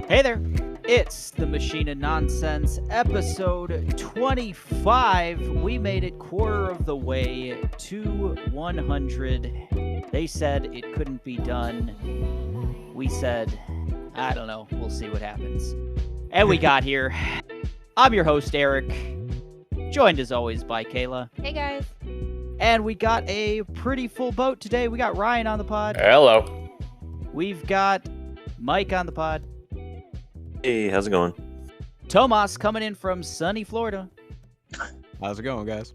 Hey there, it's the Machine of Nonsense, episode 25. We made it quarter of the way to 100. They said it couldn't be done. We said, I don't know, we'll see what happens. And we got here. I'm your host, Eric, joined as always by Kayla. Hey guys. And we got a pretty full boat today. We got Ryan on the pod. Hello. We've got Mike on the pod. Hey, how's it going? Tomas coming in from sunny Florida. How's it going, guys?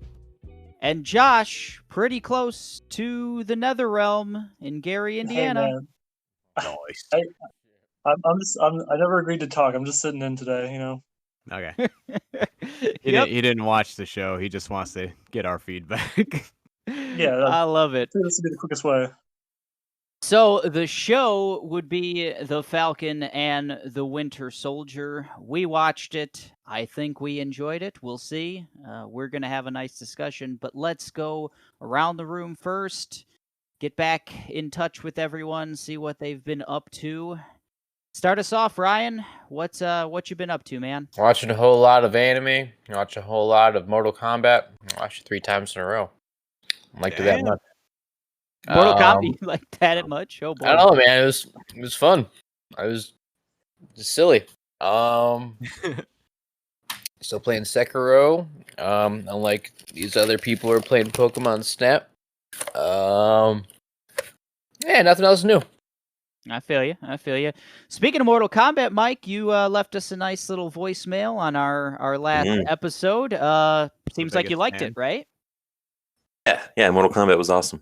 And Josh, pretty close to the Nether Realm in Gary, Indiana. Hey, man. Nice. I never agreed to talk. I'm just sitting in today, you know. Okay. He didn't watch the show. He just wants to get our feedback. Yeah, I love it. This would be the quickest way. So the show would be The Falcon and the Winter Soldier. We watched it. I think we enjoyed it. We'll see. We're going to have a nice discussion, but let's go around the room first. Get back in touch with everyone, see what they've been up to. Start us off, Ryan. What you been up to, man? Watching a whole lot of anime. Watch a whole lot of Mortal Kombat. Watched it 3 times in a row. I liked it that much. Mortal Kombat, you like that much? Oh boy. I don't know, man. It was fun. I was just silly. Still playing Sekiro. Unlike these other people who are playing Pokemon Snap. Yeah, nothing else new. I feel you. Speaking of Mortal Kombat, Mike, you left us a nice little voicemail on our last episode. Seems like you liked it, right? Yeah, Mortal Kombat was awesome.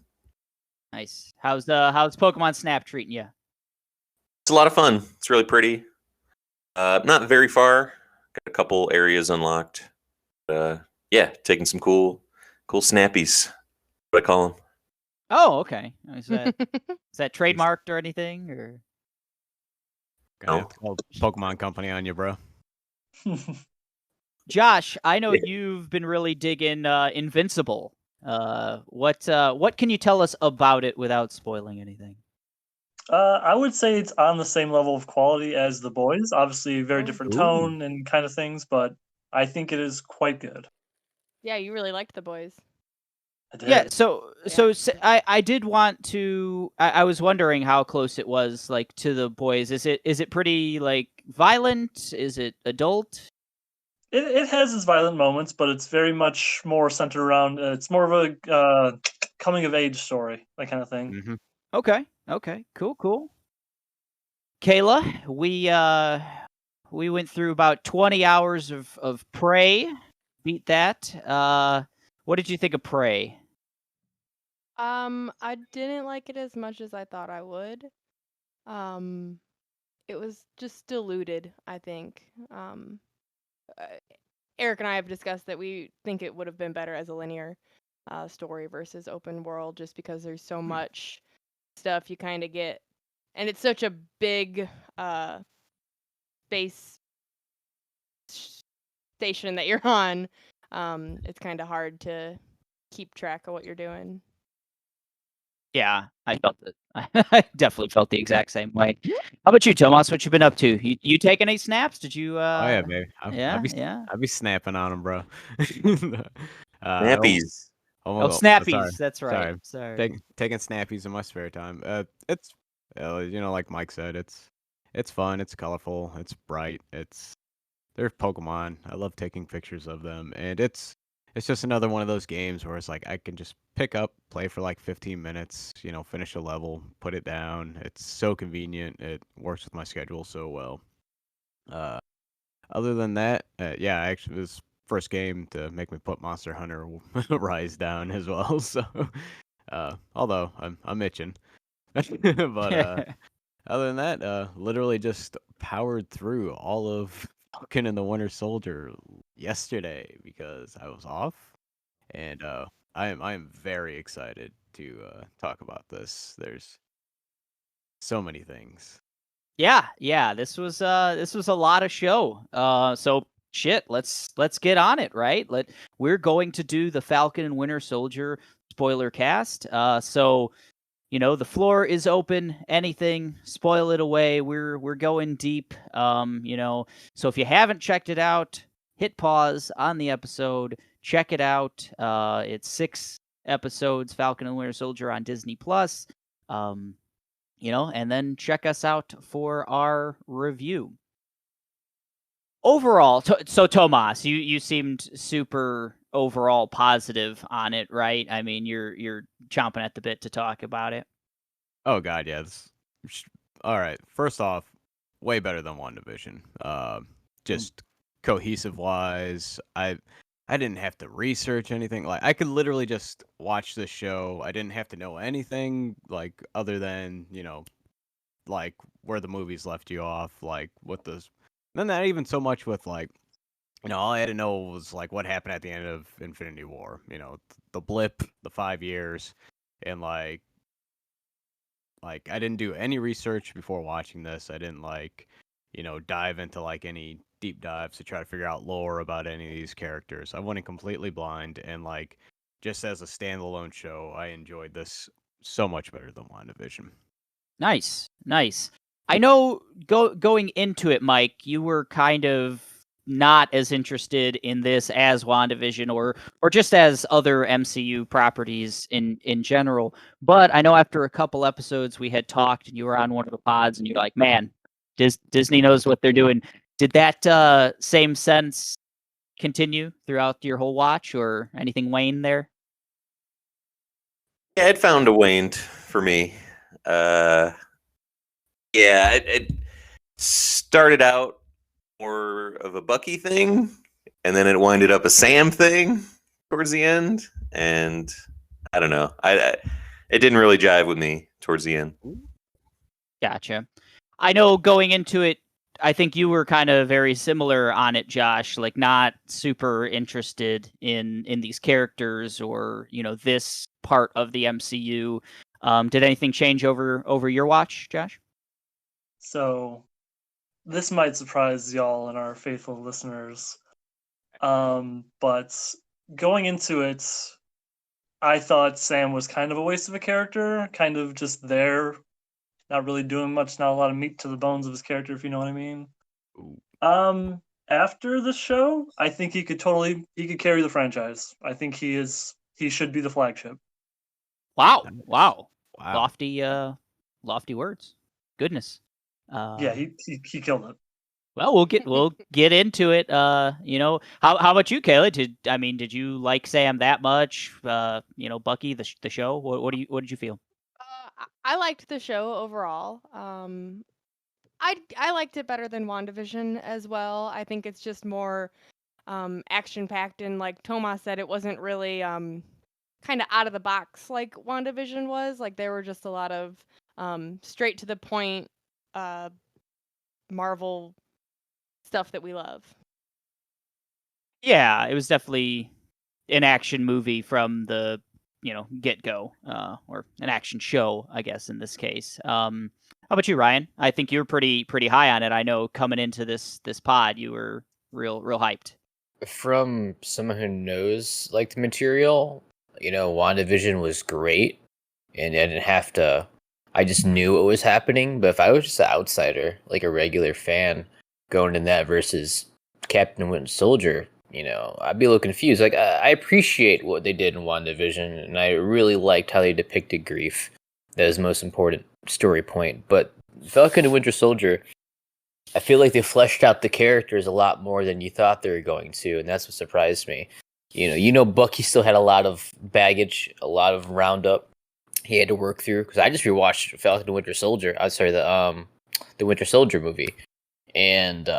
Nice. How's Pokemon Snap treating you? It's a lot of fun. It's really pretty. Not very far. Got a couple areas unlocked. Yeah, taking some cool snappies. What I call them. Oh, okay. Is that trademarked or anything? Or Gonna have to call Pokemon Company on you, bro. Josh, I know you've been really digging Invincible. What can you tell us about it without spoiling anything? I would say it's on the same level of quality as The Boys. Obviously, very different tone and kind of things, but I think it is quite good. Yeah, you really liked The Boys. I did. Yeah, so I did want to. I was wondering how close it was, like, to The Boys. Is it pretty, like, violent? Is it adult? It has its violent moments, but it's very much more centered around. It's more of a coming of age story, that kind of thing. Mm-hmm. Okay, cool. Kayla, we went through about 20 hours of Prey. Beat that. What did you think of Prey? I didn't like it as much as I thought I would. It was just diluted, I think. Eric and I have discussed that we think it would have been better as a linear story versus open world, just because there's so much stuff you kind of get, and it's such a big space station that you're on. It's kind of hard to keep track of what you're doing. Yeah, I felt it. I definitely felt the exact same way. How about you, Tomas? What you been up to? You take any snaps? Did you? Oh yeah, baby. Yeah. I'd be snapping on them, bro. Snappies. Snappies. That's right. Sorry. Taking snappies in my spare time. It's like Mike said, it's fun. It's colorful. It's bright. They're Pokemon. I love taking pictures of them, and it's just another one of those games where it's like I can just pick up, play for like 15 minutes, finish a level, put it down. It's so convenient. It works with my schedule so well. Other than that, actually, it was first game to make me put Monster Hunter Rise down as well. So, although I'm itching, but other than that, literally just powered through all of Falcon and the Winter Soldier yesterday because I was off, and I am very excited to talk about this. There's so many things. Yeah. This was a lot of show. So shit, let's get on it, right? We're going to do the Falcon and Winter Soldier spoiler cast. So the floor is open. Anything, spoil it away. We're going deep. So if you haven't checked it out, hit pause on the episode. Check it out. It's 6 episodes, Falcon and Winter Soldier on Disney Plus. And then check us out for our review. Overall, so Tomas, you seemed super overall positive on it, right? I mean, you're chomping at the bit to talk about it. Oh God, yeah. All right. First off, way better than WandaVision. Just cohesive wise, I didn't have to research anything. Like I could literally just watch this show. I didn't have to know anything like other than like where the movies left you off, like what the. Then not even so much with like. All I had to know was like what happened at the end of Infinity War. The blip, the 5 years, and like I didn't do any research before watching this. I didn't dive into like any deep dives to try to figure out lore about any of these characters. I went in completely blind, and like just as a standalone show, I enjoyed this so much better than WandaVision. Nice. I know going into it, Mike, you were kind of not as interested in this as WandaVision or just as other MCU properties in general. But I know after a couple episodes we had talked and you were on one of the pods and you're like, man, Disney knows what they're doing. Did that same sense continue throughout your whole watch or anything wane there? Yeah, it found a waned for me. It started out more of a Bucky thing, and then it winded up a Sam thing towards the end, and I don't know. It didn't really jive with me towards the end. Gotcha. I know going into it, I think you were kind of very similar on it, Josh, like not super interested in these characters or, this part of the MCU. Did anything change over your watch, Josh? So this might surprise y'all and our faithful listeners. But going into it, I thought Sam was kind of a waste of a character, kind of just there, not really doing much, not a lot of meat to the bones of his character, if you know what I mean. Ooh. After the show, I think he could carry the franchise. I think he should be the flagship. Wow. Nice. Wow. Wow. Lofty words. Goodness. Yeah, he killed it. Well, we'll get into it. How about you, Kayla? Did you like Sam that much? Bucky, the show. What did you feel? I liked the show overall. I liked it better than WandaVision as well. I think it's just more action packed, and like Tomas said, it wasn't really kind of out of the box like WandaVision was. Like there were just a lot of straight to the point Marvel stuff that we love. Yeah, it was definitely an action movie from the get-go, or an action show, I guess, in this case. How about you, Ryan? I think you were pretty high on it. I know coming into this pod, you were real hyped. From someone who knows like the material, WandaVision was great, and I didn't have to. I just knew what was happening. But if I was just an outsider, like a regular fan, going in that versus Captain Winter Soldier, I'd be a little confused. Like I appreciate what they did in WandaVision, and I really liked how they depicted grief. That was the most important story point. But Falcon and Winter Soldier, I feel like they fleshed out the characters a lot more than you thought they were going to, and that's what surprised me. Bucky still had a lot of baggage, a lot of roundup he had to work through. Because I just rewatched Falcon and Winter Soldier. The Winter Soldier movie, and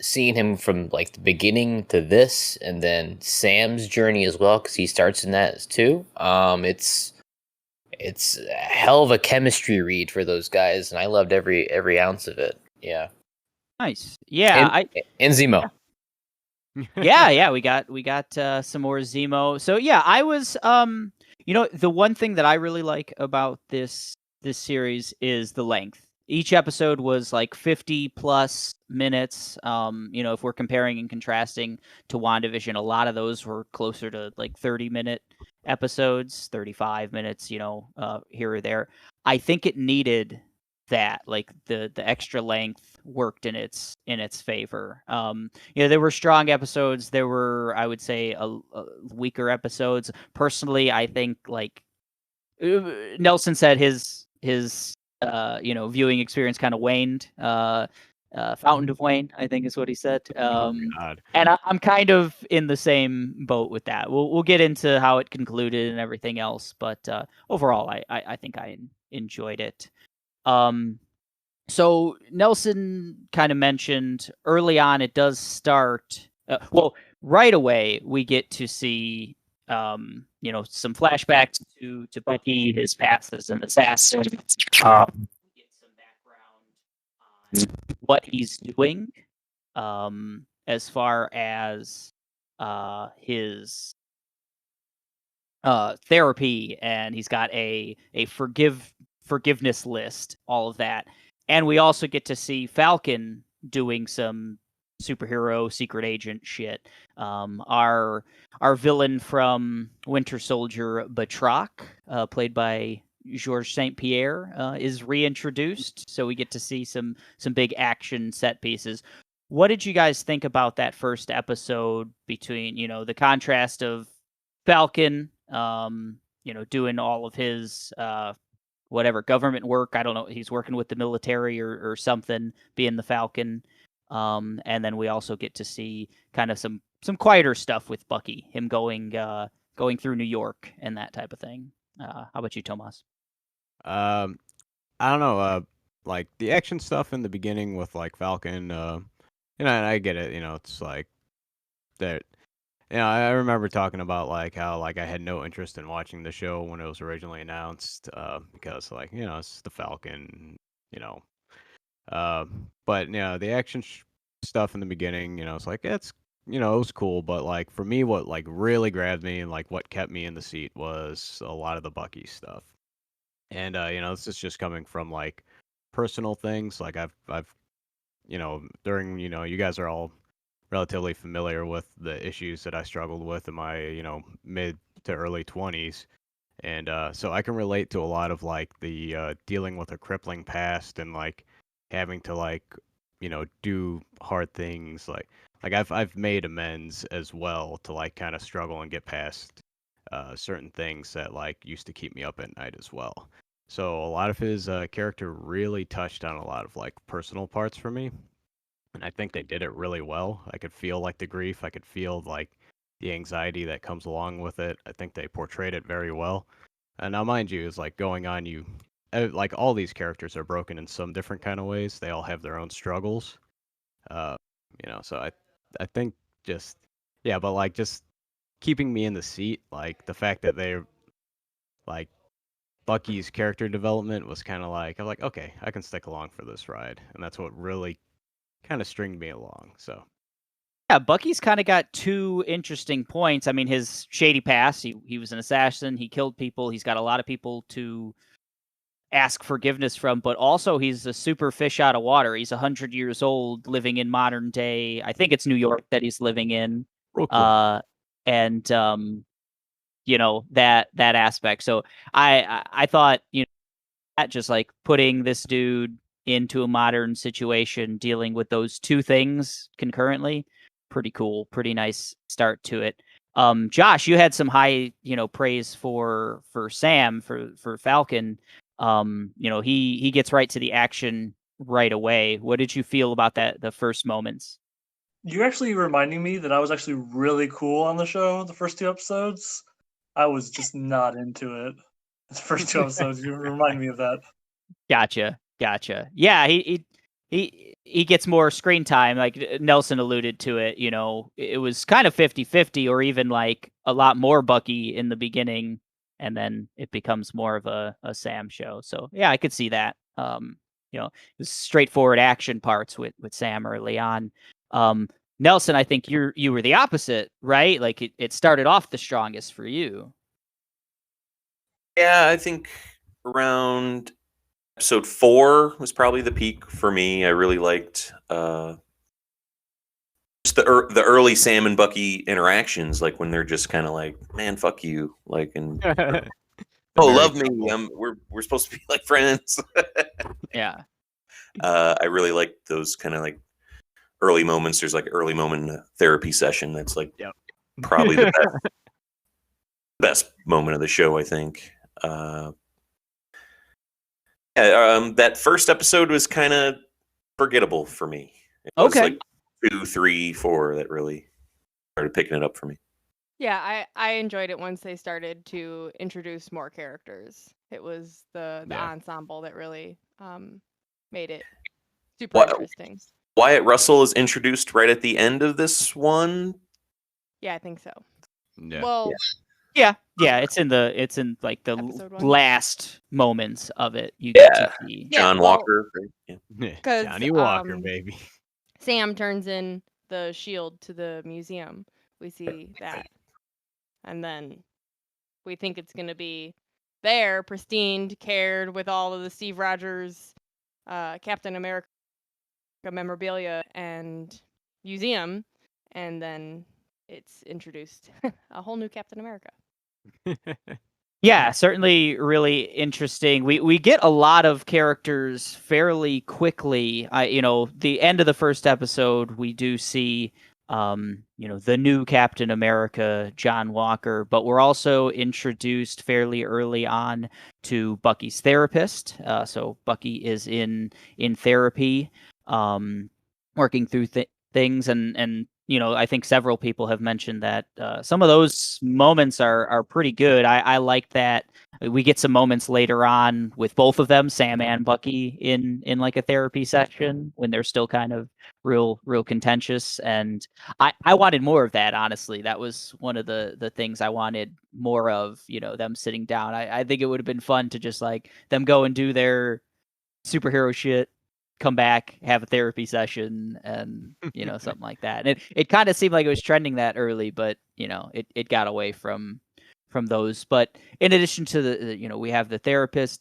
seeing him from like the beginning to this, and then Sam's journey as well, because he starts in that too. It's a hell of a chemistry read for those guys, and I loved every ounce of it. Yeah. Nice. Yeah. And Zemo. Yeah. We got some more Zemo. So yeah, I was the one thing that I really like about this series is the length. Each episode was like 50 plus minutes. If we're comparing and contrasting to WandaVision, a lot of those were closer to like 30-minute episodes, 35 minutes, here or there. I think it needed that, like the extra length worked in its favor. There were strong episodes. There were, I would say, a weaker episodes. Personally, I think like Nelson said, his viewing experience kind of waned. Fountain of Wayne, I think is what he said. God. And I'm kind of in the same boat with that. We'll get into how it concluded and everything else, but overall, I think I enjoyed it. So Nelson kind of mentioned early on, it does start. Right away we get to see some flashbacks to Bucky, his past as an assassin. We get some background on what he's doing, as far as his therapy, and he's got a forgiveness list, all of that. And we also get to see Falcon doing some superhero secret agent shit. Our villain from Winter Soldier, Batroc, played by Georges St. Pierre, is reintroduced, so we get to see some big action set pieces. What did you guys think about that first episode, between the contrast of Falcon doing all of his whatever government work? I don't know, he's working with the military or something, being the Falcon. And then we also get to see kind of some quieter stuff with Bucky, him going through New York and that type of thing. How about you, Tomas? I don't know. Like the action stuff in the beginning with like Falcon. And I get it. It's like that. I remember talking about like how like I had no interest in watching the show when it was originally announced, because like it's the Falcon, you know. But the action stuff in the beginning, it's like it was cool, but like for me, what like really grabbed me and like what kept me in the seat was a lot of the Bucky stuff. And this is just coming from like personal things. Like I've during you guys are all relatively familiar with the issues that I struggled with in my mid to early 20s. And so I can relate to a lot of like the dealing with a crippling past and like having to like do hard things, like I've made amends as well to like kind of struggle and get past certain things that like used to keep me up at night as well. So a lot of his character really touched on a lot of like personal parts for me, and I think they did it really well. I could feel like the grief, I could feel like the anxiety that comes along with it. I think they portrayed it very well. And now, mind you, is like going on, like all these characters are broken in some different kind of ways. They all have their own struggles. Uh, so I think just yeah, but like just keeping me in the seat, like the fact that they're like Bucky's character development was kind of like I'm like, okay, I can stick along for this ride, and that's what really kind of stringed me along. So yeah, Bucky's kind of got two interesting points. I mean, his shady past. He was an assassin. He killed people. He's got a lot of people to ask forgiveness from, but also he's a super fish out of water. He's 100 years old, living in modern day. I think it's New York that he's living in. And that aspect. So I thought that just like putting this dude into a modern situation, dealing with those two things concurrently, pretty cool, pretty nice start to it. Josh, you had some high praise for Sam, for Falcon. He gets right to the action right away. What did you feel about that, the first moments? You're actually reminding me that I was actually really cool on the show the first two episodes. I was just not into it. The first two episodes, you remind me of that. Gotcha. Yeah, he gets more screen time, like Nelson alluded to it. It was kind of 50-50, or even like a lot more Bucky in the beginning, and then it becomes more of a Sam show. So yeah, I could see that. The straightforward action parts with Sam early on. Nelson, I think you were the opposite, right? Like it started off the strongest for you. Yeah, I think around episode 4 was probably the peak for me. I really liked just the early Sam and Bucky interactions, like when they're just kind of like, man, fuck you, like, and oh, very love me, couple. we're supposed to be like friends. Yeah. I really like those kind of like early moments. There's like early moment in a therapy session that's like Yep. probably the best moment of the show, I think. That first episode was kind of forgettable for me. It was Okay. like 2, 3, 4 that really started picking it up for me. Yeah, I enjoyed it once they started to introduce more characters. It was the Yeah. ensemble that really made it super What- interesting. Wyatt Russell is introduced right at the end of this one. Yeah, I think so. Yeah. Well, Yeah, it's in like the Episode 1? last moments of it. You get Yeah. to see. Yeah, John well- Walker. Right? Yeah. 'Cause, Johnny Walker, um, baby. Sam turns in the shield to the museum. We see that. And then we think it's going to be there, pristine, cared with all of the Steve Rogers, Captain America memorabilia and museum. And then it's introduced a whole new Captain America. Yeah, certainly really interesting. We get a lot of characters fairly quickly. The end of the first episode, we do see the new Captain America, John Walker, but we're also introduced fairly early on to Bucky's therapist. So Bucky is in therapy, working through things, and I think several people have mentioned that some of those moments are pretty good. I like that we get some moments later on with both of them, Sam and Bucky, in like a therapy session when they're still kind of real contentious. And I wanted more of that, honestly. That was one of the things I wanted more of, them sitting down. I think it would have been fun to just like them go and do their superhero shit, come back, have a therapy session, and something like that. And it kind of seemed like it was trending that early, but it got away from those. But in addition to the we have the therapist.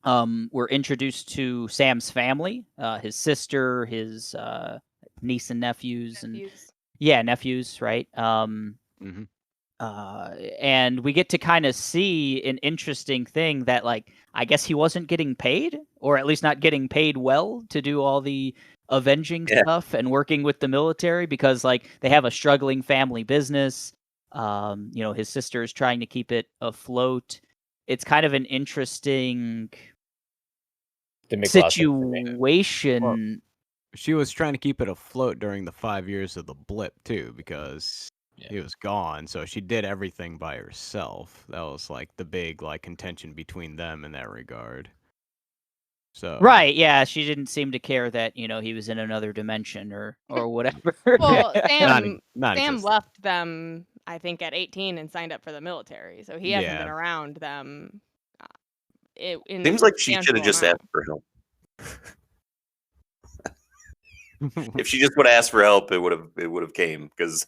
We're introduced to Sam's family, his sister, his niece and nephews, nephews, right? Mhm. And we get to kind of see an interesting thing that, like, I guess he wasn't getting paid, or at least not getting paid well, to do all the avenging stuff and working with the military, because like they have a struggling family business. His sister is trying to keep it afloat. It's kind of an interesting situation. She was trying to keep it afloat during the 5 years of the blip too, because he was gone. So she did everything by herself. That was like the big like contention between them in that regard. So Right, yeah, she didn't seem to care that he was in another dimension or whatever. Well, Not Sam existent. left them, I think, at 18 and signed up for the military. So he hasn't been Yeah. around them. In Seems like she should have substantial just amount. asked for help. If she just would have asked for help, it would have came, because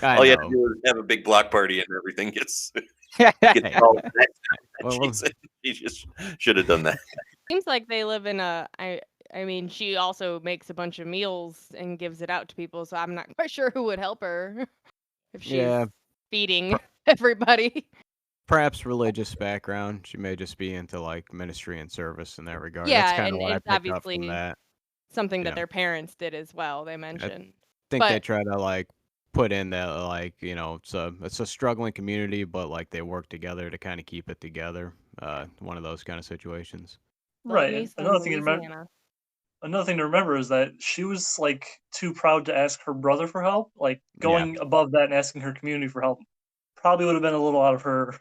I all you have know. to do is have a big block party and everything gets Hey, solved. well, She just should have done that. Seems like they live in a. I mean, she also makes a bunch of meals and gives it out to people. So I'm not quite sure who would help her if she's yeah, feeding everybody. perhaps religious background. She may just be into like ministry and service in that regard. Yeah, That's kind of and what I it's picked up obviously from that. Something that Yeah. their parents did as well. They mentioned. Think they But- try to like put in that like it's a struggling community, but like they work together to kind of keep it together. One of those kind of situations. Right. Louise Another in thing to remember. Louisiana. Another thing to remember is that she was like too proud to ask her brother for help. Like Yeah. going above that and asking her community for help probably would have been a little out of her,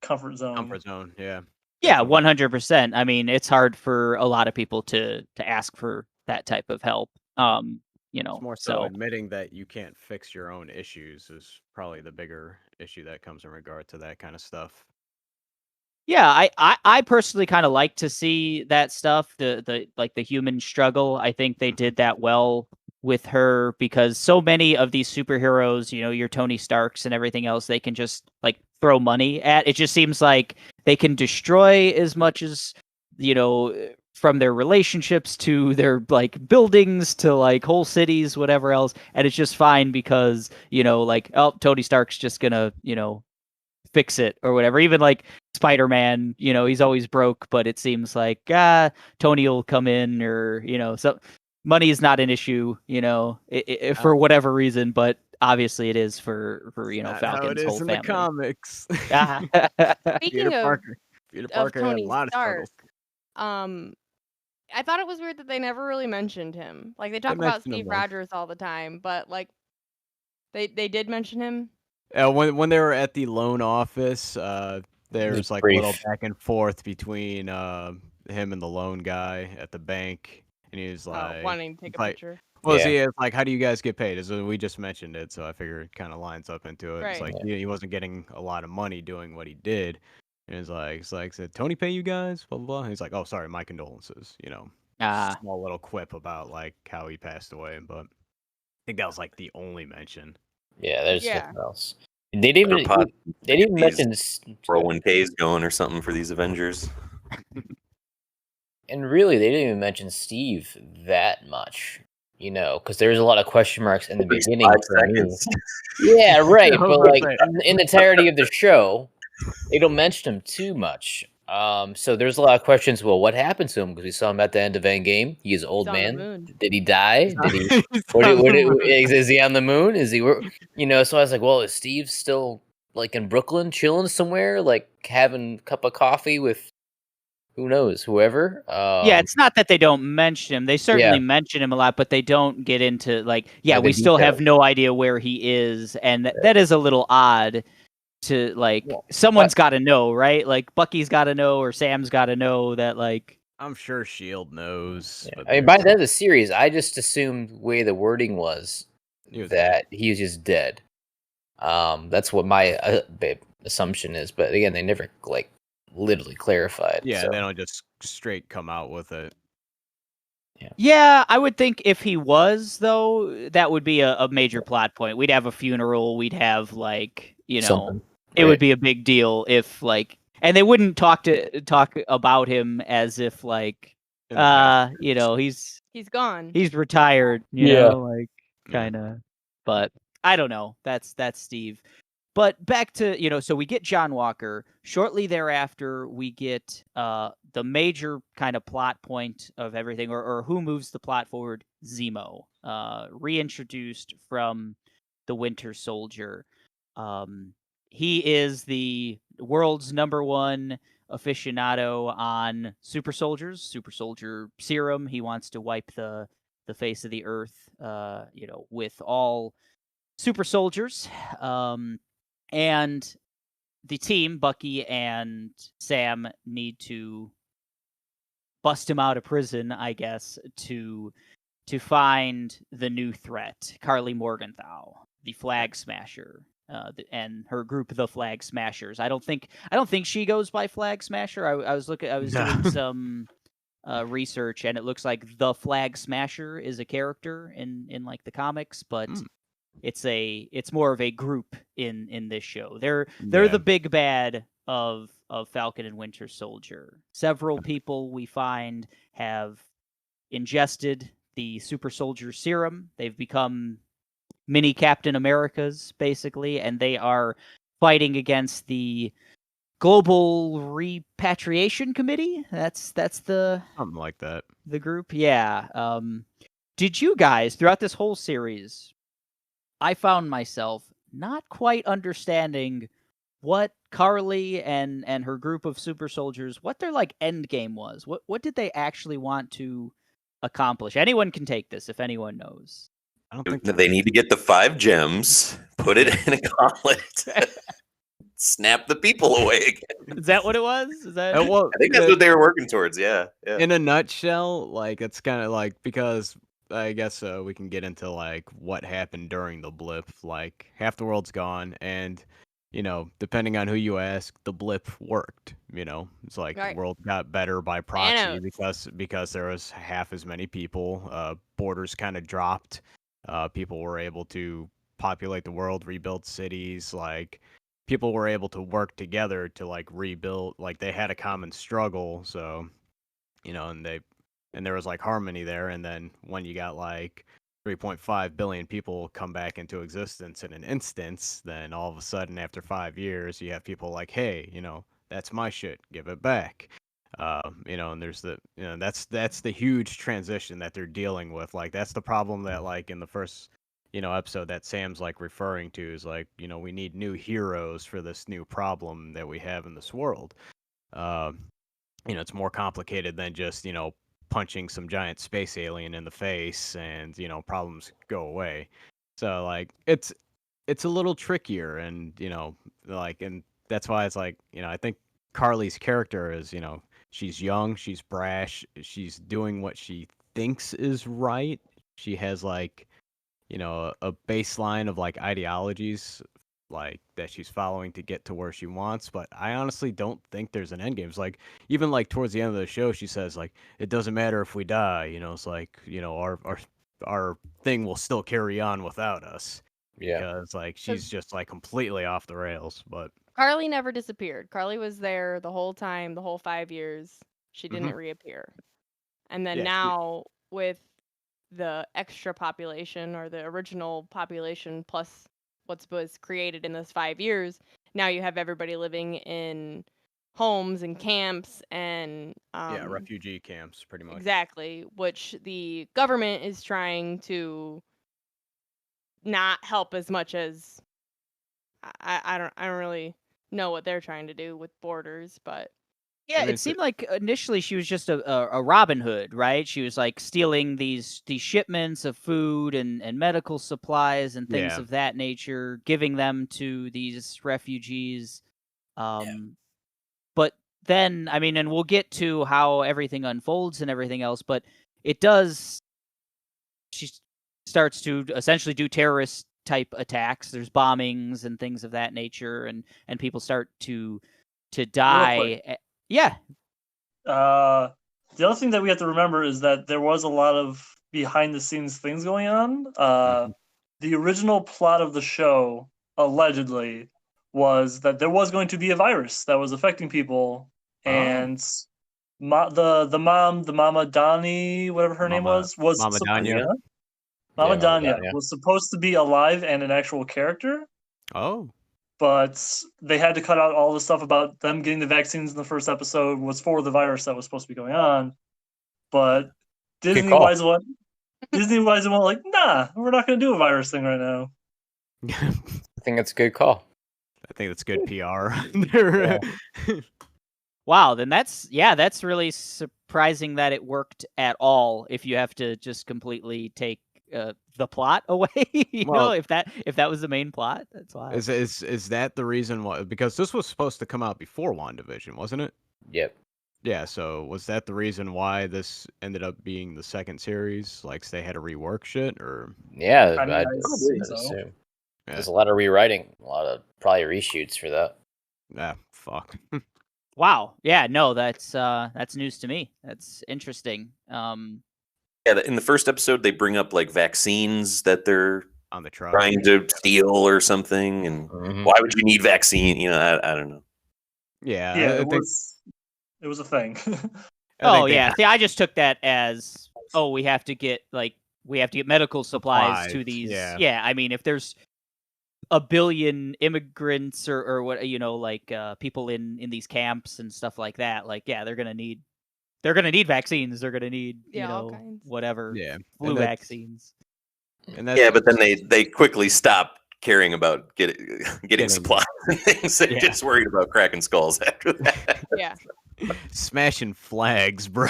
comfort zone. Comfort zone, yeah. Yeah, Definitely. 100%. I mean, it's hard for a lot of people to ask for that type of help. It's more so admitting that you can't fix your own issues is probably the bigger issue that comes in regard to that kind of stuff. Yeah, I personally kind of like to see that stuff, the human struggle. I think they did that well with her, because so many of these superheroes, your Tony Starks and everything else, they can just like throw money at. It just seems like they can destroy as much as from their relationships to their like buildings to like whole cities, whatever else, and it's just fine because like, oh, Tony Stark's just gonna fix it or whatever. Even like Spider-Man, he's always broke, but it seems like Tony will come in, or so money is not an issue, for whatever reason, but obviously it is for Not Falcon's how it is whole in family. the comics. Speaking Peter of Parker had a Tony lot of Stark, struggles. I thought it was weird that they never really mentioned him. Like they talk about mentioned him Steve once. Rogers all the time, but like they did mention him. When they were at the loan office, there's like a little brief. back and forth between him and the loan guy at the bank, and he was like, Wanting to take a like, picture. well, Yeah. see, it's like, how do you guys get paid? We just mentioned it, so I figure it kind of lines up into it. It's Right. like he wasn't getting a lot of money doing what he did, and it's like, said Tony pay you guys? Blah blah blah. And he's like, oh, sorry, my condolences. Small little quip about like how he passed away, but I think that was like the only mention. Yeah, there's Yeah. nothing else. They didn't even mention 401ks going or something for these Avengers. And really, they didn't even mention Steve that much, because there was a lot of question marks in the beginning. 5 For me. seconds. Yeah, right. I was But gonna like say- in the entirety of the show, they don't mention him too much. So there's a lot of questions. Well, what happened to him? Because we saw him at the end of Endgame. He is an old He's on the man. moon. Did he die? Did he? He's What, on what, the moon. is he on the moon? Is he? So I was like, well, is Steve still like in Brooklyn, chilling somewhere, like having a cup of coffee with who knows, whoever? Yeah, it's not that they don't mention him. They certainly mention him a lot, but they don't get into like, Like we the still have details. no idea where he is, and that is a little odd. To like, Well, someone's got to know, right? Like Bucky's got to know, or Sam's got to know that like. I'm sure Shield knows. Yeah. But I mean, by the end of the series, I just assumed the way the wording was He was that he was just dead. That's what my assumption is. But again, they never like literally clarified. yeah, so. they don't just straight come out with it. Yeah, I would think if he was, though, that would be a major plot point. We'd have a funeral. We'd have like, Something, it right? would be a big deal if like, and they wouldn't talk about him as if like, In the past. He's gone. he's retired, Yeah. like kind of. But I don't know. That's Steve. But back to, so we get John Walker. Shortly thereafter, we get the major kind of plot point of everything, or who moves the plot forward, Zemo, reintroduced from the Winter Soldier. He is the world's #1 aficionado on super soldiers, super soldier serum. He wants to wipe the face of the earth, with all super soldiers. And the team, Bucky and Sam, need to bust him out of prison, I guess, to find the new threat, Carly Morgenthau, the Flag Smasher, and her group, the Flag Smashers. I don't think she goes by Flag Smasher. I was doing some research, and it looks like the Flag Smasher is a character in like the comics, but. It's more of a group in this show. They're the big bad of Falcon and Winter Soldier. Several people we find have ingested the super soldier serum. They've become mini Captain Americas basically, and they are fighting against the Global Repatriation Committee. That's the Something like that. The group. Yeah. Did you guys throughout this whole series? I found myself not quite understanding what Carly and her group of super soldiers, what their like end game was. What did they actually want to accomplish? Anyone can take this if anyone knows. I don't think They need to get the 5 gems, put it in a gauntlet, snap the people away again. Is that what it was? Is that? Well, I think that's what they were working towards. Yeah. in a nutshell, like it's kind of like, because I guess we can get into like what happened during the blip. Like half the world's gone, and depending on who you ask, the blip worked. It's like Right. the world got better by proxy Thanos. because there was half as many people. Borders kind of dropped. People were able to populate the world, rebuild cities. Like people were able to work together to like rebuild. Like they had a common struggle, so and there was like harmony there, and then when you got like 3.5 billion people come back into existence in an instance, then all of a sudden after 5 years you have people like, hey, that's my shit, give it back. And there's that's the huge transition that they're dealing with. Like that's the problem that like in the first episode that Sam's like referring to is like, we need new heroes for this new problem that we have in this world. It's more complicated than just, punching some giant space alien in the face and, problems go away. So like it's a little trickier, and, and that's why it's like, I think Carly's character is, she's young, she's brash, she's doing what she thinks is right. She has like, a baseline of like ideologies like that she's following to get to where she wants, but I honestly don't think there's an end game. It's like even like towards the end of the show she says like it doesn't matter if we die, it's like, our thing will still carry on without us. Yeah. Because like she's just like completely off the rails, but Carly never disappeared. Carly was there the whole time, the whole 5 years. She didn't reappear. And then Yeah, now with the extra population or the original population plus what was created in those 5 years, now you have everybody living in homes and camps and refugee camps pretty much. exactly, which the government is trying to not help as much as I don't really know what they're trying to do with borders, but Yeah, mean, it seemed like initially she was just a Robin Hood, right? She was like stealing these shipments of food and medical supplies and things Yeah. of that nature, giving them to these refugees. But then, I mean, and we'll get to how everything unfolds and everything else, but it does. She starts to essentially do terrorist type attacks. There's bombings and things of that nature, and people start to die. Yeah. The other thing that we have to remember is that there was a lot of behind the scenes things going on. The original plot of the show, allegedly, was that there was going to be a virus that was affecting people, and the Mama Donnie, whatever her name was Mama supposed- Danya. Mama Yeah, Mama Danya Danya. was supposed to be alive and an actual character, Oh. but they had to cut out all the stuff about them getting the vaccines in the first episode was for the virus that was supposed to be going on. But Disney call. wise went like, nah, we're not going to do a virus thing right now. I think that's a good call. I think that's good PR. There. Wow, then that's really surprising that it worked at all. If you have to just completely take the plot away, Well, if that was the main plot, that's wild. Is that the reason why? Because this was supposed to come out before WandaVision, wasn't it? Yep. Yeah. So was that the reason why this ended up being the second series? Like they had to rework shit, or Yeah, I mean, I'd I assume so. assume. Yeah. There's a lot of rewriting, a lot of probably reshoots for that. Fuck. Wow. Yeah. No, that's news to me. That's interesting. Yeah, in the first episode, they bring up like vaccines that they're On the truck. trying to steal or something, and why would you need vaccine? I don't know. Yeah. Yeah, I it think, was a thing. I think Oh they- yeah. See, I just took that as we have to get medical supplies to Supplies, these. yeah. I mean, if there's a billion immigrants or what people in these camps and stuff like that, they're gonna need vaccines. They're gonna need all kinds. whatever Yeah. flu And that's- vaccines. And that's, Yeah, but then they quickly stop caring about getting Getting- supplies and things. They're Yeah. just worried about cracking skulls after that. Yeah. smashing flags, bro.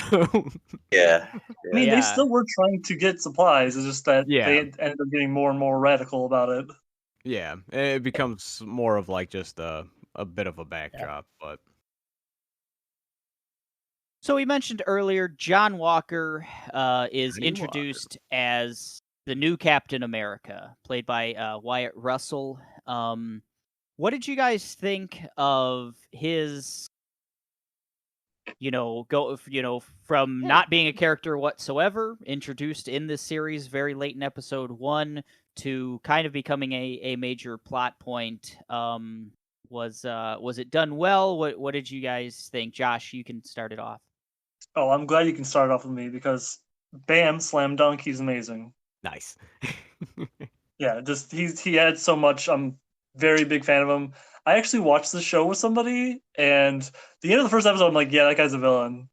Yeah. I mean, Yeah. they still were trying to get supplies. It's just that Yeah. they ended up getting more and more radical about it. Yeah, it becomes more of like just a bit of a backdrop, but So we mentioned earlier, John Walker is Johnny introduced as the new Captain America, played by Wyatt Russell. What did you guys think of his, from not being a character whatsoever, introduced in this series very late in episode 1, to kind of becoming a major plot point? Was it done well? What did you guys think? Josh, you can start it off. Oh, I'm glad you can start off with me because bam, slam dunk, he's amazing. Nice. Yeah, just he adds so much. I'm very big fan of him. I actually watched the show with somebody, and the end of the first episode, I'm like, yeah, that guy's a villain.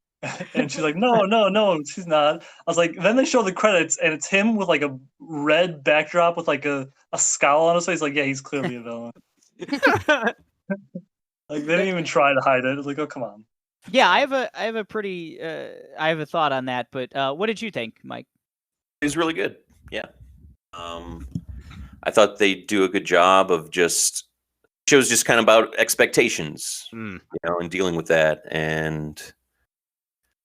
And she's like, no, no, no, she's not. I was like, then they show the credits, and it's him with like a red backdrop with like a scowl on his face. Like, yeah, he's clearly a villain. Like, they didn't even try to hide it. It's like, oh, come on. Yeah, I have a pretty I have a thought on that, but what did you think, Mike? He's really good. Yeah. I thought they do a good job of just shows just kind of about expectations, Mm. and dealing with that. And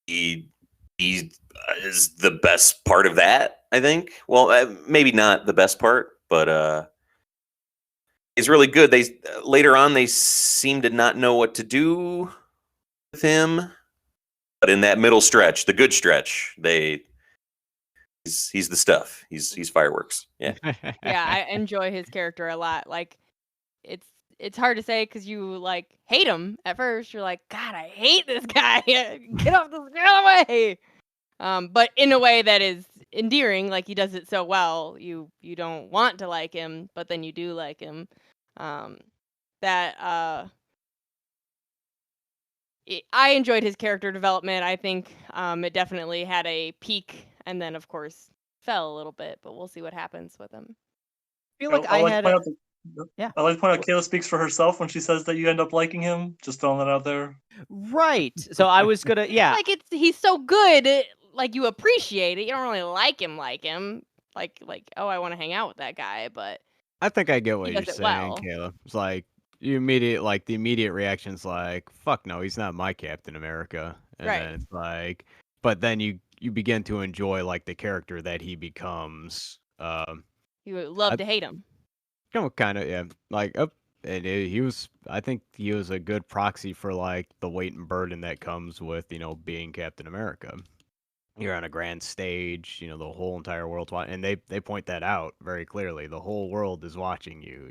he is the best part of that, I think. Well, maybe not the best part, but he's really good. They later on they seem to not know what to do with him, but in that middle stretch, the good stretch, he's the stuff. He's fireworks. Yeah. Yeah, I enjoy his character a lot. Like, it's hard to say because you like hate him at first. You're like, God, I hate this guy. Get off this guy away. But in a way that is endearing. Like, he does it so well. You don't want to like him, but then you do like him. I enjoyed his character development. I think it definitely had a peak, and then of course fell a little bit. But we'll see what happens with him. I feel like I like had to a, point out yeah. I like to point out Kayla speaks for herself when she says that you end up liking him. Just throwing that out there. right. So I was gonna Like, he's so good. Like, you appreciate it. You don't really like him. Like oh, I want to hang out with that guy, but I think I get what He you're does it saying, well. Caleb. It's like the immediate reaction's like, fuck no, he's not my Captain America. And Right. then it's like, but then you begin to enjoy like the character that he becomes. you would love I- to hate him. Kind of, yeah. Like, he was. I think he was a good proxy for like the weight and burden that comes with being Captain America. You're on a grand stage, the whole entire world's watching, and they point that out very clearly. The whole world is watching you,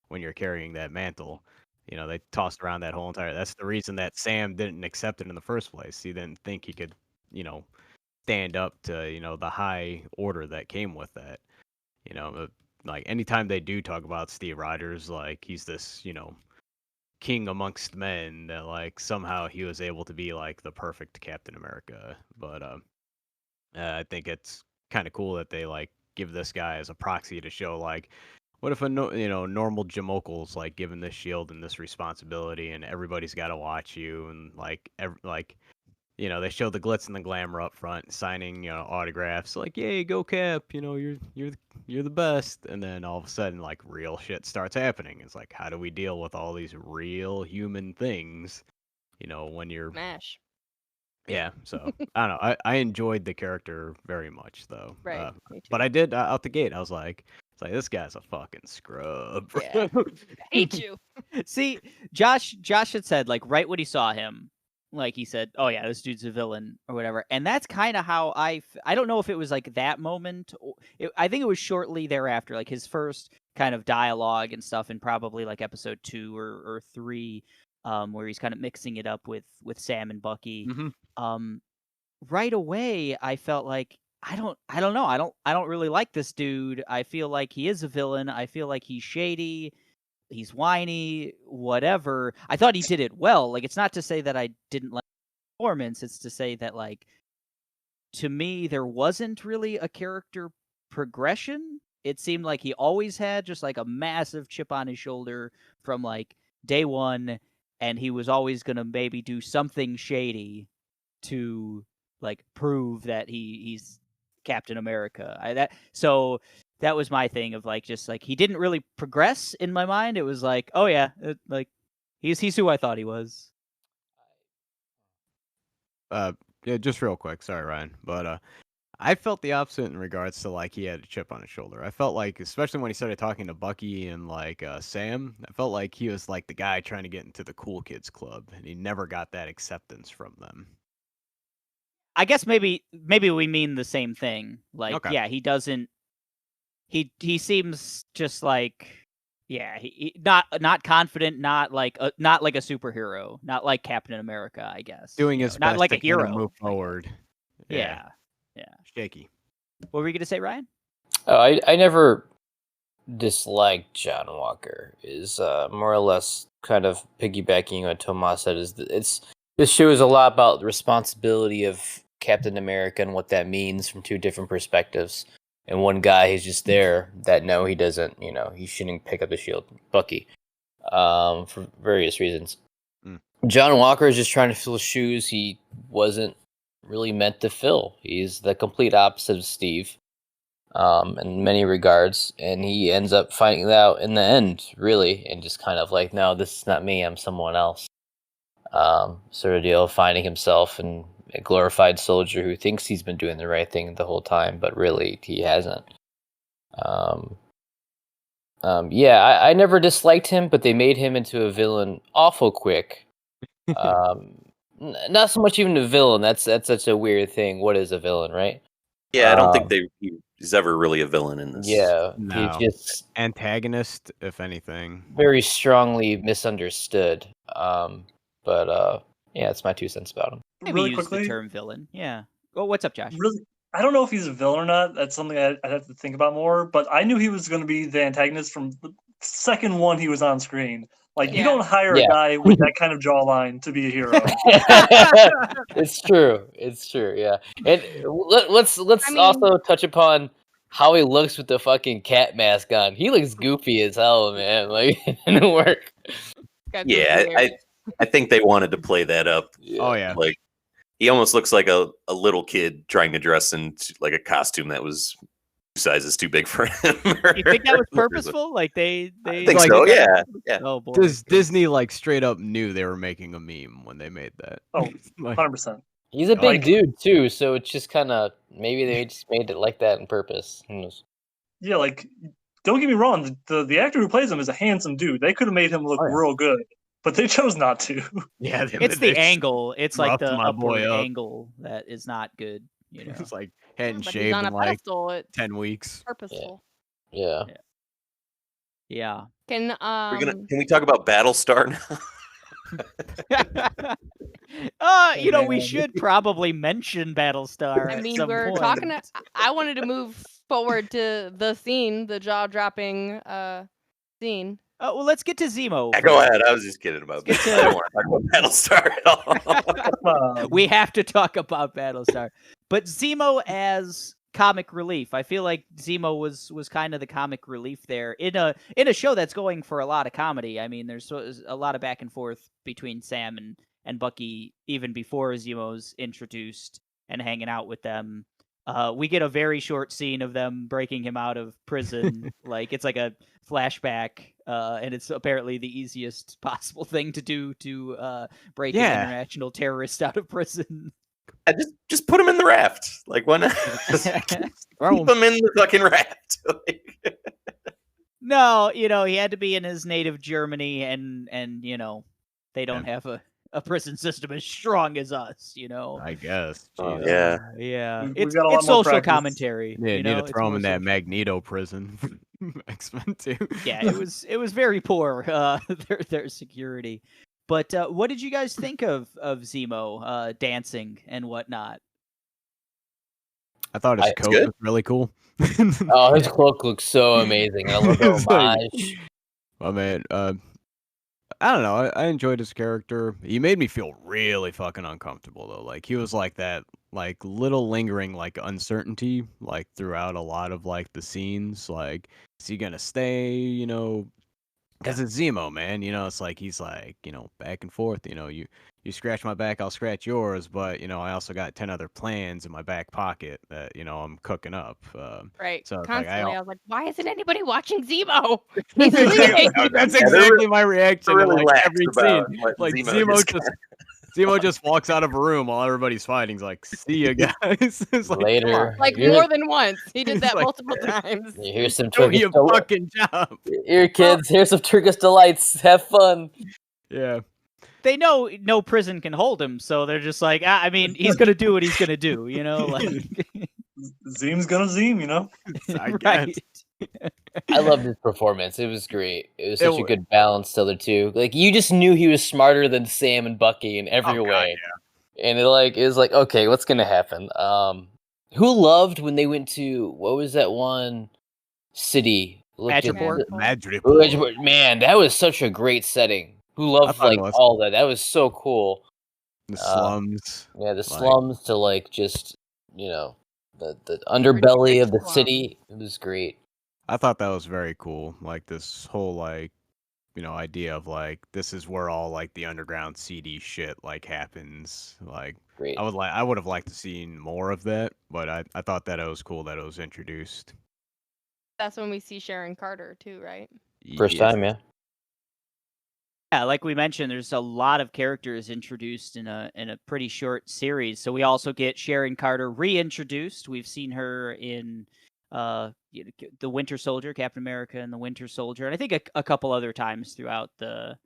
when you're carrying that mantle. They tossed around that whole entire. That's the reason that Sam didn't accept it in the first place. He didn't think he could, stand up to the high order that came with that. Like anytime they do talk about Steve Rogers, like he's this, king amongst men, that like somehow he was able to be like the perfect Captain America. But I think it's kind of cool that they like give this guy as a proxy to show like, what if a normal Jamokel's like given this shield and this responsibility, and everybody's got to watch you, and like they show the glitz and the glamour up front, signing autographs, like, yay, go Cap, you're the best, and then all of a sudden like real shit starts happening. It's like, how do we deal with all these real human things? When you're Smash. yeah. So I don't know. I enjoyed the character very much though. Right. Me But too. I did out the gate. I was like, it's like this guy's a fucking scrub. Yeah. hate you. See, Josh had said like right when he saw him, like he said, "Oh yeah, this dude's a villain" or whatever. And that's kind of how I don't know if it was like that moment. I think it was shortly thereafter, like his first kind of dialogue and stuff, and probably like episode 2 or 3, where he's kind of mixing it up with Sam and Bucky. Mhm. Right away, I felt like I don't know. I don't really like this dude. I feel like he is a villain. I feel like he's shady. He's whiny, whatever. I thought he did it well. Like, it's not to say that I didn't like the performance. It's to say that, like, to me, there wasn't really a character progression. It seemed like he always had just like a massive chip on his shoulder from like day one, and he was always gonna maybe do something shady to like prove that he's Captain America. So that was my thing of like just like he didn't really progress in my mind. It was like, oh yeah, like he's who I thought he was. Yeah, just real quick. Sorry, Ryan, but I felt the opposite in regards to like he had a chip on his shoulder. I felt like, especially when he started talking to Bucky and like Sam, I felt like he was like the guy trying to get into the cool kids club, and he never got that acceptance from them. I guess maybe we mean the same thing. Like, Okay. yeah, he doesn't. He seems just like, Yeah, not confident, not like a superhero, not like Captain America, I guess. Doing his not best like to a kinda hero. move forward. Yeah. Shaky. What were you gonna say, Ryan? Oh, I never disliked John Walker. Is more or less kind of piggybacking on what Tomas said. This show is a lot about the responsibility of Captain America and what that means from two different perspectives. And one guy who's just there that no, he doesn't. He shouldn't pick up the shield, Bucky, for various reasons. John Walker is just trying to fill shoes he wasn't really meant to fill. He's the complete opposite of Steve, in many regards, and he ends up finding that out in the end, really, and just kind of like, no, this is not me. I'm someone else. Sort of deal, finding himself and a glorified soldier who thinks he's been doing the right thing the whole time, but really he hasn't. I never disliked him, but they made him into a villain awful quick. Not so much even a villain. That's such a weird thing. What is a villain, right? Yeah, I don't think he's ever really a villain in this. Yeah, No. he's just Antagonist, if anything. very strongly misunderstood. It's my 2 cents about him. Maybe Really use quickly, the term villain. Yeah. Well, what's up, Josh? really, I don't know if he's a villain or not. That's something I'd have to think about more. But I knew he was going to be the antagonist from the second one he was on screen. Like, you Yeah. don't hire Yeah. a guy with that kind of jawline to be a hero. It's true. Yeah. And let's I mean- also touch upon how he looks with the fucking cat mask on. He looks goofy as hell, man. Like, it didn't work. Got Yeah, goofy hair. I think they wanted to play that up. Oh yeah. Like, he almost looks like a little kid trying to dress in like a costume that was 2 sizes too big for him. You think that was purposeful? Like they I think Like- so. Yeah. Oh boy. Disney like straight up knew they were making a meme when they made that. Oh, Like, 100%. He's a big Like- dude too, so it's just kind of maybe they just made it like that on purpose. Who knows? Yeah, like, don't get me wrong. The actor who plays him is a handsome dude. They could have made him look Oh, yeah. real good, but they chose not to. yeah, It's the angle. It's like roughed the my boy upward up. angle that is not good. You know. It's like hadn't But he's shaved on a in like pedestal. It's 10 weeks. purposeful. Yeah. Yeah. Can Can we talk about Battlestar now? We should probably mention Battlestar. I at mean, some we're point. talking. I wanted to move forward to the jaw-dropping scene. Oh, well, let's get to Zemo. Yeah, go ahead. I was just kidding about Let's that. get I don't want to talk about Battlestar at all. We have to talk about Battlestar. But Zemo as comic relief. I feel like Zemo was kind of the comic relief there in a show that's going for a lot of comedy. I mean, there's a lot of back and forth between Sam and Bucky even before Zemo's introduced and hanging out with them. We get a very short scene of them breaking him out of prison. Like it's like a flashback, and it's apparently the easiest possible thing to do to break an Yeah. international terrorist out of prison. I just put him in the raft. Like, why not? Just keep him in the fucking raft. Like, No, he had to be in his native Germany, and they don't have a prison system as strong as us. I guess. Oh, Jesus. yeah. Yeah, We've it's got a lot more social practice. commentary. Yeah, you need to it's throw him more in that social. Magneto prison. X-Men 2. Yeah, it was very poor their security. But what did you guys think of Zemo dancing and whatnot? I thought his It's coat good. was really cool. Oh, his cloak looks so amazing. I love the It's like- homage. I mean, I don't know. I enjoyed his character. He made me feel really fucking uncomfortable though. Like he was like that, like little lingering like uncertainty, like throughout a lot of like the scenes. Like, is he gonna stay? Because it's Zemo, man. It's like he's like back and forth. You scratch my back, I'll scratch yours. But I also got 10 other plans in my back pocket that I'm cooking up. Right. So it's like, Constantly, I I was like, why isn't anybody watching Zemo? That's He's leaving. That's Yeah, they're exactly my reaction to really like lax every about scene. letting Like Zemo Zemo just walks out of a room while everybody's fighting. He's like, "See you guys." It's like, Later. Like Here- more than once. He did He's that like- multiple times. Here's some do Turkish your delights. fucking job. Here, kids. Here's some Turkish delights. Have fun. Yeah. They know no prison can hold him, so they're just like, I mean, he's gonna do what he's gonna do. Like Zeem's gonna Zeem, you know. I guess. Right. I loved his performance. It was great. It was It such a wa- good balance to the two. Like you just knew he was smarter than Sam and Bucky in every Oh, God, way. And it was like, okay, what's gonna happen? Who loved when they went to what was that one city? Looked at Madripoor? Madripoor. Madripoor. Man, that was such a great setting. Who I loved thought it like was. all that? That was so cool. The slums. Yeah, the Like- slums to like just the underbelly of the slum. city. It was great. I thought that was very cool. Like this whole like idea of like this is where all like the underground seedy shit like happens. Like Great. I would have liked to seen more of that, but I thought that it was cool that it was introduced. That's when we see Sharon Carter too, right? First Yes. time, yeah. Yeah, like we mentioned, there's a lot of characters introduced in a pretty short series. So we also get Sharon Carter reintroduced. We've seen her in the Winter Soldier, Captain America, and the Winter Soldier, and I think a couple other times throughout the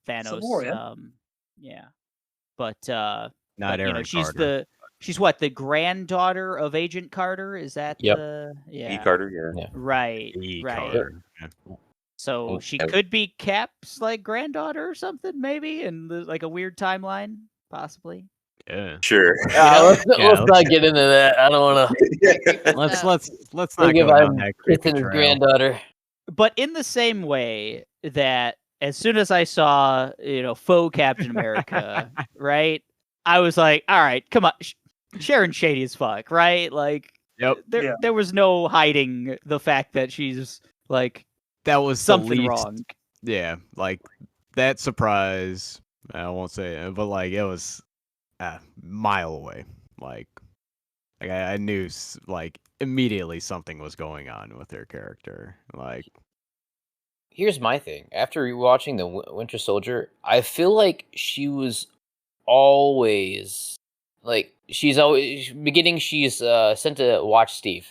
Thanos. Civil War, yeah. Yeah, but Not she's Aaron Carter. she's what, the granddaughter of Agent Carter? Is that Yep. yeah, E. Carter, yeah. right, E. right. Carter. Yeah. So Oh, she yeah. could be Cap's like granddaughter or something, maybe, in like a weird timeline, possibly. Yeah. Sure. Let's let's not get into that. I don't want to. Let's not Give go down him that creepy his trail. granddaughter. But in the same way that as soon as I saw, faux Captain America, right, I was like, all right, come on, Sharon's shady as fuck, right? Like, Yep. there was no hiding the fact that she's like That was the something least- wrong. Yeah, like that surprise. I won't say it, but like it was a mile away. Like I knew like immediately something was going on with her character. Like Here's my thing. After rewatching the Winter Soldier, I feel like she was always like she's sent to watch Steve,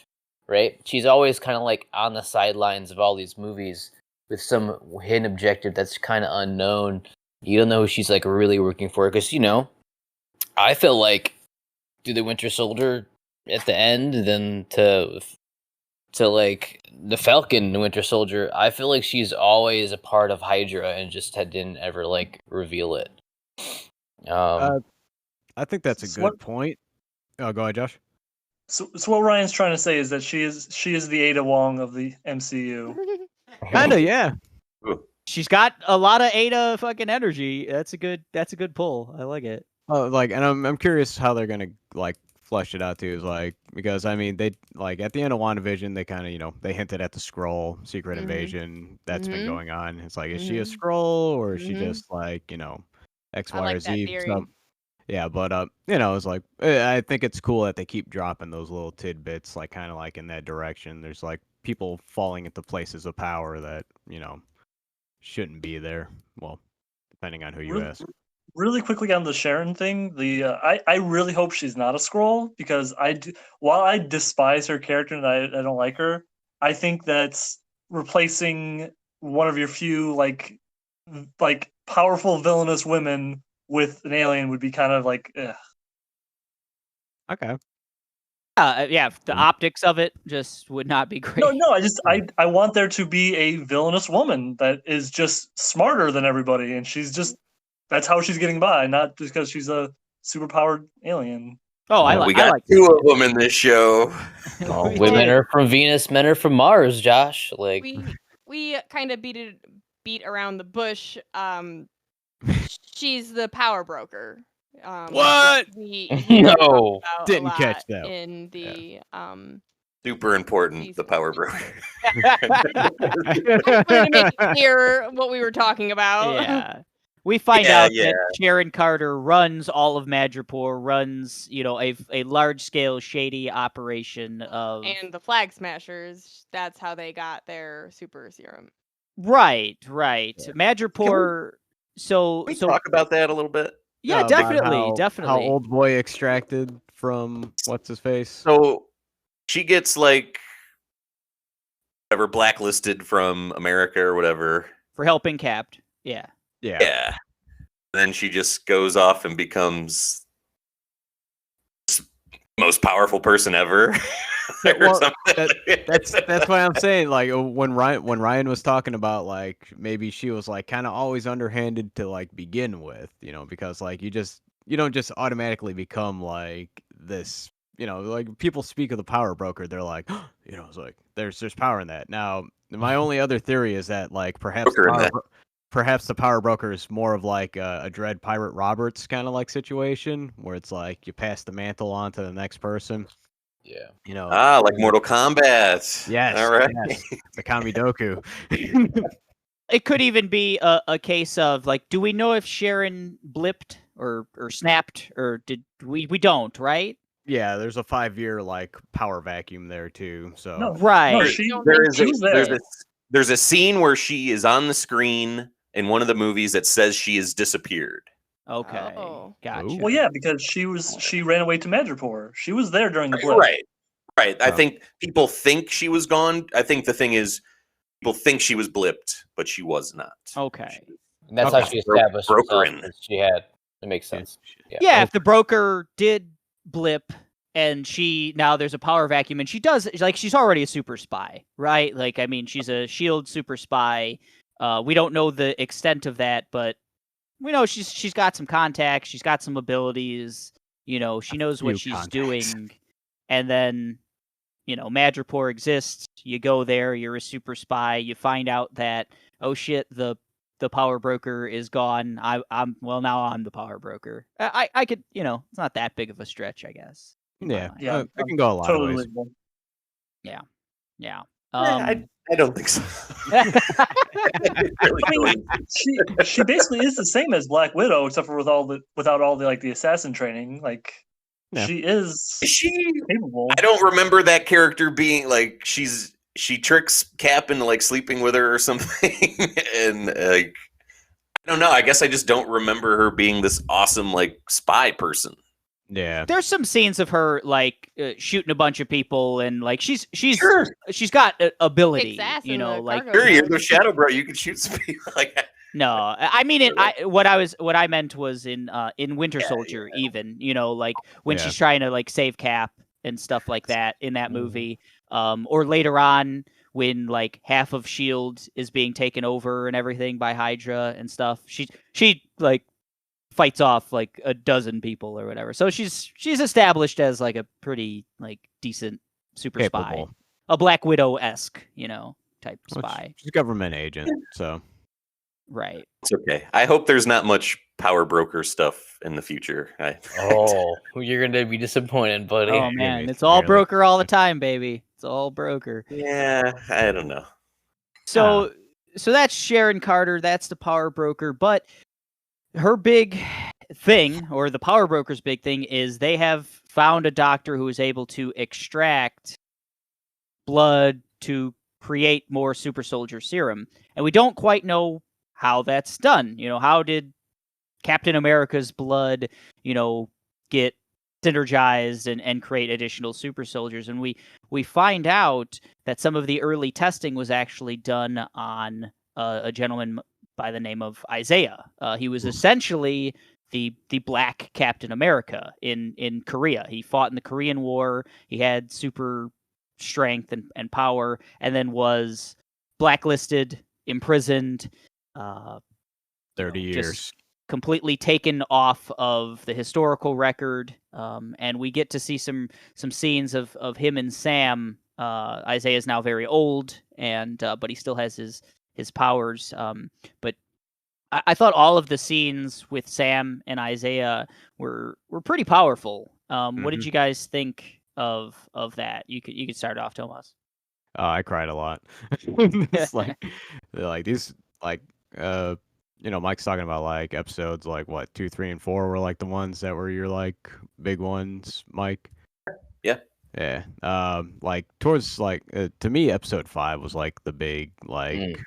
right? She's always kind of like on the sidelines of all these movies with some hidden objective that's kind of unknown. You don't know who she's like really working for because I feel like through the Winter Soldier at the end, then to like the Falcon, the Winter Soldier, I feel like she's always a part of Hydra and just didn't ever like reveal it. I think that's a So good what- point. Oh, go ahead, Josh. So what Ryan's trying to say is that she is the Ada Wong of the MCU. Kinda, yeah. She's got a lot of Ada fucking energy. That's a good pull. I like it. And I'm curious how they're gonna like flesh it out too. Is like because I mean they like at the end of WandaVision they kind of they hinted at the Skrull secret Mhm. invasion that's been Mhm. going on. It's like is she a Mhm. Skrull or is she Mhm. just like X, I Y, or like that Z? theory. So, yeah, but it's like I think it's cool that they keep dropping those little tidbits, like kind of like in that direction. There's like people falling into places of power that shouldn't be there. Well, depending on who you Really, ask. really quickly on the Sharon thing, I really hope she's not a Skrull because while I despise her character and I don't like her, I think that's replacing one of your few like powerful villainous women with an alien would be kind of like ugh. Okay. Yeah. The optics of it just would not be great. No, I want there to be a villainous woman that is just smarter than everybody, and that's how she's getting by, not just because she's a superpowered alien. Oh, I we like. got I like two of them in this show. All We women did. are from Venus, men are from Mars. Josh, like we kind of beat around the bush. She's the power broker. What? We hear No. talked about a Didn't catch lot that. in the Super important, the power broker. I just wanted to make it clear what we were talking about. Yeah. We find Yeah, out yeah. that Sharon Carter runs all of Madripoor, runs, a large scale shady operation of And the Flag Smashers, that's how they got their super serum. Right. Yeah. Madripoor Can we talk about that a little bit? yeah, About definitely. How Old Boy extracted from what's his face? So she gets like whatever blacklisted from America or whatever. For helping Capt. Yeah. Yeah. Yeah. Then she just goes off and becomes most powerful person ever. Yeah, or well, something. That's why I'm saying, like, when Ryan was talking about, like, maybe she was like kind of always underhanded to like begin with, because like you don't just automatically become like this, like people speak of the power broker, they're like, it's like there's power in that. Now, my only other theory is that like Broker in that. perhaps the power broker is more of like a Dread Pirate Roberts kind of like situation where it's like you pass the mantle on to the next person. Yeah. Like Mortal Kombat. Yes. All right. Yes. The Kamidoku. It could even be a case of like, do we know if Sharon blipped or snapped, or did we don't, right? Yeah, there's a 5-year like power vacuum there too. So No, Right. No, she was there. There's a scene where she is on the screen in one of the movies that says she has disappeared. Okay. Oh. Gotcha. Ooh. Well, yeah, because she ran away to Madripoor. She was there during the blip. Right. I Oh. think people think she was gone. I think the thing is, people think she was blipped, but she was not. Okay. And that's how Okay. she established Broker herself. in. She had. It makes sense. Yeah, if the broker did blip and now there's a power vacuum and she does, like, she's already a super spy, right? Like, I mean, she's a SHIELD super spy. We don't know the extent of that, but we know she's got some contacts, she's got some abilities, she knows what few she's contacts. doing. And then, Madripoor exists. You go there, you're a super spy, you find out that, oh shit, the power broker is gone. Now I'm the power broker. I could, it's not that big of a stretch, I guess. in my Yeah, mind. Yeah, it can go a lot totally of ways. believable. Yeah. I don't think so. I mean, she basically is the same as Black Widow, except for without all the like the assassin training. Like Yeah. she is Is she? capable. I don't remember that character being like she tricks Cap into like sleeping with her or something, and like I don't know. I guess I just don't remember her being this awesome like spy person. Yeah, There's some scenes of her like shooting a bunch of people, and like she's Sure. she's got Kicks ability, ass in the like cargo Sure, you're ship. the Shadow Bro. You can shoot some people like that. no, I mean it. What I meant was in Winter Soldier, even like when Yeah. she's trying to like save Cap and stuff like that in that Mhm. movie, or later on when like half of Shield is being taken over and everything by Hydra and stuff. She like fights off like a dozen people or whatever. So she's established as like a pretty like decent super spy, capable. a Black Widow-esque, type Which- spy. she's a government agent, so Right. It's okay. I hope there's not much power broker stuff in the future. Oh, you're gonna be disappointed, buddy. Oh Maybe man, it's it's all barely- broker all the time, baby. It's all broker. Yeah, I don't know. So that's Sharon Carter, that's the power broker, but her big thing, or the power broker's big thing, is they have found a doctor who is able to extract blood to create more super soldier serum. And we don't quite know how that's done. How did Captain America's blood, get synergized and create additional super soldiers? And we find out that some of the early testing was actually done on a gentleman by the name of Isaiah. He was essentially the Black Captain America in Korea. He fought in the Korean War. He had super strength and power, and then was blacklisted, imprisoned, 30 just years. completely taken off of the historical record. And we get to see some scenes of him and Sam. Isaiah is now very old, and but he still has his powers. But I thought all of the scenes with Sam and Isaiah were pretty powerful. What did you guys think of that? You could start off, Tomas. I cried a lot. It's like these Mike's talking about like episodes like what 2, 3, and 4 were like the ones that were your like big ones, Mike. Yeah. Yeah. Like towards like to me, episode 5 was like the big like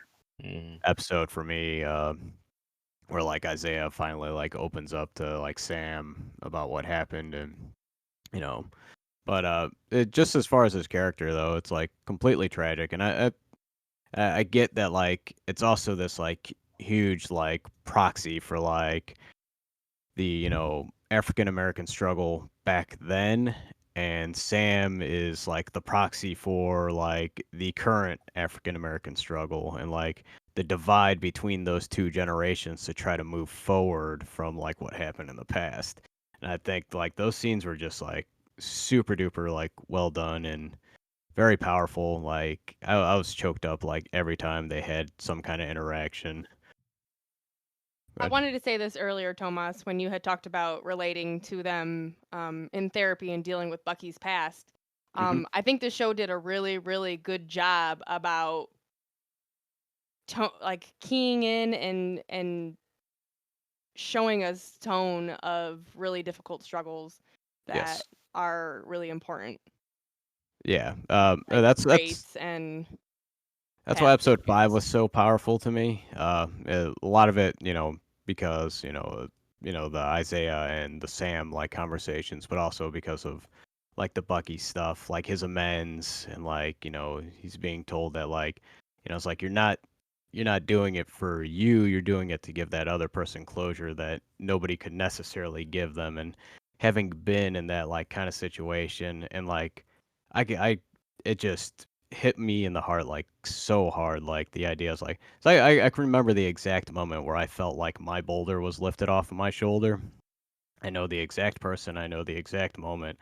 episode for me. Where like Isaiah finally like opens up to like Sam about what happened, and but just as far as his character though, it's like completely tragic, and I get that like it's also this like huge like proxy for like the African American struggle back then, and Sam is like the proxy for like the current African American struggle and like the divide between those two generations to try to move forward from like what happened in the past. And I think like those scenes were just like super duper like well done and very powerful. Like I was choked up like every time they had some kind of interaction. I wanted to say this earlier, Tomas, when you had talked about relating to them in therapy and dealing with Bucky's past. I think the show did a really, really good job about like keying in and showing us tone of really difficult struggles that Yes. are really important. Yeah. Like That's race and That's why past episode 5 issues. was so powerful to me. A lot of it, because the Isaiah and the Sam like conversations, but also because of like the Bucky stuff, like his amends, and like he's being told that like it's like you're not doing it for you, you're doing it to give that other person closure that nobody could necessarily give them, and having been in that like kind of situation, and like it just hit me in the heart like so hard. Like the idea is like, so I can remember the exact moment where I felt like my boulder was lifted off of my shoulder. I know the exact person, I know the exact moment,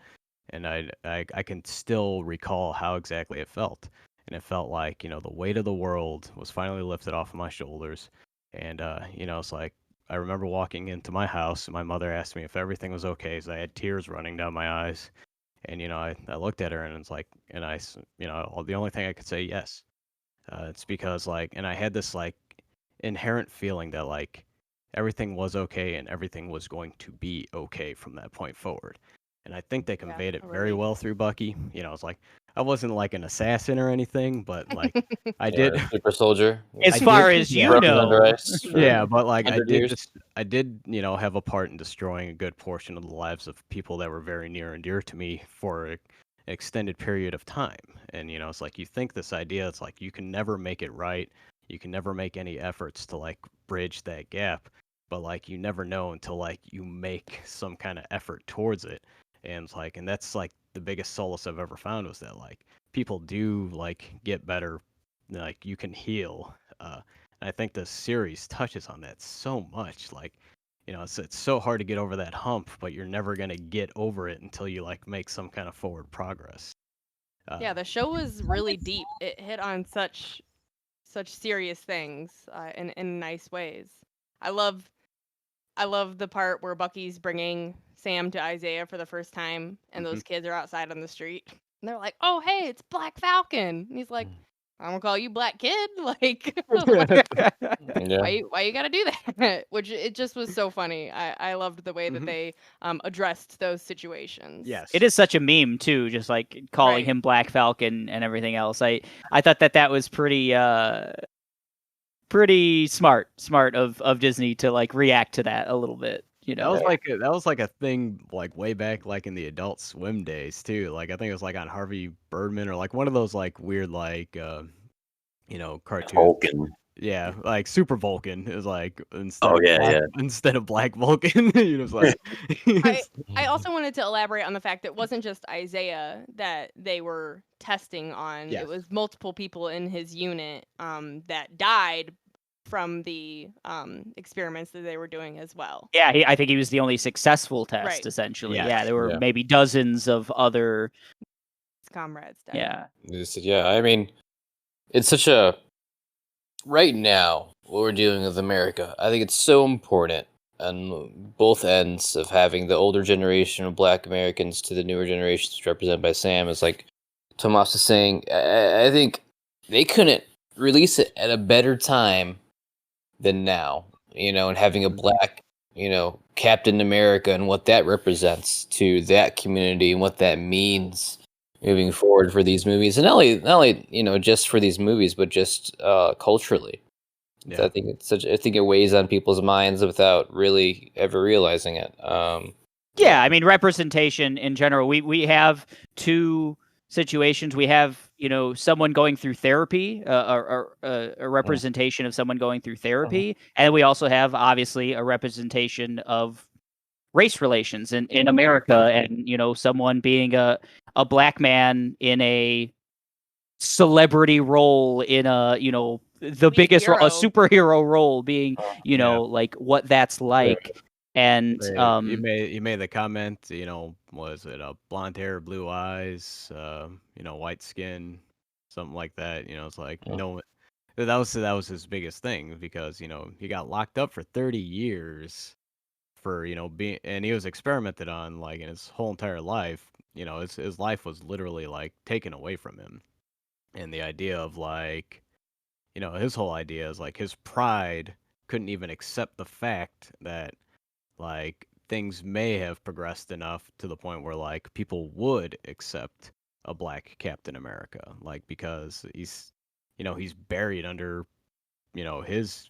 and I can still recall how exactly it felt. And it felt like the weight of the world was finally lifted off of my shoulders. And it's like I remember walking into my house and my mother asked me if everything was okay, as I had tears running down my eyes. And I looked at her and it's like, and the only thing I could say yes. It's because like, and I had this like inherent feeling that like everything was okay and everything was going to be okay from that point forward. And I think they conveyed it a very relief. well through Bucky. It's like I wasn't like an assassin or anything, but like I Yeah, did. super soldier. As I far did- as yeah. you Frozen under know. ice for Yeah, but like 100 years. I did, have a part in destroying a good portion of the lives of people that were very near and dear to me for an extended period of time. And it's like you think this idea, it's like you can never make it right. You can never make any efforts to like bridge that gap, but like you never know until like you make some kind of effort towards it. And it's like, and that's like the biggest solace I've ever found was that like people do like get better, like you can heal. And I think the series touches on that so much. Like, it's so hard to get over that hump, but you're never gonna get over it until you like make some kind of forward progress. Yeah, the show was really deep. It hit on such serious things in nice ways. I love the part where Bucky's bringing Sam to Isaiah for the first time, and those kids are outside on the street, and they're like, "Oh, hey, it's Black Falcon," and he's like, "I'm gonna call you Black Kid." Like, Yeah. why you gotta do that? Which it just was so funny. I loved the way that they addressed those situations. Yes. It is such a meme too, just like calling Right. him Black Falcon and everything else. I thought that was pretty smart of Disney to like react to that a little bit. That was like a thing like way back like in the Adult Swim days too. Like I think it was like on Harvey Birdman or like one of those like weird like cartoons. Vulcan. Yeah, like Super Vulcan is like instead Oh, of yeah, black, yeah. instead of Black Vulcan, it's like I also wanted to elaborate on the fact that it wasn't just Isaiah that they were testing on. Yes. It was multiple people in his unit that died from the experiments that they were doing as well. Yeah, I think he was the only successful test, Right. essentially. Yes. Yeah, there were Yeah. maybe dozens of other. His comrades died. Yeah, Yeah, I mean, it's such a right now what we're dealing with America. I think it's so important on both ends of having the older generation of Black Americans to the newer generations represented by Sam. Is like Tomas is saying. I think they couldn't release it at a better time than now. And having a Black, Captain America and what that represents to that community and what that means moving forward for these movies, and not only just for these movies, but just culturally. Yeah. So I think it weighs on people's minds without really ever realizing it. yeah. I mean, representation in general. We have two situations. We have someone going through therapy, or a representation of someone going through therapy, and we also have obviously a representation of race relations in America, and someone being a black man in a celebrity role in a the Be a biggest a hero. superhero role being Yeah. like what that's like. And You made the comment, was it blonde hair, blue eyes, white skin, something like that. It's like Yeah. that was his biggest thing, because he got locked up for 30 years for being, and he was experimented on like in his whole entire life. His life was literally like taken away from him, and the idea of like his whole idea is like his pride couldn't even accept the fact that like things may have progressed enough to the point where like people would accept a black Captain America, like because he's buried under his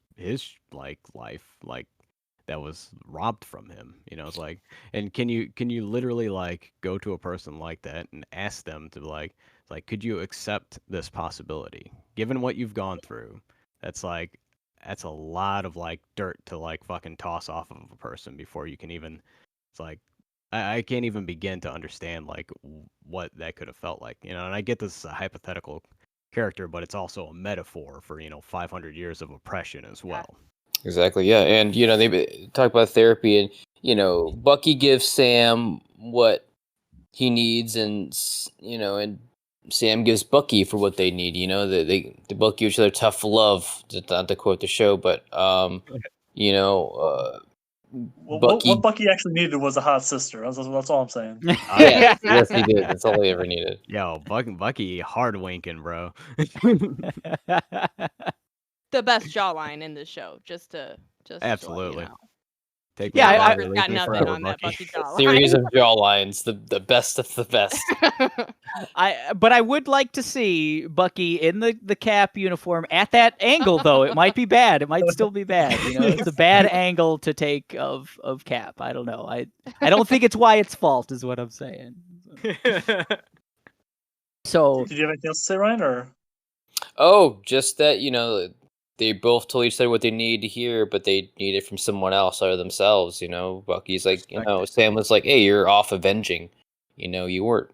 like life, like that was robbed from him. It's like, and can you literally like go to a person like that and ask them to like could you accept this possibility given what you've gone through? That's a lot of like dirt to like fucking toss off of a person before you can even, it's like I can't even begin to understand like what that could have felt like. And I get this is a hypothetical character, but it's also a metaphor for 500 years of oppression as well. Exactly. Yeah, and they talk about therapy, and Bucky gives Sam what he needs, and and Sam gives Bucky for what they need. They both give each other tough love. Not to quote the show, but Bucky. What Bucky actually needed was a hot sister. That's all I'm saying. Yes, he did. That's all he ever needed. Yo, Bucky hard winking, bro. The best jawline in the show, just to Absolutely. let you know. Take Yeah, me I- longer, got leave me nothing forever, on that Bucky. Bucky jawline. Series of jawlines, the best of the best. But I would like to see Bucky in the Cap uniform at that angle, though. It might be bad. It might still be bad. It's a bad angle to take of Cap. I don't know. I don't think it's Wyatt's fault, is what I'm saying. So Did you have anything else to say, Ryan? Or Oh, just that they both told each other what they needed to hear, but they need it from someone else other themselves. Bucky's like, Sam was like, "Hey, you're off avenging. You weren't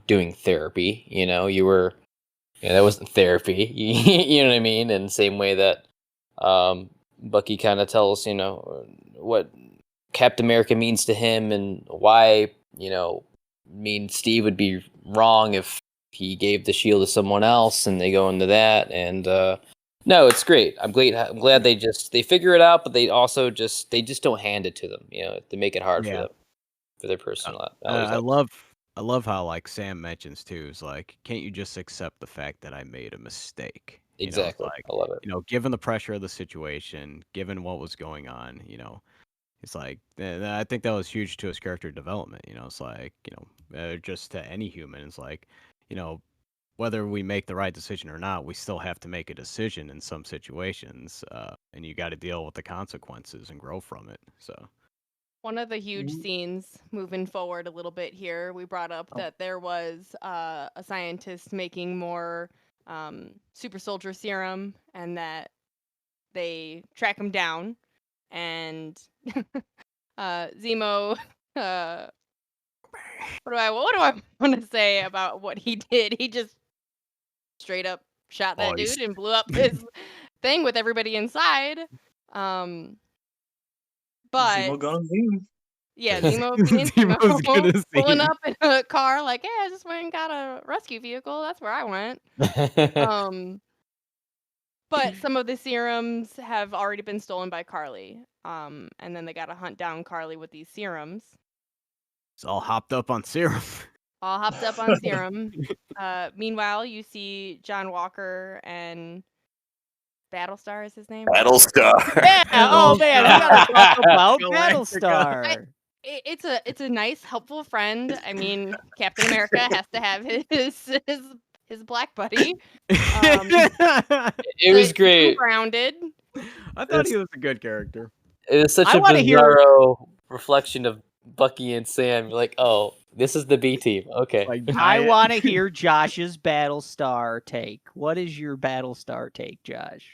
doing therapy. You were, that wasn't therapy. You know what I mean?" And same way that Bucky kind of tells what Captain America means to him, and why Steve would be wrong if he gave the shield to someone else, and they go into that. And no, it's great. I'm glad they figure it out, but they also just don't hand it to them. They make it hard for them, for their personal. I love how like Sam mentions too, is like, can't you just accept the fact that I made a mistake? Exactly. I love it. Given the pressure of the situation, given what was going on, it's like, I think that was huge to his character development. It's like, just to any human, it's like, whether we make the right decision or not, we still have to make a decision in some situations, and you got to deal with the consequences and grow from it. So one of the huge scenes moving forward a little bit here, we brought up that there was a scientist making more super soldier serum, and that they track him down, and Zemo what do I want to say about what he did? He just straight up shot that dude and blew up his thing with everybody inside. But Zemo gonna zoom. yeah, Zemo being Zemo's gonna Zemo pulling zoom. up in a car like, hey, I just went and got a rescue vehicle. That's where I went. But some of the serums have already been stolen by Carly. And then they got to hunt down Carly with these serums. it's all hopped up on serum. All hopped up on serum. Meanwhile, you see John Walker and Battlestar is his name. Battlestar. yeah, oh man, we gotta talk about Galactica. Battlestar. It's a nice, helpful friend. I mean, Captain America has to have his black buddy. It was great. Grounded. I thought he was a good character. It was such I a wanna hear- bizarro reflection of Bucky and Sam. You're like, oh, this is the B team. Okay. Like I giant- want to hear Josh's Battlestar take. What is your Battlestar take, Josh?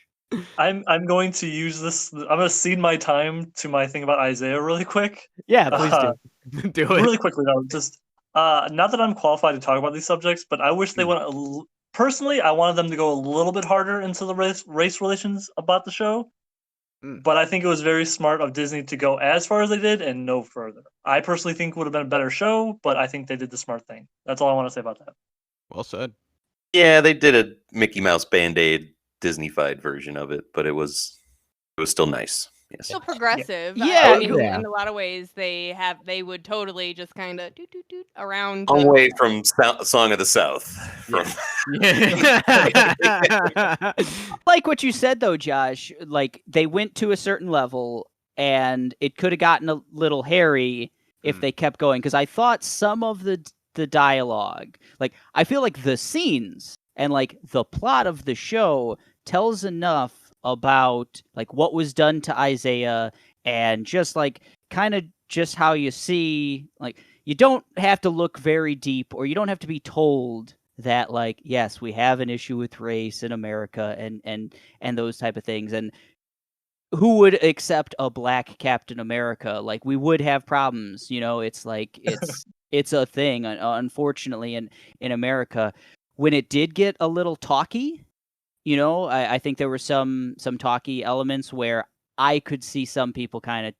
I'm going to use this. I'm going to cede my time to my thing about Isaiah really quick. Yeah, please Uh, do. Do it. really quickly though, just not that I'm qualified to talk about these subjects, but I wish they Mm. went. Personally, I wanted them to go a little bit harder into the race relations about the show. Mm. But I think it was very smart of Disney to go as far as they did and no further. I personally think it would have been a better show, but I think they did the smart thing. That's all I want to say about that. Well said. Yeah, they did a Mickey Mouse Band-Aid Disney-fied version of it, but it was still nice. Yes. Still progressive. Yeah, I mean, yeah. in a lot of ways, they would totally just kind of doot doot doot around. Long way from Song of the South. From Yeah. Like what you said though, Josh, like they went to a certain level and it could have gotten a little hairy if Mm. they kept going, because I thought some of the dialogue, like I feel like the scenes and like the plot of the show tells enough about like what was done to Isaiah, and just like kind of just how you see, like you don't have to look very deep, or you don't have to be told that like yes, we have an issue with race in America and those type of things. And who would accept a black Captain America? Like we would have problems, you know. It's like it's a thing, unfortunately, in America. When it did get a little talky, you know, I think there were some talky elements where I could see some people kind of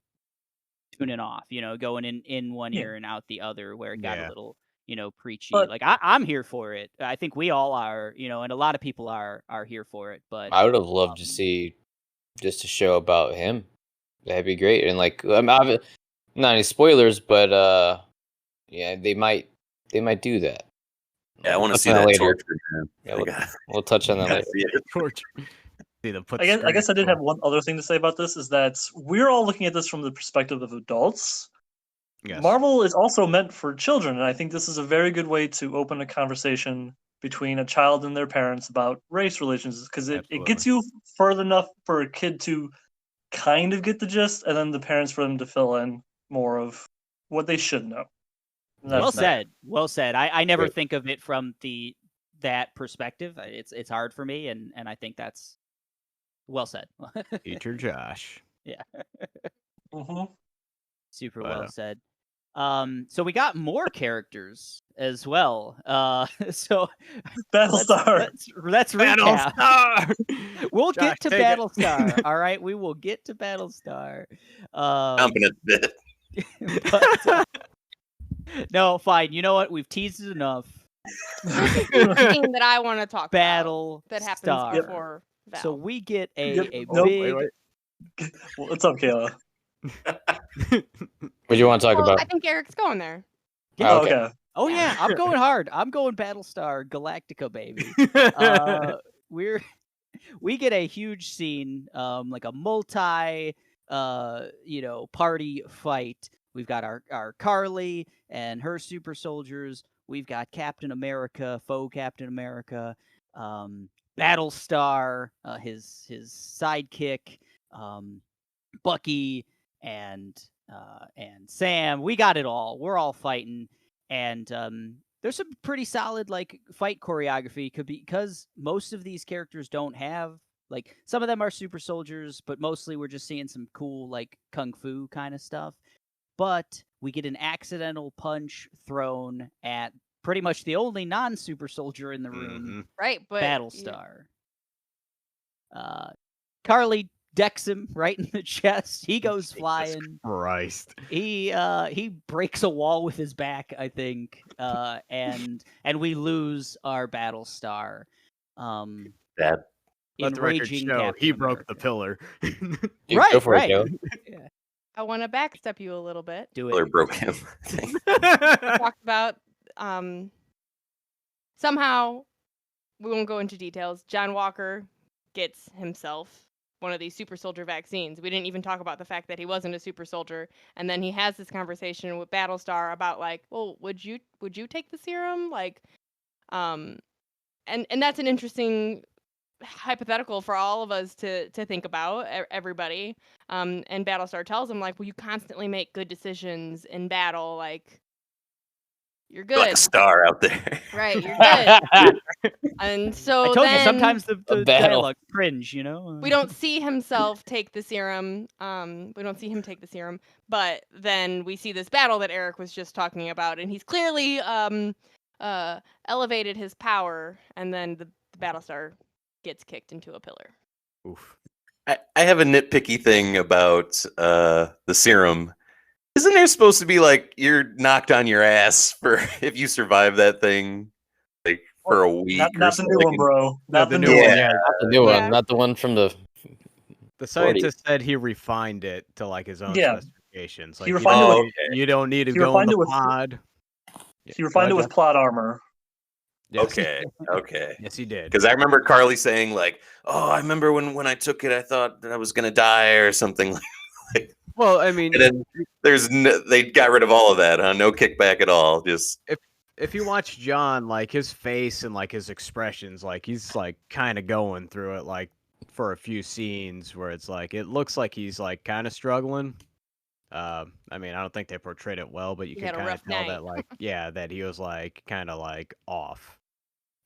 tuning off, you know, going in one Yeah. ear and out the other, where it got Yeah. a little, you know, preachy. But- Like I'm here for it. I think we all are, you know, and a lot of people are here for it. But I would have loved to Um, see just a show about him. That'd be great. And like, not any spoilers, but yeah, they might do that. Yeah, I want to Touch see on that later. torture. Man. Yeah, I we'll, gotta- we'll touch on that gotta later. see it. Torture. See the put I guess I screen did have on. one other thing to say about this is that we're all looking at this from the perspective of adults. Yes. Marvel is also meant for children, and I think this is a very good way to open a conversation between a child and their parents about race relations, because it gets you further enough for a kid to kind of get the gist, and then the parents for them to fill in more of what they should know. And well that's that. said. Well said. I never Great. think of it from that perspective. It's hard for me, and I think that's well said. Teacher Josh. Mhm. Super But, well said. So we got more characters as well. So Battlestar. let's recap. Battlestar! We'll Josh, get to take it. Battlestar. All right, we will get to Battlestar. Jumping at the bit. But, no, fine. You know what? We've teased it enough. Thing that I want to talk about Battle that happens Star. before Val. So we get a Yep. a Nope. big. What's up, Kayla? What do you want to talk Well, about? I think Eric's going there. Yeah. Oh, okay. okay. Oh yeah, I'm going hard. I'm going Battlestar Galactica, baby. We get a huge scene, like a multi party fight. We've got our Carly and her super soldiers. We've got Captain America, faux Captain America, Battlestar, his sidekick, Bucky, and Sam. We got it all. We're all fighting, and there's some pretty solid like fight choreography. Because most of these characters don't have, like, some of them are super soldiers, but mostly we're just seeing some cool like kung fu kind of stuff. But we get an accidental punch thrown at pretty much the only non-super soldier in the room, Mhm. Right, but Battlestar. Carly decks him right in the chest. He goes Jesus flying. Christ. He breaks a wall with his back, I think, and we lose our Battlestar. That Let the record Enraging show, Captain he broke the America. pillar. Dude, Right, go for right. it, Joe. I want to backstep you a little bit. Do killer it. broke him. Talked about somehow, we won't go into details. John Walker gets himself one of these super soldier vaccines. We didn't even talk about the fact that he wasn't a super soldier, and then he has this conversation with Battlestar about like, well, would you take the serum? Like, and that's an interesting hypothetical for all of us to think about, everybody. And Battlestar tells him like, well, you constantly make good decisions in battle, like You're You're like good. a star out there. Right, you're good. And so I told you then sometimes the battle. dialogue cringe, you know. we don't see himself take the serum. We don't see him take the serum, but then we see this battle that Eric was just talking about, and he's clearly elevated his power, and then the Battlestar gets kicked into a pillar. Oof. I have a nitpicky thing about the serum. Isn't there supposed to be like you're knocked on your ass for if you survive that thing, like for a week? Not the new one, bro. Not the new new one. one. Yeah. Not the new Yeah. one, not the one from the. The scientist said he refined it to like his own Yeah. specifications. He Like, refined it with- you don't need to he go in refined the it with- pod. He refined it with plot armor. Yes. Okay. Yes, he did. Because I remember Carly saying like, "Oh, I remember when I took it, I thought that I was gonna die or something." Well, I mean, And then they got rid of all of that, huh? No kickback at all. Just if you watch John, like his face and like his expressions, like he's like kind of going through it, like for a few scenes where it's like it looks like he's like kind of struggling. I mean, I don't think they portrayed it well, but you He can had a kind of rough tell night. that, like, yeah, that he was like kind of like off.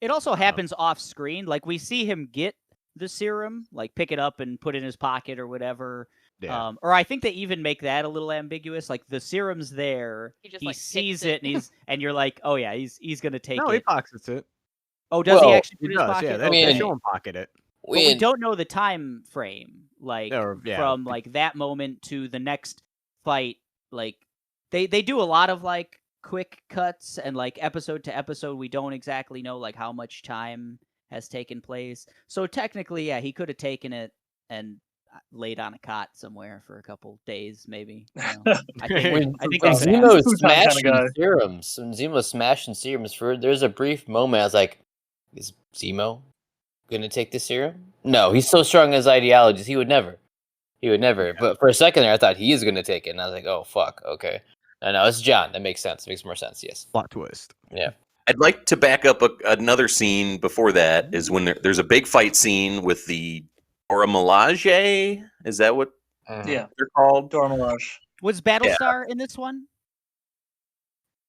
It also happens off screen. Like we see him get the serum, like pick it up and put it in his pocket or whatever. Yeah. Or I think they even make that a little ambiguous. Like the serum's there, He just, he like, takes sees it. and and you're like, oh yeah, he's gonna take No, he it. pockets it. Oh, does he Well, actually He put it in his does. pocket? Yeah, they Okay. show him pocket it. But we don't know the time frame, like Or, yeah. from like that moment to the next fight. Like they do a lot of like quick cuts and like episode to episode. We don't exactly know like how much time has taken place. So technically, yeah, he could have taken it and laid on a cot somewhere for a couple days, maybe. You know? I think When, I think when that could Zemo happen. Futon smashing kinda guy. serums, when Zemo smashing serums, there's a brief moment I was like, is Zemo gonna take the serum? No, he's so strong in his ideologies, he would never. But for a second there, I thought he is gonna take it, and I was like, oh fuck, okay. No, it's John. That makes sense. Makes more sense. Yes. Plot twist. Yeah. I'd like to back up another scene before that. Is when there's a big fight scene with the Dora Milaje. Is that what Yeah, they're called? Dora Milaje. Was Battlestar in this one?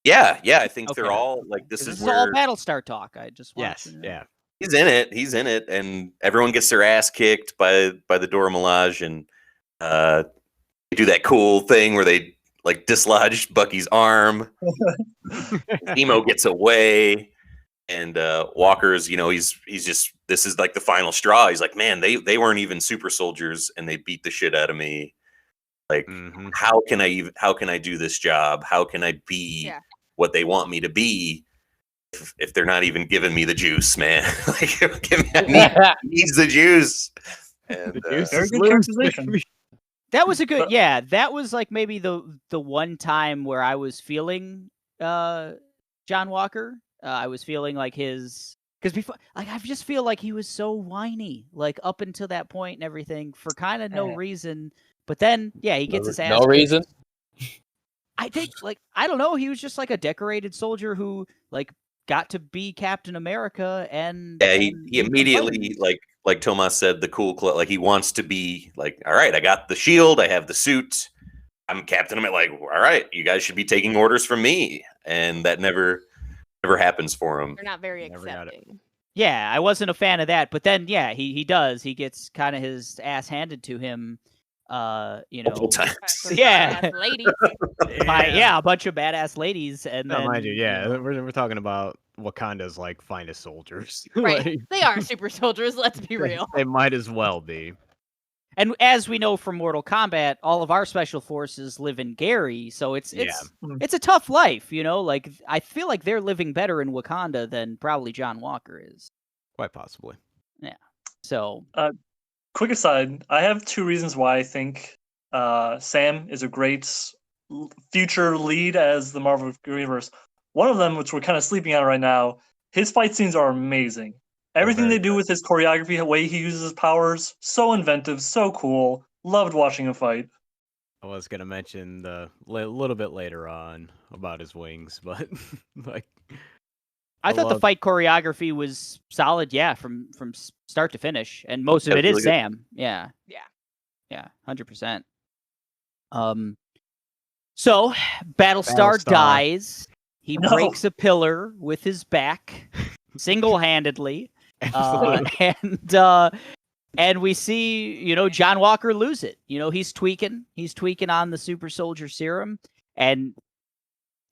Yeah. I think Okay. they're all like this 'Cause is this is all where Battlestar talk. I just want Yes. to know. Yeah. he's in it, and everyone gets their ass kicked by the Dora Milaje, and they do that cool thing where they like dislodge Bucky's arm. Zemo gets away, and Walker's, he's just, this is like the final straw. He's like, man, they weren't even super soldiers, and they beat the shit out of me. Like, Mm-hmm. how can I do this job? How can I be Yeah. what they want me to be if they're not even giving me the juice, man? Like, I needs the juice. And, The juice Very is good loose, characterization. baby. That was a good, But- yeah. That was like maybe the one time where I was feeling John Walker. I was feeling like his, because before, like I just feel like he was so whiny, like up until that point and everything for kind of no Eh. reason. But then, yeah, he gets his ass. No kicked. reason. I think, like, I don't know. He was just like a decorated soldier who like got to be Captain America, and yeah, and he immediately, like Tomas said, the cool like he wants to be like, all right, I got the shield, I have the suit, I'm Captain America. Like, all right, you guys should be taking orders from me, and that never happens for him. They're not very Never got it. accepting. Yeah, I wasn't a fan of that. But then, yeah, he does. He gets kind of his ass handed to him. Multiple times. Yeah. Badass lady. by a bunch of badass ladies, and No, then mind you, yeah, know, we're talking about Wakanda's like finest soldiers. Right. Like, They are super soldiers, let's be real. They might as well be. and as we know from Mortal Kombat, all of our special forces live in Gary, so it's Yeah. it's a tough life, you know. Like I feel like they're living better in Wakanda than probably John Walker is. Quite possibly. So Quick aside, I have two reasons why I think Sam is a great future lead as the Marvel Universe. One of them, which we're kind of sleeping on right now, his fight scenes are amazing. Everything very they do with his choreography, the way he uses his powers, so inventive, so cool. Loved watching him fight. I was gonna mention the little bit later on about his wings, but like I I thought the love- fight choreography was solid, yeah, from start to finish, and most of Yeah, it is really good. Sam. Yeah, Yeah. 100%. So Battlestar Battlestar. dies. He No. breaks a pillar with his back, single-handedly, Absolutely. and we see John Walker lose it. He's tweaking on the super soldier serum, and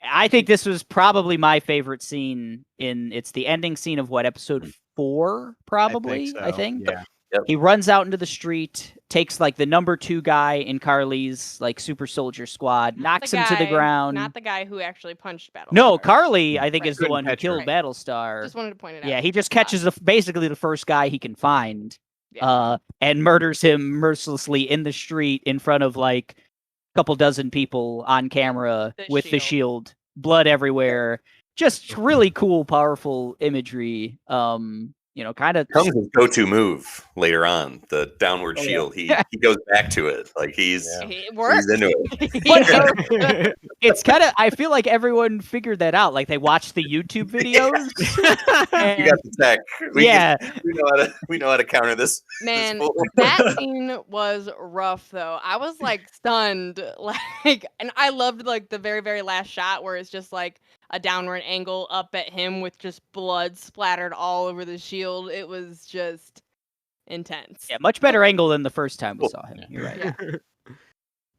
I think this was probably my favorite scene. It's the ending scene of episode 4, probably. I think. Yeah. Yep. He runs out into the street, takes like the number 2 guy in Carly's like super soldier squad, knocks him to the ground. Not the guy who actually punched Battlestar. No, Carly, I think, Right. is the Couldn't one who catch her. killed Right. Battlestar. Just wanted to point it out. Yeah, he just catches basically the first guy he can find, Yeah. and murders him mercilessly in the street in front of like a couple dozen people on camera The with the shield. shield, blood everywhere. Just really cool, powerful imagery. Kind of. Comes his go-to move later on, the downward Oh, yeah. shield. He goes back to it. Like he's Yeah. It worked. he's into it. But it's kind of. I feel like everyone figured that out. Like they watched the YouTube videos. You got the tech. Yeah. We know how to counter this. Man, fool. that scene was rough though. I was like stunned, and I loved like the very, very last shot where it's just like a downward angle up at him with just blood splattered all over the shield. It was just intense. Yeah, much better angle than the first time we Cool. saw him. You're right. Yeah.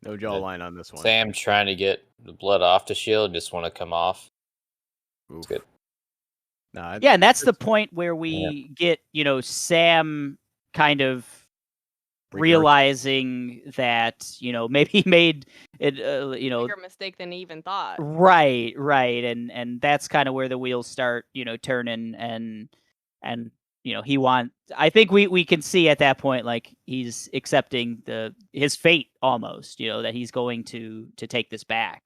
No jawline on this one. Sam trying to get the blood off the shield, just want to come off. Oof. good. Nah, Yeah, and that's the point where we get, Sam kind of Regurg- realizing that, maybe he made it, Bigger mistake than he even thought. right, and that's kind of where the wheels start, turning, and I think we can see at that point like he's accepting his fate almost, that he's going to take this back.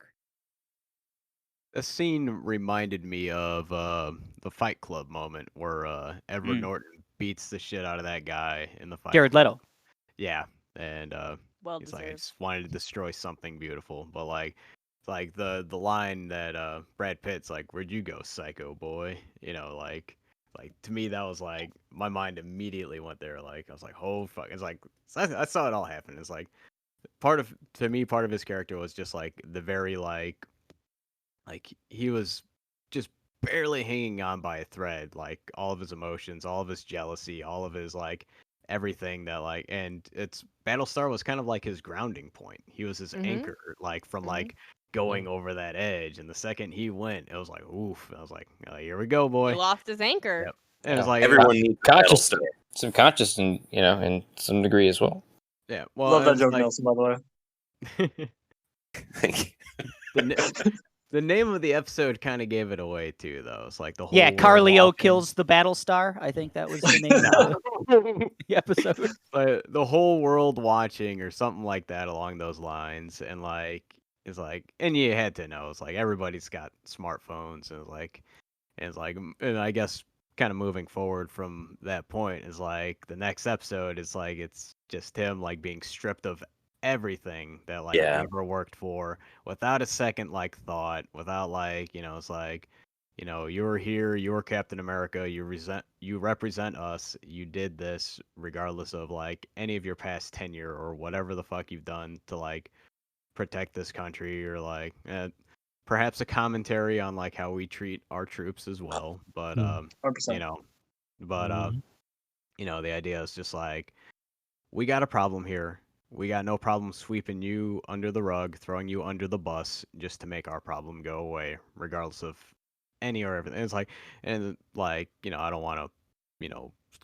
A scene reminded me of the Fight Club moment where Edward Mm. Norton beats the shit out of that guy in the Fight Jared Club. Leto. Yeah, and Well he's like, I deserved. just wanted to destroy something beautiful, but like the line that Brad Pitt's like, "Where'd you go, psycho boy?" Like to me that was like my mind immediately went there. Like I was like, "Oh fuck!" It's like I saw it all happen. It's like part of his character was just like the very like he was just barely hanging on by a thread, like all of his emotions, all of his jealousy, all of his like everything that like, and it's Battlestar was kind of like his grounding point. He was his Mhm. anchor, like from Mhm. like going over that edge. And the second he went, it was like, oof. I was like, here we go, boy. He lost his anchor. Yep. And it was Yeah. like Everyone needs a Conscious, Battlestar. subconscious, and in some degree as well. yeah. Well, Love it that was joke, like- Nelson, by the way. Thank you. the name of the episode kind of gave it away too, though. It's like the whole Yeah, world Carleo walking- kills the Battlestar. I think that was the name of the episode. But the whole world watching or something like that along those lines, and like it's like, and you had to know it's like everybody's got smartphones, and and I guess kind of moving forward from that point is like the next episode is like it's just him like being stripped of everything that like Yeah. he ever worked for without a second like thought, without like it's like you're here, you're Captain America, you represent us, you did this regardless of like any of your past tenure or whatever the fuck you've done to like protect this country, or like perhaps a commentary on like how we treat our troops as well. But 100%. the idea is just like we got a problem here. We got no problem sweeping you under the rug, throwing you under the bus just to make our problem go away, regardless of any or everything. It's like, and like, I don't want to,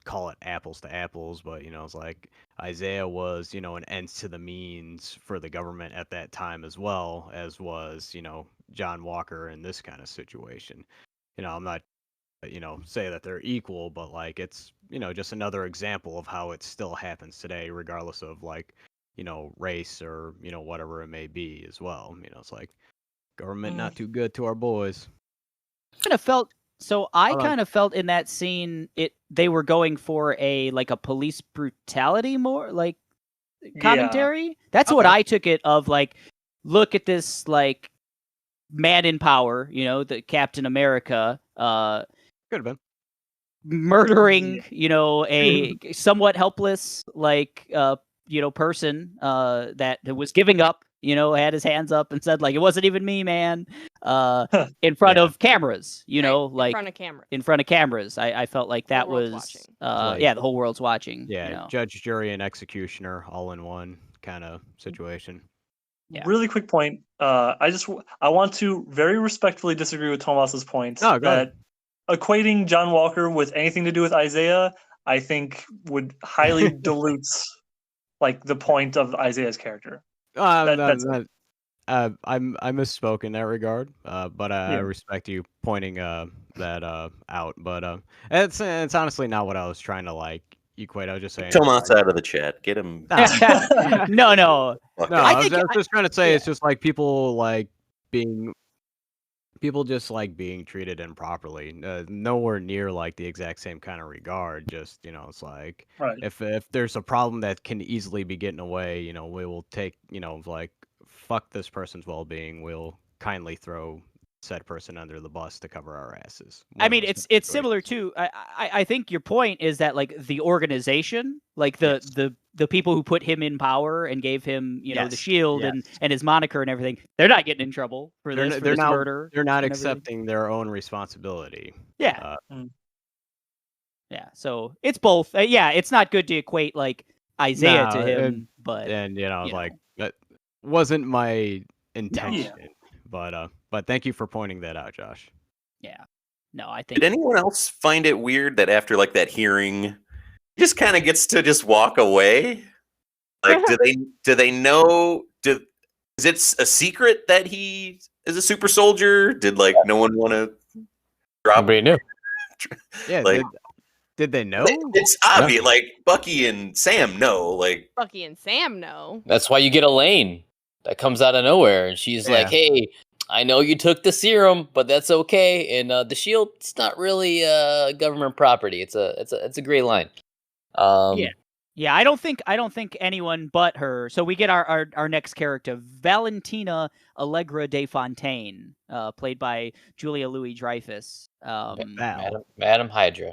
call it apples to apples, but, it's like Isaiah was, an ends to the means for the government at that time as well as was, John Walker in this kind of situation. I'm not, say that they're equal, but like it's, just another example of how it still happens today, regardless of like, race or, whatever it may be as well. It's like government not too good to our boys. Kind of felt I Hold on. kind of felt in that scene they were going for a police brutality more like commentary. That's what Okay. I took it of, like, look at this like man in power, the Captain America Could have been. murdering, a somewhat helpless person that was giving up had his hands up and said like, it wasn't even me, man, in front Yeah. of cameras, Right, like in front of camera. in front of cameras. I felt like The whole that world's was, watching. Like- yeah, the whole world's watching. Yeah, judge, jury, and executioner all in one kind of situation. Yeah. Really quick point. I want to very respectfully disagree with Tomas's point No, go that equating John Walker with anything to do with Isaiah, I think would highly dilute like the point of Isaiah's character. That's it. I misspoke in that regard, but I Yeah. respect you pointing that out. But it's honestly not what I was trying to like equate. I was just saying. Tomas out of the chat. Get him. No. Fuck No, it. I think was just trying to say yeah. it's just like people just like being treated improperly. Nowhere near like the exact same kind of regard. Just it's like Right. if there's a problem that can easily be getting away, we will take like fuck this person's well-being. We'll kindly throw said person under the bus to cover our asses. I mean, it's similar to. I think your point is that like the organization, like the people who put him in power and gave him the Yes, shield yes. and his moniker and everything, they're not getting in trouble for They're this, n- for they're this not- murder. They're not and everything. accepting their own responsibility. Yeah. Mm. Yeah. So it's both. Yeah, it's not good to equate like Isaiah No, to him, but And know. like that wasn't my intention. But thank you for pointing that out, Josh. yeah. No, I think Did anyone else find it weird that after like that hearing, he just kind of gets to just walk away? Like, do they know? Is it a secret that he is a super soldier? Did like no one want to drop? Nobody knew. Yeah, Like- did they know? It's obvious. Like Bucky and Sam know. Like Bucky and Sam know. That's why you get Elaine that comes out of nowhere, and she's like, Yeah. "Hey, I know you took the serum, but that's okay. And the shield, it's not really government property. It's a gray line." Yeah, I don't think anyone but her. So we get our next character, Valentina Allegra de Fontaine, played by Julia Louis-Dreyfus. Madam Hydra.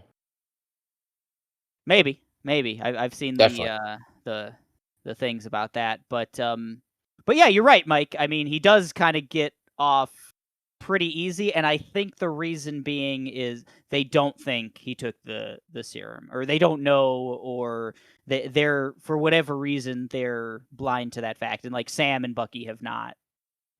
Maybe. I've seen Definitely. the things about that, but yeah, you're right, Mike. I mean, he does kind of get off pretty easy, and I think the reason being is they don't think he took the serum, or they don't know, or they're for whatever reason they're blind to that fact, and like Sam and Bucky have not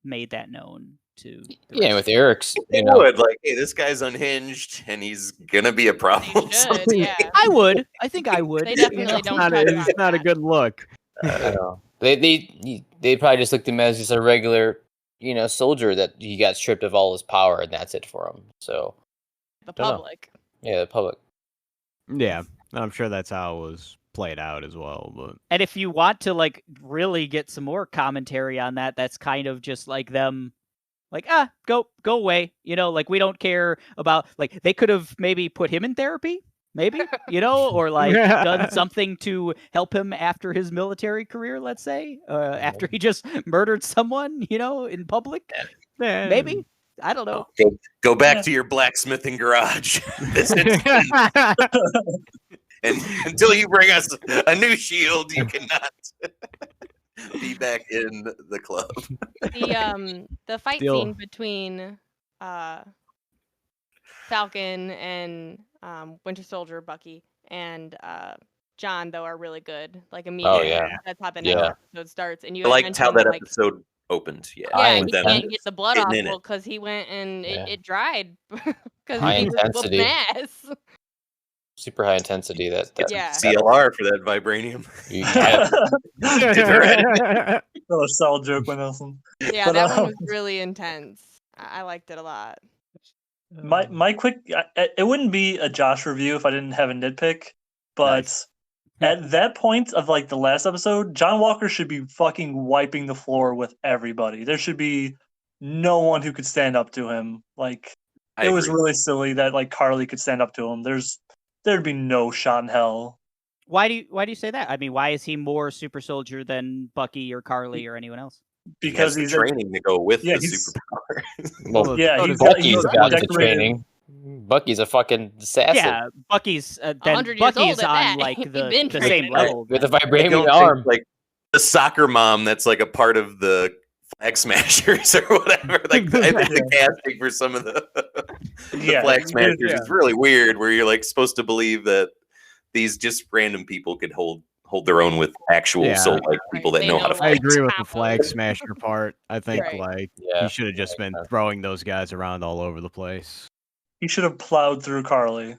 made that known to. the Yeah, rest with of Eric's, they would like, hey, this guy's unheinged and he's gonna be a problem. They should, yeah. I would. I think I would. They definitely It's don't not, touch it's on not a that. good look. I don't know. They probably just looked at him as just a regular, soldier that he got stripped of all his power, and that's it for him. So The Don't know. public. yeah, the public. Yeah, I'm sure that's how it was played out as well. But And if you want to like really get some more commentary on that, that's kind of just like them like, go away. Like we don't care about, like they could have maybe put him in therapy, maybe, or like done something to help him after his military career, let's say, after he just murdered someone, in public. Maybe. I don't know. Go back to your blacksmithing garage. This instant. And until you bring us a new shield, you cannot be back in the club. The fight Still- scene between Falcon and Winter Soldier, Bucky, and John though are really good. Like immediately, yeah. that's how the next Yeah. episode starts. And you I had liked how mentioned, that like, episode opened. Yeah, High yeah, he intense. can't get the blood off Getting in it. because he went and Yeah. it dried because High he was whooping intensity. ass. Super high intensity. That Yeah. CLR for that vibranium. you have. Another solid joke by Nelson. Yeah, But, that one um, was really intense. I liked it a lot. My quick, it wouldn't be a Josh review if I didn't have a nitpick, but at that point of like the last episode, John Walker should be fucking wiping the floor with everybody. There should be no one who could stand up to him. Like I it was agree. really silly that like Carly could stand up to him. There'd be no shot in hell. Why do you say that? I mean, why is he more super soldier than Bucky or Carly or anyone else? Because He has he's the training to go with yeah, the he's- superpower. Well, yeah, so he's does got, Bucky's he's got the decorated- training. Bucky's a fucking assassin. Yeah, Bucky's then 100 years Bucky's old at on that. like He'd the been same trained. level. With a I vibranium don't arm. think, like the soccer mom that's like a part of the Flag Smashers or whatever. Like I think the casting for some of the Yeah, Flag it- Smashers yeah. is really weird, where you're like supposed to believe that these just random people could hold their own with actual Yeah. soul-like people that They know how to know, I fight. agree with the combos. flag smasher part. I think Right. like Yeah, he should have that just makes been sense. throwing those guys around all over the place. He should have plowed through Carly.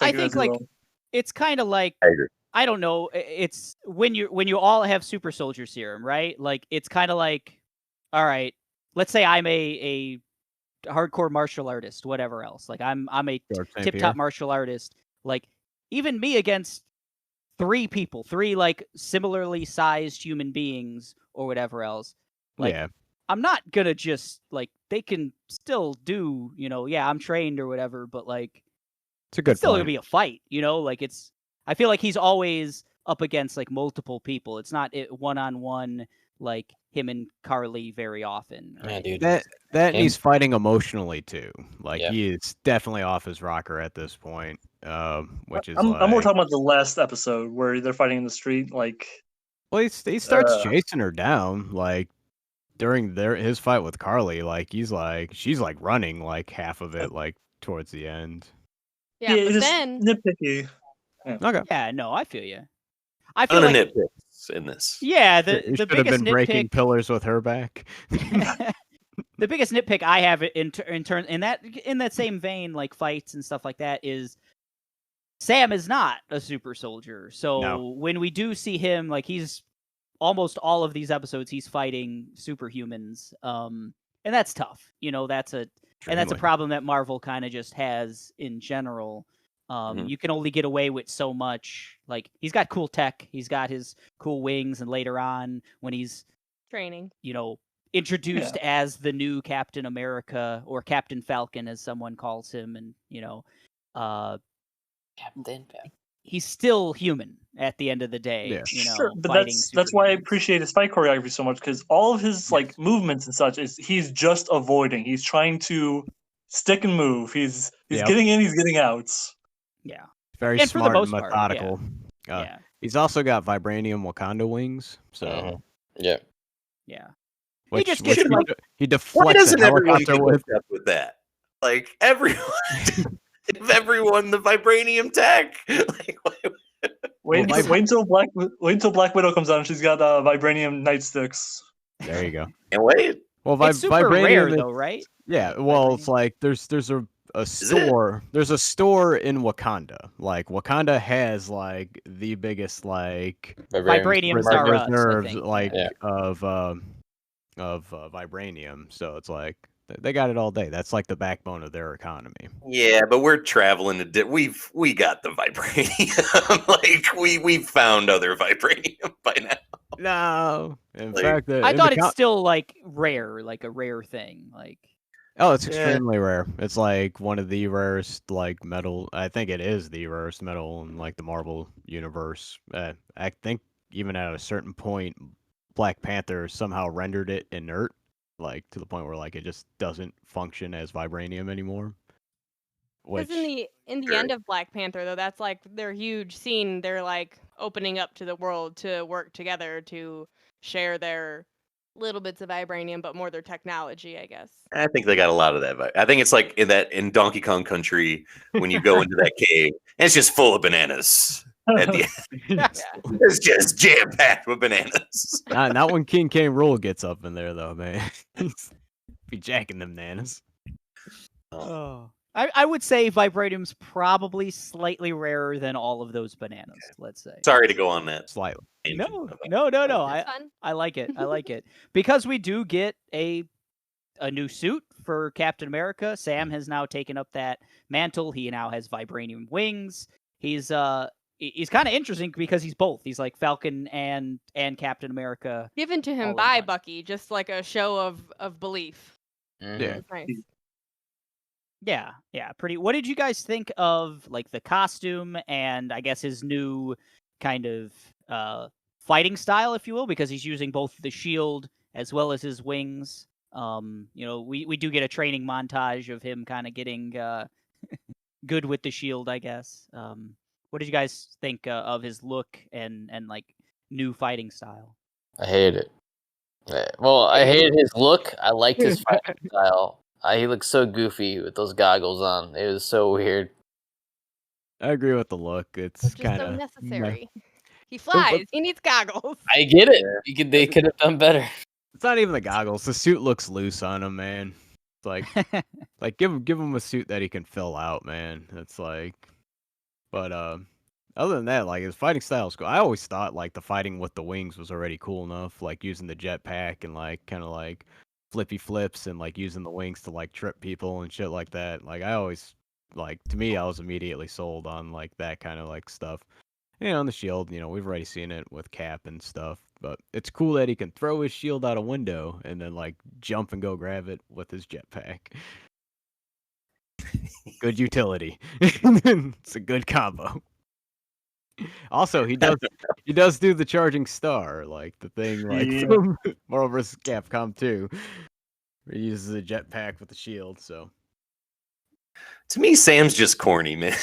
I Take it think as you like will. it's kind of like I agree. I don't know. It's when you all have super soldier serum, right? Like it's kind of like, all right, let's say I'm a hardcore martial artist, whatever else. Like I'm a George St. tip Pierre. top martial artist. Like even me against three people, three like similarly sized human beings or whatever else. Like Yeah. I'm not gonna just like they can still do, yeah, I'm trained or whatever, but like It's a good it's still gonna point. be a fight, like it's I feel like he's always up against like multiple people. It's not one on one like him and Carly very often. Yeah, Right? dude. That and Him- he's fighting emotionally too. Like Yeah. he is definitely off his rocker at this point. Which is I'm more like, talking about the last episode where they're fighting in the street. Like, well, he starts Uh. chasing her down like during his fight with Carly. Like she's like running like half of it like towards the end. Yeah, it but is then nitpicky. Okay. Yeah, no, I feel you. I A feel ton of like nitpicks in this. yeah, He the should have biggest been breaking nitpick pillars with her back. the biggest nitpick I have in turn in that same vein, like fights and stuff like that, is Sam is not a super soldier. So No. when we do see him, like he's almost all of these episodes, he's fighting superhumans, and that's tough. That's a Extremely. problem that Marvel kind of just has in general. Mhm. You can only get away with so much. Like he's got cool tech, he's got his cool wings, and later on when he's training. introduced as the new Captain America or Captain Falcon, as someone calls him, and Captain Falcon. he's still human at the end of the day. Yeah. Sure, but fighting that's why I superhumans. appreciate his fight choreography so much, because all of his like movements and such is he's just avoiding. He's trying to stick and move. He's Yep. getting in, he's getting out. Yeah, Very and for the smart and most part, yeah. methodical. yeah, He's also got vibranium Wakanda wings, so Mhm. Yeah. yeah. which, just which gets, like- he Why deflects a doesn't everyone helicopter get with. hooked up with that? Like everyone, give everyone the vibranium tech. Like, Wait, Well, wait until Black Widow comes on. She's got vibranium nightsticks. There you go. and wait, Well, It's super vibranium rare is- though, right? Yeah, well, Vibranium? it's like there's a it? store. There's a store in Wakanda. Like Wakanda has like the biggest like Vibraniums are us, I reserves think, like yeah. of vibranium. So it's like they got it all day. That's like the backbone of their economy. yeah, but we're traveling to. We got the vibranium. Like we found other vibranium by now. No, in Like- fact, I in thought the it's still like rare, like a rare thing. Like Oh, it's Yeah. extremely rare. It's like one of the rarest like metal. I think it is the rarest metal in like the Marvel universe. I think even at a certain point, Black Panther somehow rendered it inert, like to the point where like it just doesn't function as vibranium anymore. Which Because in the Sure. end of Black Panther, though, that's like their huge scene. They're like opening up to the world to work together to share their little bits of vibranium, but more their technology, I guess. I think they got a lot of that. I think it's like in Donkey Kong Country when you go into that cave and it's just full of bananas. At the end. It's just jam packed with bananas. not when King K. Rool gets up in there though, man. Be jacking them nanas. Oh. I would say vibranium's probably slightly rarer than all of those bananas, let's say. Sorry to go on that. Slightly. tangent No, about- no. It's fun. I like it. I like it. Because we do get a new suit for Captain America. Sam has now taken up that mantle. He now has vibranium wings. He's kind of interesting because he's both. He's like Falcon and Captain America. Given to all him in by one. Bucky, just like a show of belief. Mhm. Yeah. It's nice. Yeah, pretty. What did you guys think of like the costume and I guess his new kind of fighting style, if you will, because he's using both the shield as well as his wings. We do get a training montage of him kind of getting good with the shield, I guess. What did you guys think of his look and like new fighting style. I hate it. Well, I hated his look. I liked his fighting style. He looked so goofy with those goggles on. It was so weird. I agree with the look. It's Just kind so of necessary. He but- flies. He needs goggles. I get it. They could have done better. It's not even the goggles. The suit looks loose on him, man. It's like give him a suit that he can fill out, man. It's like, but other than that, like his fighting style is cool. I always thought like the fighting with the wings was already cool enough, like using the jetpack and like kind of like flippy flips and like using the wings to like trip people and shit like that. Like I always like to me, I was immediately sold on like that kind of like stuff. You know, on the shield, you know, we've already seen it with Cap and stuff, but it's cool that he can throw his shield out a window and then like jump and go grab it with his jetpack. Good utility. It's a good combo. Also, he does do the charging star, like the thing like Yeah. from Marvel vs. Capcom 2. Where he uses a jetpack with the shield, so To me, Sam's just corny, man.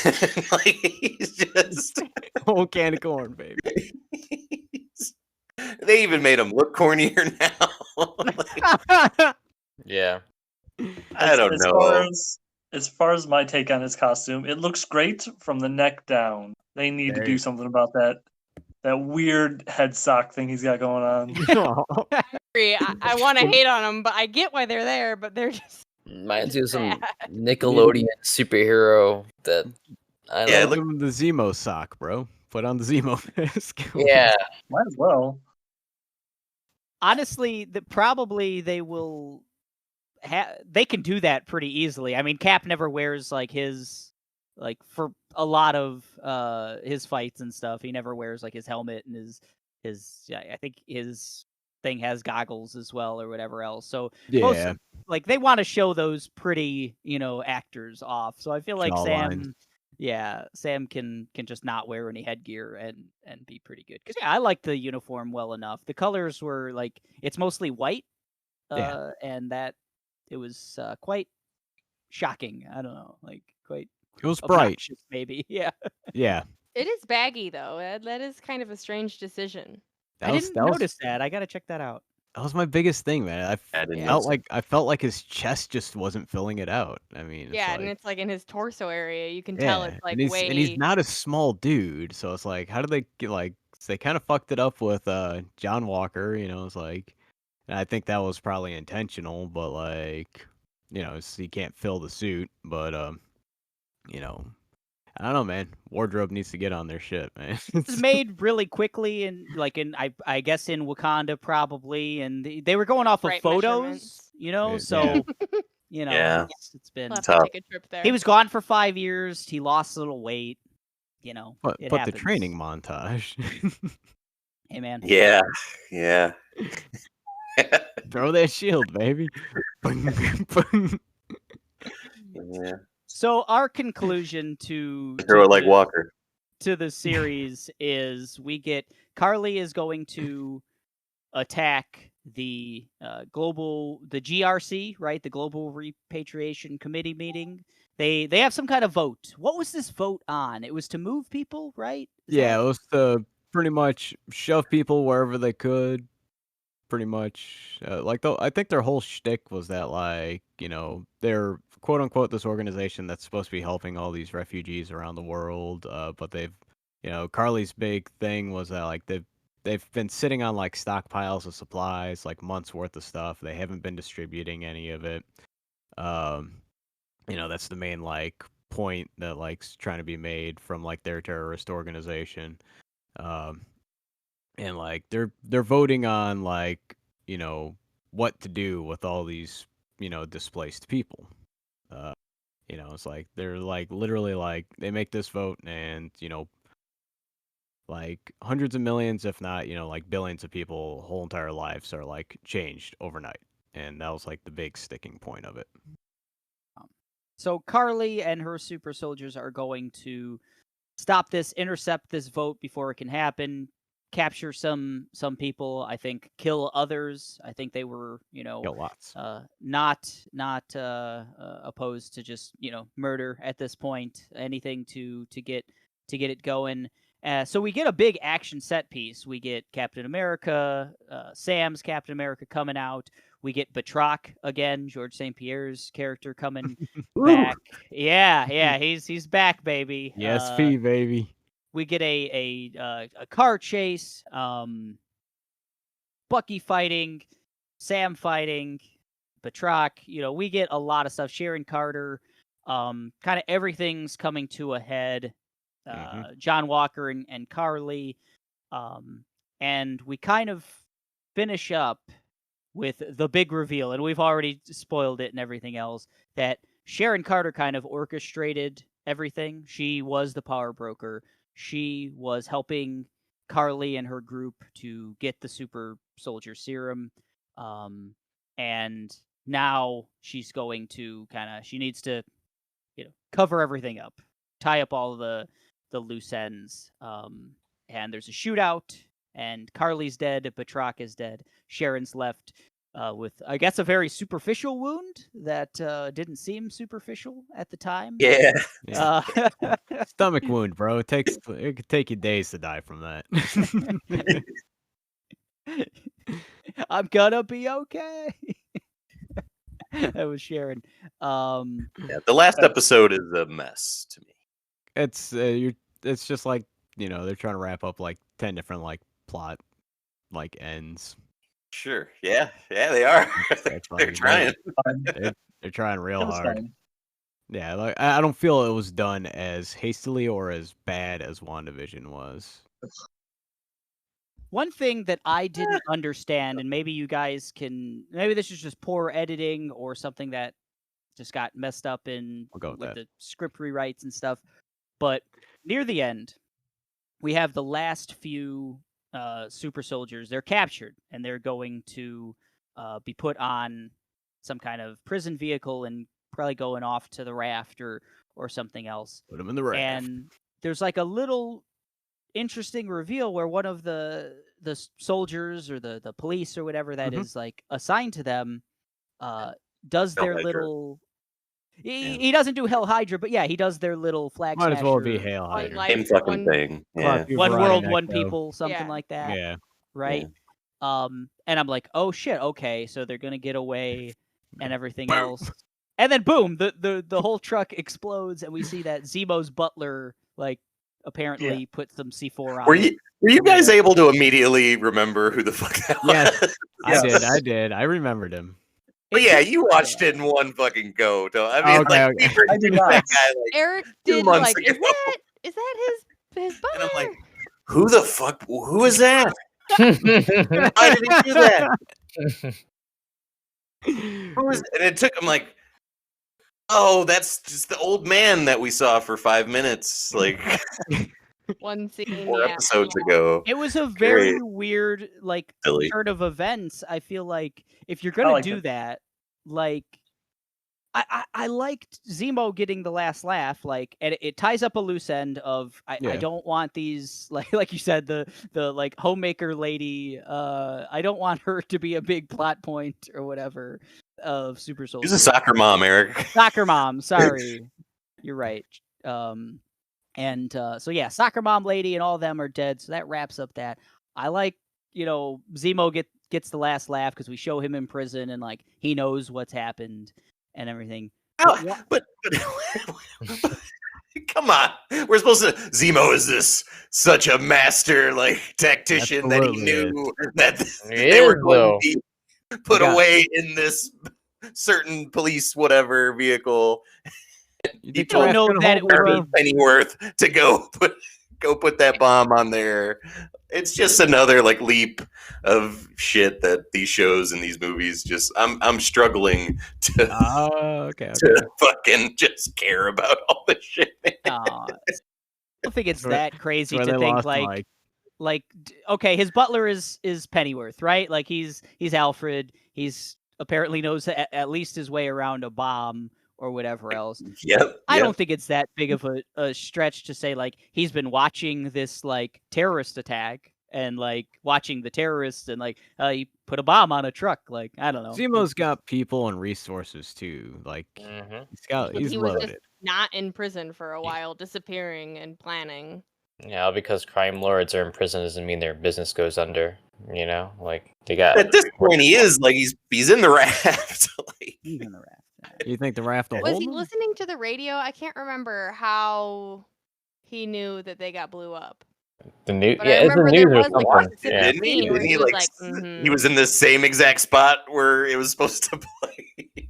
Like he's just. whole can of corn, baby. They even made him look cornier now. Like, Yeah. I don't As know. As far as my take on his costume, it looks great from the neck down. They need to There do you- something about that weird head sock thing he's got going on. I want to hate on them, but I get why they're there. But they're just Reminds you of some bad. Nickelodeon superhero that I Yeah, don't Give him the Zemo sock, bro. Put on the Zemo mask. Yeah. Might as well. Honestly, probably they will. They can do that pretty easily. I mean, Cap never wears like his for a lot of his fights and stuff. He never wears like his helmet and his. I think his thing has goggles as well or whatever else. So most Yeah. like they want to show those pretty actors off. So I feel like Jawline. Sam can just not wear any headgear and be pretty good. Because I like the uniform well enough. The colors were like it's mostly white, Yeah. and that it was quite shocking. I don't know, like quite It was bright. obnoxious, maybe. Yeah, Yeah. It is baggy though. That is kind of a strange decision. I didn't notice that. I gotta check that out. That was my biggest thing, man. I didn't Yeah. notice it. I felt like his chest just wasn't filling it out. I mean, it's Yeah, like, and it's like in his torso area. You can tell it's like way. and he's not a small dude, so it's like, how did they get like? They kind of fucked it up with John Walker. You know, it's like, and I think that was probably intentional, but like, he can't fill the suit. But you know, I don't know, man. Wardrobe needs to get on their shit, man. It was made really quickly, and like I guess in Wakanda probably, and they were going off of Right photos, measurements. Yeah. So Yeah. it's been. We'll have Tough. to take a trip there. He was gone for 5 years. He lost a little weight. But it the happens. training montage. Hey man. Yeah. Yeah. Throw that shield, baby. Yeah. So our conclusion to Throw it like the- Walker. to the series is we get Carly is going to attack the GRC, right? The Global Repatriation Committee meeting. They have some kind of vote. What was this vote on? It was to move people, right? Is Yeah, that- it was to pretty much shove people wherever they could. Pretty much, I think their whole shtick was that, like, they're quote unquote this organization that's supposed to be helping all these refugees around the world. But they've, Carly's big thing was that like they've been sitting on like stockpiles of supplies, like months worth of stuff. They haven't been distributing any of it. That's the main like point that like's trying to be made from like their terrorist organization. And like they're voting on like what to do with all these displaced people. It's like they're like literally like they make this vote and like hundreds of millions, if not like billions of people, whole entire lives are like changed overnight, and that was like the big sticking point of it. So Carly and her super soldiers are going to stop this, intercept this vote before it can happen, capture some people, I think kill others. I think they were, Kill lots. not opposed to just, murder at this point, anything to get it going. So we get a big action set piece. We get Captain America, Sam's Captain America coming out. We get Batroc again, George St. Pierre's character coming back. Yeah, he's back, baby. Yes, baby. We get a car chase, Bucky fighting, Sam fighting, Batroc. We get a lot of stuff. Sharon Carter, kind of everything's coming to a head. John Walker and Carly, and we kind of finish up with the big reveal, and we've already spoiled it and everything else, that Sharon Carter kind of orchestrated everything. She was the power broker. She was helping Carly and her group to get the super soldier serum, and now she's going to she needs to cover everything up, tie up all the loose ends, and there's a shootout, and Carly's dead, Batroc is dead, Sharon's left with, I guess, a very superficial wound that didn't seem superficial at the time. Yeah. Stomach wound, bro. It could take you days to die from that. I'm gonna be okay. That was Sharon. Yeah, the last episode is a mess to me. It's just like, they're trying to wrap up like 10 different like plot like ends. Sure. Yeah, they are. That's They're fine. trying. They're trying real It was hard. fine. Yeah, like I don't feel it was done as hastily or as bad as WandaVision was. One thing that I didn't understand, and maybe you guys maybe this is just poor editing or something that just got messed up I'll go with that. the script rewrites and stuff, but near the end, we have the last few super soldiers. They're captured, and they're going to be put on some kind of prison vehicle and probably going off to the raft or something else. Put them in the raft. And there's like a little interesting reveal where one of the soldiers or the police or whatever that is like assigned to them does Hell their Hydra. little he doesn't do Hell Hydra, but yeah, he does their little flag Might as well be smasher, Hail Like- Hydra. like- Same fucking one- thing. Yeah. Fuck you, one Veronica world, one Echo. people, something Yeah. like that, Yeah. right? And I'm like, oh shit, okay, so they're gonna get away and everything else. And then boom, the whole truck explodes, and we see that Zemo's butler like apparently put some C4 on. Were it. you guys able to immediately remember who the fuck that Yes. was? I did. I remembered him. But yeah, you watched it in one fucking go. I mean, Okay, like, okay. we I did reviewed not. that guy, like, Eric 2 did months like, ago. is that his butler? And I'm like, who the fuck? Who is that? Why did he do that? Who is? And it took him like, oh, that's just the old man that we saw for 5 minutes, like One scene, 4 yeah. episodes ago. It was a very Great. weird like Silly. turn of events. I feel like if you're I gonna like do it. that, like I liked Zemo getting the last laugh, like, and it ties up a loose end of I Yeah. don't want these like you said, the like homemaker lady, I don't want her to be a big plot point or whatever of super soldier. He's a soccer mom, Eric. Soccer mom, sorry. You're right. And so yeah, soccer mom lady and all of them are dead, so that wraps up that. I like, Zemo gets the last laugh because we show him in prison and like he knows what's happened and everything. But come on, we're supposed to. Zemo is this such a master, like tactician that he Absolutely knew that He they were is, going though. to be put Yeah. away in this certain police whatever vehicle. You think don't know that it would be- Pennyworth to go put that bomb on there. It's just another like leap of shit that these shows and these movies just. I'm struggling to Okay. to fucking just care about all this shit. I don't think it's That's where- that crazy Where to they think lost like Mike. okay, his butler is Pennyworth, right? Like he's Alfred. He's apparently knows at least his way around a bomb or whatever else. Yep. I don't think it's that big of a stretch to say like he's been watching this like terrorist attack and like watching the terrorists and like he put a bomb on a truck. Like I don't know. Zemo's got people and resources too. Like Mhm. he's But he's he was loaded. just not in prison for a while, disappearing and planning. Yeah, because crime lords are in prison doesn't mean their business goes under. You know, like they got. At this point, he is like he's in the raft. Like, He's in the raft. You think the raft will Was hold he him? listening to the radio? I can't remember how he knew that they got blew up. The news, But I yeah, it's the remember news there or was, like, something. a specific Yeah. didn't he? scene where Didn't he he was like like, he was in the same exact spot where it was supposed to play?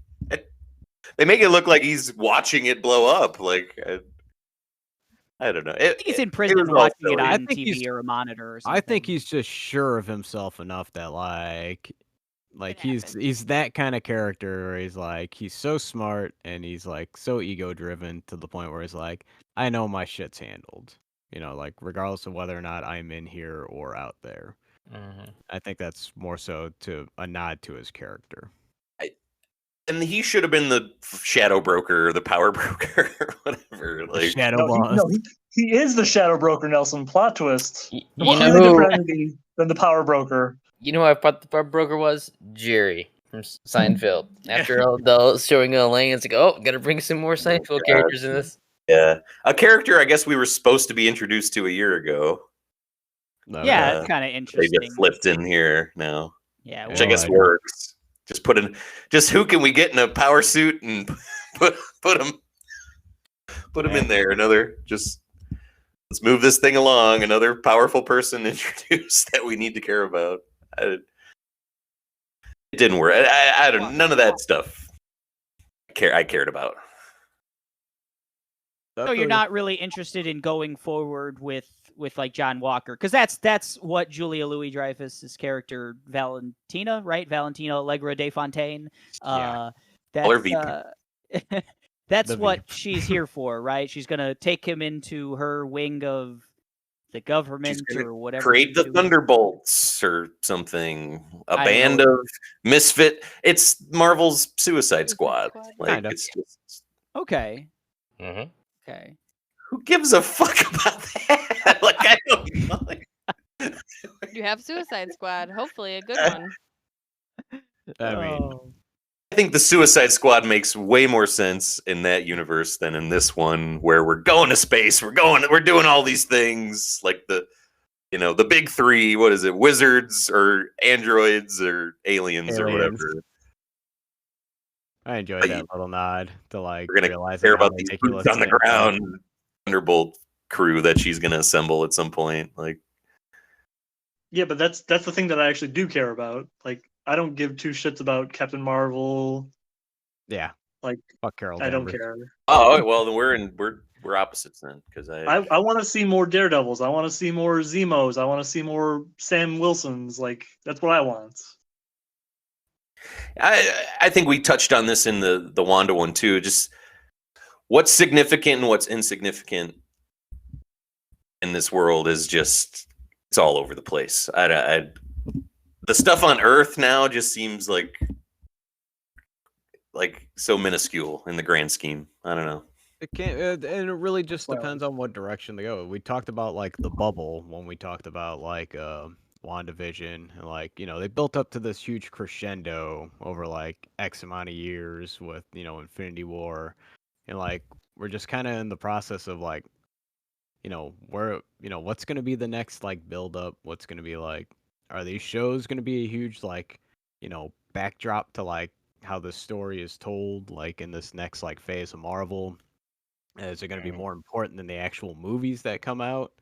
They make it look like he's watching it blow up. Like I don't know. I think he's in prison was all watching it silly. I on think TV he's- or a monitor or something. I think he's just sure of himself enough that like It he's happened. he's that kind of character where he's like he's so smart and he's like so ego driven to the point where he's like, I know my shit's handled. You know, like regardless of whether or not I'm in here or out there. Mhm. I think that's more so to a nod to his character. And he should have been the shadow broker or the power broker or whatever. Like Shadow No, boss. he is the shadow broker, Nelson. Plot twist. You Completely know, different entity than the power broker. you know who I thought the power broker was? Jerry from Seinfeld. After all the showing Elaine, it's like, oh, gotta bring some more Seinfeld God. characters in this. yeah, a character I guess we were supposed to be introduced to a year ago. No, Yeah, Uh, it's kind of They interesting. get flipped in here now, Yeah, which I Well, guess I- works. Just who can we get in a power suit and put him in there? Let's move this thing along. Another powerful person introduced that we need to care about. It didn't work. I don't. None of that stuff. I cared about. So you're not really interested in going forward with like John Walker, because that's what Julia Louis-Dreyfus's character Valentina, right? Valentina Allegra de Fontaine. Yeah. Call her That's that's The what V. she's here for, right? She's gonna take him into her wing of the government gonna or whatever. Create she's the doing. Thunderbolts or something. A I band know. of misfit. It's Marvel's Suicide Squad. Squad. Like Kinda. it's just. Okay. Mm-hmm. Okay. Who gives a fuck about that? Like I don't know. Like, You have Suicide Squad. Hopefully, a good one. I mean, Oh. I think the Suicide Squad makes way more sense in that universe than in this one, where we're going to space, we're doing all these things, like the big three. What is it? Wizards or androids or aliens. Or Aliens. whatever. I enjoyed But that little nod to like We're gonna realizing care how about these ridiculous boots on the that was. ground Thunderbolt crew that she's gonna assemble at some point. Like, Yeah, but that's the thing that I actually do care about. Like, I don't give two shits about Captain Marvel. Yeah. Like, Fuck Carol I don't Danvers. care. oh well, then we're opposites then, because I want to see more Daredevils. I want to see more Zemos. I want to see more Sam Wilsons. Like, that's what I want. I think we touched on this in the Wanda one too. Just what's significant and what's insignificant in this world is just it's all over the place. The stuff on Earth now just seems like so minuscule in the grand scheme. I don't know. It can't, and it really just Well- depends on what direction they go. We talked about like the bubble when we talked about like WandaVision, and like they built up to this huge crescendo over like X amount of years with Infinity War, and like we're just kind of in the process of like where what's gonna be the next like build up? What's gonna be like? Are these shows gonna be a huge like backdrop to like how the story is told like in this next like phase of Marvel? Is it going to be more important than the actual movies that come out?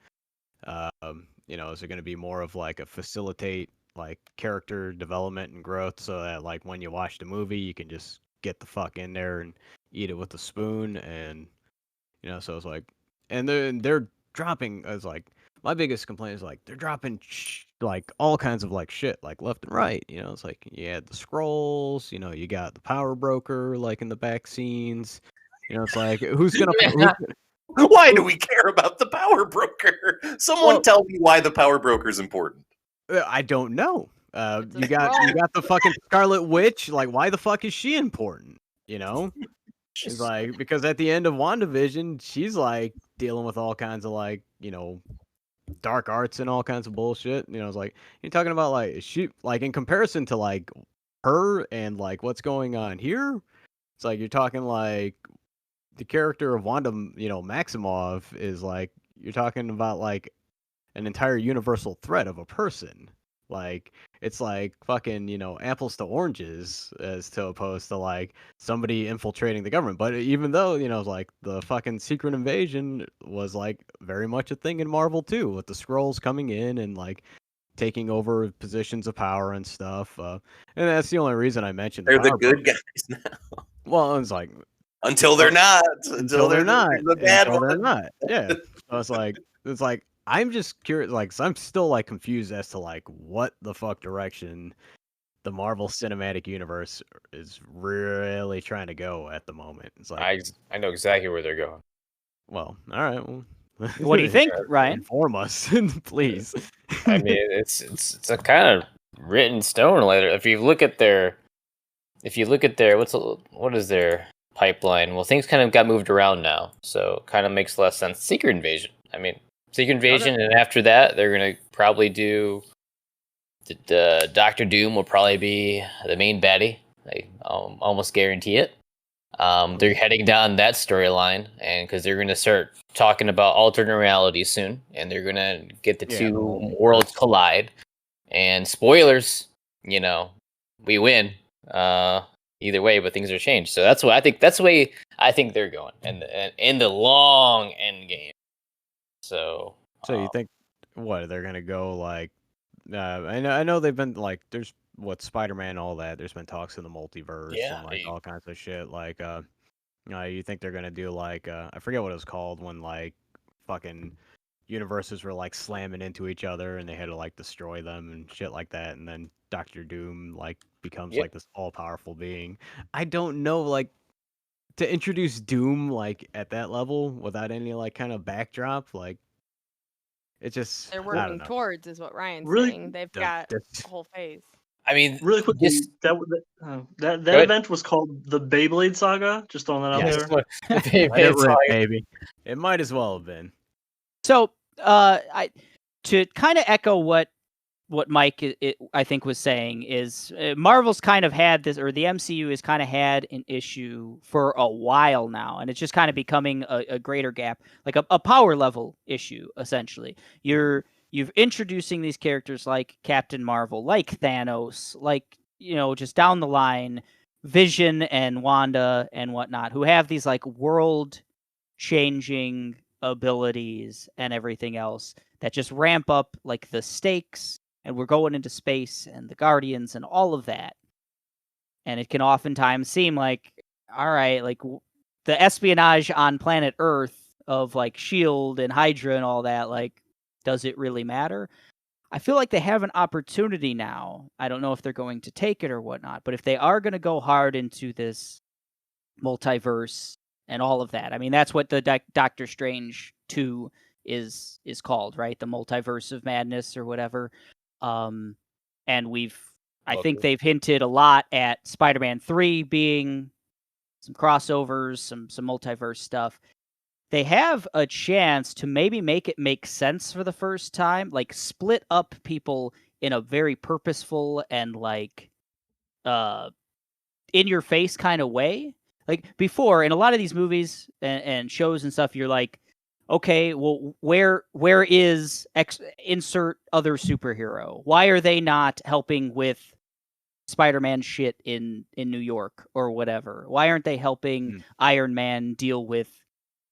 Is it going to be more of like a facilitate like character development and growth so that like when you watch the movie you can just get the fuck in there and eat it with a spoon? And so it's like, and they're dropping as like my biggest complaint is like they're dropping like all kinds of like shit like left and right. It's like you had the scrolls, you got the power broker like in the back scenes. It's like who's gonna Why do we care about the power broker? Someone Well- tell me why the power broker is important. I don't know. It's a You got scroll. the fucking Scarlet Witch. Like, why the fuck is she important? It's like because at the end of WandaVision, she's like dealing with all kinds of like dark arts and all kinds of bullshit. It's like you're talking about like is she like in comparison to like her and like what's going on here. It's like you're talking like the character of Wanda, Maximoff is like you're talking about like an entire universal threat of a person. Like it's like fucking, apples to oranges as to opposed to like somebody infiltrating the government. But even though, like the fucking secret invasion was like very much a thing in Marvel too, with the Skrulls coming in and like taking over positions of power and stuff. And that's the only reason I mentioned They're the power good broker. guys now. Well, it's like Until they're not. until they're not. The bad Until they're ones. not. Yeah. So it's like I'm just curious. Like, so I'm still like confused as to like what the fuck direction the Marvel Cinematic Universe is really trying to go at the moment. It's like, I know exactly where they're going. well, all right. Well, What do you think, Ryan? Inform us, please. I mean, it's a kind of written in stone later. If you look at their what is their pipeline? Well, things kind of got moved around now, so kind of makes less sense. Secret Invasion. I mean, Secret Invasion, and after that, they're gonna probably do the Doctor Doom will probably be the main baddie. I almost guarantee it. They're heading down that storyline, and because they're gonna start talking about alternate realities soon, and they're gonna get the two worlds collide. And spoilers, we win. Either way, but things are changed. So that's what I think. That's the way I think they're going, and in the long end game. So So you think what they're gonna go like? I know they've been like there's what Spider-Man, all that. There's been talks in the multiverse and like all kinds of shit. Like you think they're gonna do like I forget what it was called when like fucking universes were like slamming into each other and they had to like destroy them and shit like that, and then Doctor Doom like becomes like this all-powerful being. I don't know, like to introduce Doom like at that level without any like kind of backdrop, like it just They're I don't working know. towards, is what Ryan's Really- saying. They've The- got this- a whole phase. I mean, Really quickly, Just- that ahead. event was called the Beyblade Saga. Just throwing that out Yes. there. Let it rip, baby. It might as well have been. So, I to kind of echo what Mike I think was saying is Marvel's kind of had this, or the MCU has kind of had an issue for a while now, and it's just kind of becoming a greater gap, like a power level issue. Essentially, you've introducing these characters like Captain Marvel, like Thanos, like just down the line, Vision and Wanda and whatnot, who have these like world changing abilities and everything else that just ramp up like the stakes, and we're going into space and the Guardians and all of that. And it can oftentimes seem like, all right, like the espionage on planet Earth of like SHIELD and Hydra and all that, like, does it really matter? I feel like they have an opportunity now. I don't know if they're going to take it or whatnot, but if they are going to go hard into this multiverse and all of that, I mean, that's what the Doctor Strange 2 is called, right? The Multiverse of Madness or whatever. And I think they've hinted a lot at Spider-Man 3 being some crossovers, some multiverse stuff. They have a chance to maybe make it make sense for the first time, like split up people in a very purposeful and like in your face kind of way. Like before, in a lot of these movies and shows and stuff, you're like, okay, well, where is insert other superhero? Why are they not helping with Spider-Man shit in New York or whatever? Why aren't they helping Iron Man deal with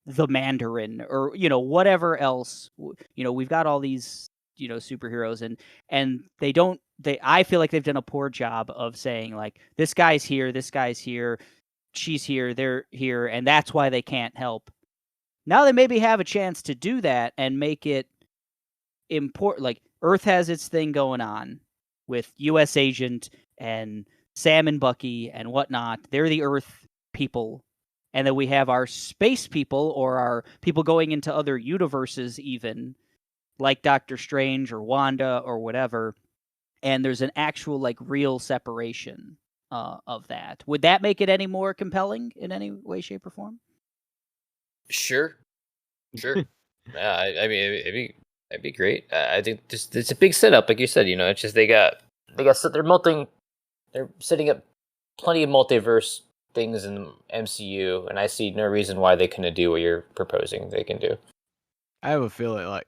the Mandarin or whatever else? We've got all these superheroes and I feel like they've done a poor job of saying like, this guy's here, she's here, they're here, and that's why they can't help. Now they maybe have a chance to do that and make it important. Like Earth has its thing going on with U.S. Agent and Sam and Bucky and whatnot. They're the Earth people. And then we have our space people, or our people going into other universes even, like Doctor Strange or Wanda or whatever. And there's an actual like real separation of that. Would that make it any more compelling in any way, shape, or form? Sure. Yeah, I mean, it'd be great. I think it's a big setup, like you said. It's just they're setting up plenty of multiverse things in the MCU, and I see no reason why they couldn't do what you're proposing they can do. I have a feeling like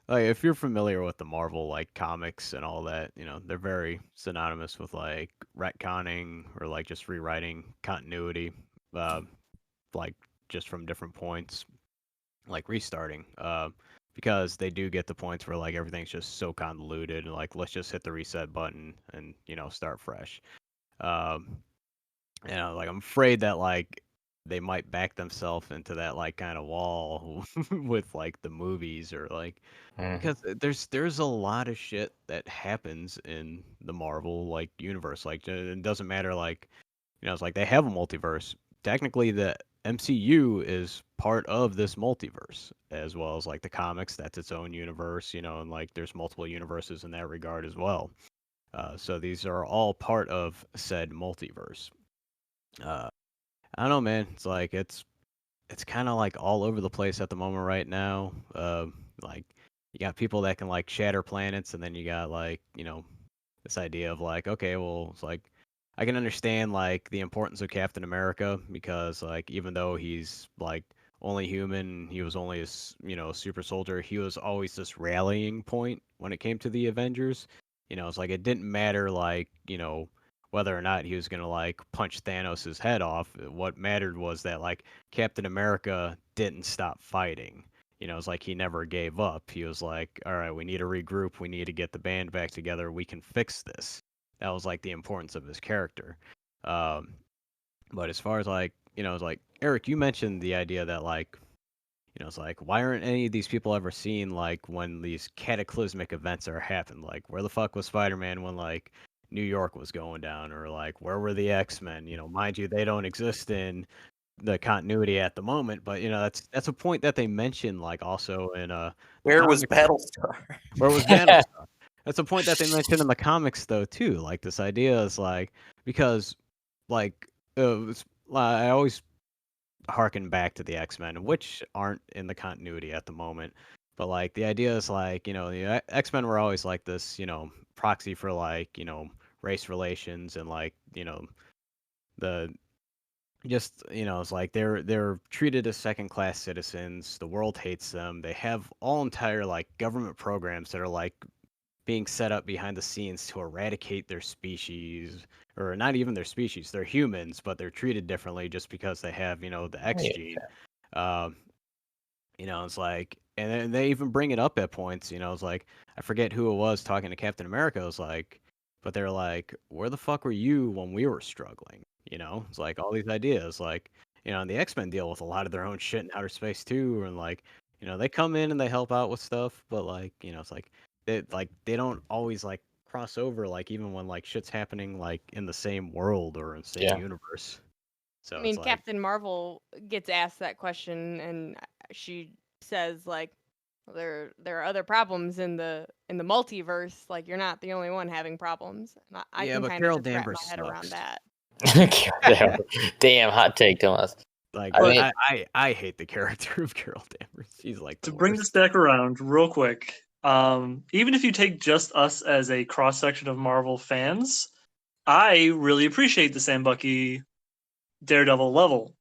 if you're familiar with the Marvel like comics and all that, they're very synonymous with like retconning or like just rewriting continuity, uh, like just from different points, like restarting. Because they do get the points where like everything's just so convoluted and like let's just hit the reset button and start fresh. Um, like I'm afraid that like they might back themselves into that like kind of wall with like the movies or like because there's a lot of shit that happens in the Marvel like universe. Like it doesn't matter like it's like they have a multiverse. Technically the MCU is part of this multiverse as well as like the comics, that's its own universe, and like there's multiple universes in that regard as well. So these are all part of said multiverse. Uh, I don't know, man. It's like it's kind of like all over the place at the moment right now. Like you got people that can like shatter planets, and then you got like this idea of like okay, well, it's like I can understand like the importance of Captain America because like even though he's like only human, he was only a super soldier. He was always this rallying point when it came to the Avengers. It's like it didn't matter like whether or not he was gonna like punch Thanos' head off. What mattered was that like Captain America didn't stop fighting. It's like he never gave up. He was like, all right, we need to regroup. We need to get the band back together. We can fix this. That was like the importance of his character. Um, but as far as like, it's like Eric, you mentioned the idea that like, it's like why aren't any of these people ever seen like when these cataclysmic events are happening? Like where the fuck was Spider-Man when like New York was going down, or like where were the X-Men? Mind you, they don't exist in the continuity at the moment, but that's a point that they mention like also in the Where was comics. Battlestar? Where was Battlestar? That's a point that they mentioned in the comics though too. Like this idea is like because like I always harken back to the X-Men, which aren't in the continuity at the moment. But like the idea is like, the X-Men were always like this, proxy for like, race relations and like, the just, it's like they're treated as second class citizens. The world hates them. They have all entire like government programs that are like being set up behind the scenes to eradicate their species, or not even their species. They're humans, but they're treated differently just because they have, the X gene. Um, it's like, and then they even bring it up at points. It's like I forget who it was talking to Captain America. It was like, but they're like, where the fuck were you when we were struggling? It's like all these ideas, like and the X-Men deal with a lot of their own shit in outer space too, and like they come in and they help out with stuff, but like it's like they don't always like cross over, like even when like shit's happening like in the same world or in the same universe. So I it's mean, like Captain Marvel gets asked that question, and she says like, there are other problems in the multiverse. Like you're not the only one having problems. And I yeah, can but kind of Carol just wrap Danvers my head around sucks. that. Damn hot take, Thomas. Like I mean, I hate the character of Carol Danvers. She's like the To bring worst. this back around real quick, even if you take just us as a cross section of Marvel fans, I really appreciate the Sam Bucky Daredevil level.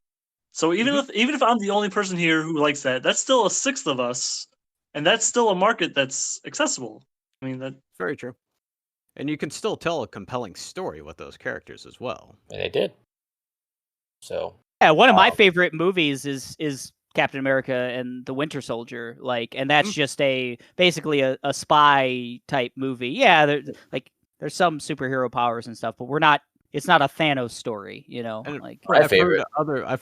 So even if I'm the only person here who likes that, that's still a sixth of us, and that's still a market that's accessible. I mean that. Very true. And you can still tell a compelling story with those characters as well. and they did. So Yeah, one of my favorite movies is Captain America and the Winter Soldier. Like, and that's just basically a spy type movie. Yeah, there's some superhero powers and stuff, but it's not a Thanos story, And like I've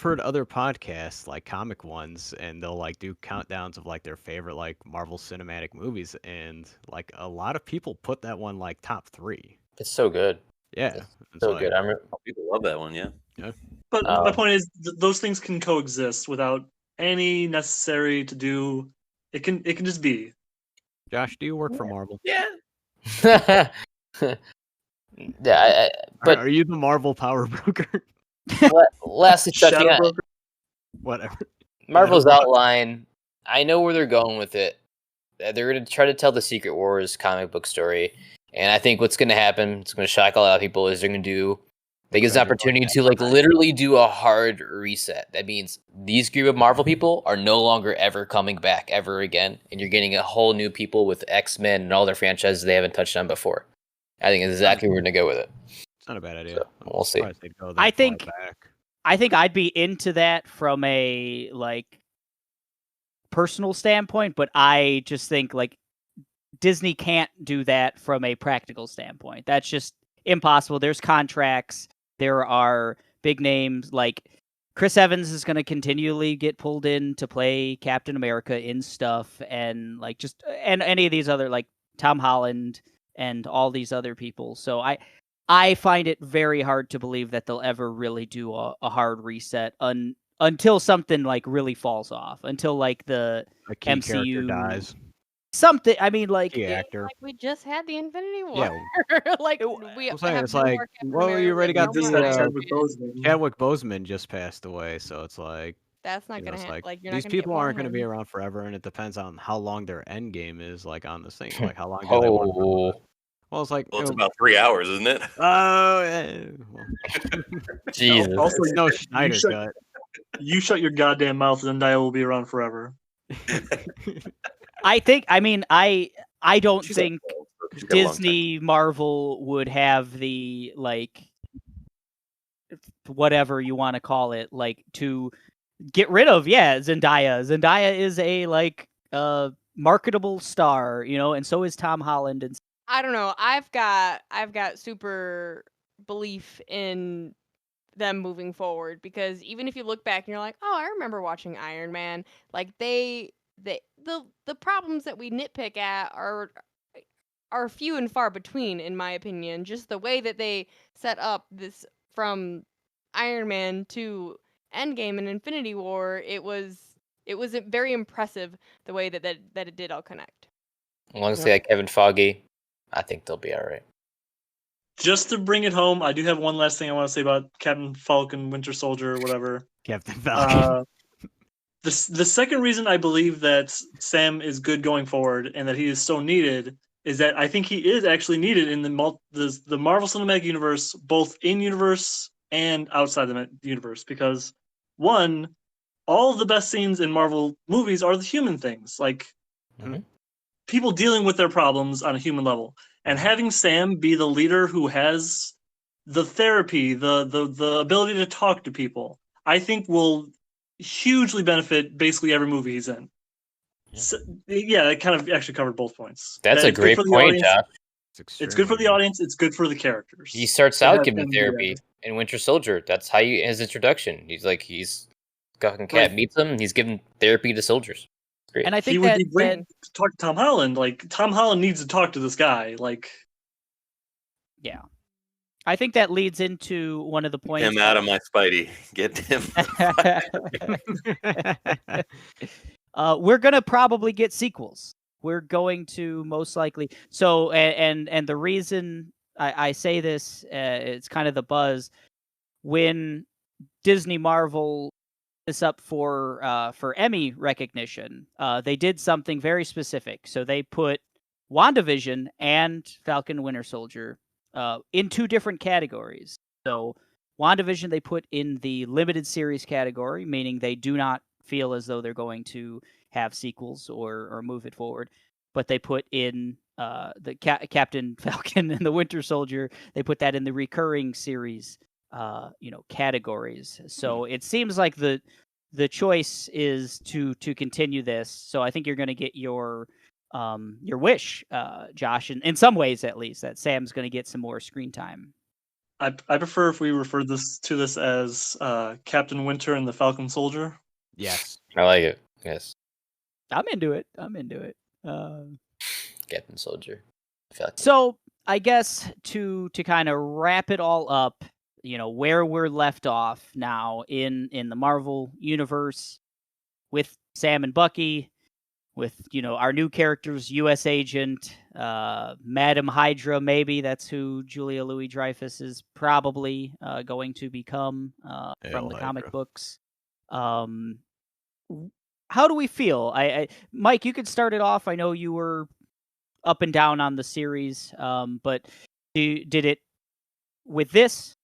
heard other podcasts, like comic ones, and they'll like do countdowns of like their favorite like Marvel Cinematic movies, and like a lot of people put that one like top 3. it's so good. Yeah, It's so good. People love that one, yeah. But my point is, those things can coexist without any necessary to do. It can just be. Josh, do you work for Marvel? Yeah. Yeah, but Are you the Marvel power broker? lastly, touching Shadow on Broker. Whatever. Marvel's outline, I know where they're going with it. They're going to try to tell the Secret Wars comic book story, and I think what's going to happen, it's going to shock a lot of people, is they're going to do They get the Treasure opportunity Hunt. to like literally do a hard reset. That means these group of Marvel people are no longer ever coming back ever again, and you're getting a whole new people with X-Men and all their franchises they haven't touched on before. I think it's exactly where we're gonna go with it. It's not a bad idea. So, I'm we'll see. surprised they'd go that I far think- back. I think I'd be into that from a like personal standpoint, but I just think like Disney can't do that from a practical standpoint. That's just impossible. There's contracts. There are big names like Chris Evans is going to continually get pulled in to play Captain America in stuff, and like just and any of these other like Tom Holland and all these other people. So I find it very hard to believe that they'll ever really do a hard reset until something like really falls off, until like the A key character MCU dies. something. I mean, like Key actor. Like we just had the Infinity War. Yeah. like It- we I'm saying, have it's no like, more Captain well, you America, already got no Just the, more had Iron Chadwick Man. Boseman. Chadwick Boseman just passed away, so it's like, That's not you know, gonna it's happen. like Like you're not these gonna get people more aren't going to be him. around forever, and it depends on how long their end game is, like on this thing. Like how long do they want? Oh, Well, it's like, Well, it's you know, about 3 hours, isn't it? oh, yeah, well, Jesus. Also, it's no you Schneider shut- cut. You shut your goddamn mouth, Zendaya will be around forever. I think. I mean, I don't She's think old, so she's got a long time. Disney Marvel would have the like whatever you want to call it, like to get rid of. Yeah, Zendaya. Zendaya is a like marketable star, you know, and so is Tom Holland. And I don't know. I've got super belief in them moving forward, because even if you look back and you're like, oh, I remember watching Iron Man, like the problems that we nitpick at are few and far between, in my opinion. Just the way that they set up this from Iron Man to Endgame and Infinity War, it was very impressive the way that it did all connect. As long as they got Kevin Feige, I think they'll be all right. Just to bring it home, I do have one last thing I want to say about Captain Falcon, Winter Soldier, or whatever. Captain Falcon. The second reason I believe that Sam is good going forward and that he is so needed is that I think he is actually needed in the Marvel Cinematic Universe, both in universe and outside the universe. Because one, all of the best scenes in Marvel movies are the human things, like Mhm. people dealing with their problems on a human level, and having Sam be the leader who has the therapy, the ability to talk to people, I think will hugely benefit basically every movie he's in. Yeah. So, yeah, that kind of actually covered both points. That's That a it's good great for the point, audience, Josh. It's good for the audience. It's good for the characters. He starts To out have giving him do therapy in Winter Soldier. That's how his introduction. He's fucking Cat Right. meets him. And he's giving therapy to soldiers. Great. I He think would that, be great to talk to Tom Holland. Like Tom Holland needs to talk to this guy. Like yeah, I think that leads into one of the points. Him out of my Spidey. Get him. We're gonna probably get sequels. We're going to most likely. So, and the reason I say this, it's kind of the buzz when Disney Marvel is up for Emmy recognition. They did something very specific. So they put WandaVision and Falcon Winter Soldier in two different categories. So WandaVision they put in the limited series category, meaning they do not feel as though they're going to have sequels or move it forward. But they put in the Captain Falcon and the Winter Soldier, they put that in the recurring series categories. So it seems like the choice is to continue this. So I think you're going to get your wish, Josh, in some ways at least, that Sam's going to get some more screen time. I prefer if we refer to this as Captain Winter and the Falcon Soldier. Yes. I like it. Yes. I'm into it. Captain Soldier. Falcon. So I guess to kind of wrap it all up, where we're left off now in the Marvel universe with Sam and Bucky, with our new characters, U.S. Agent, Madam Hydra, maybe that's who Julia Louis-Dreyfus is probably going to become from Hail the comic Hydra. books. How do we feel? I Mike, you could start it off. I know you were up and down on the series, but did it with this?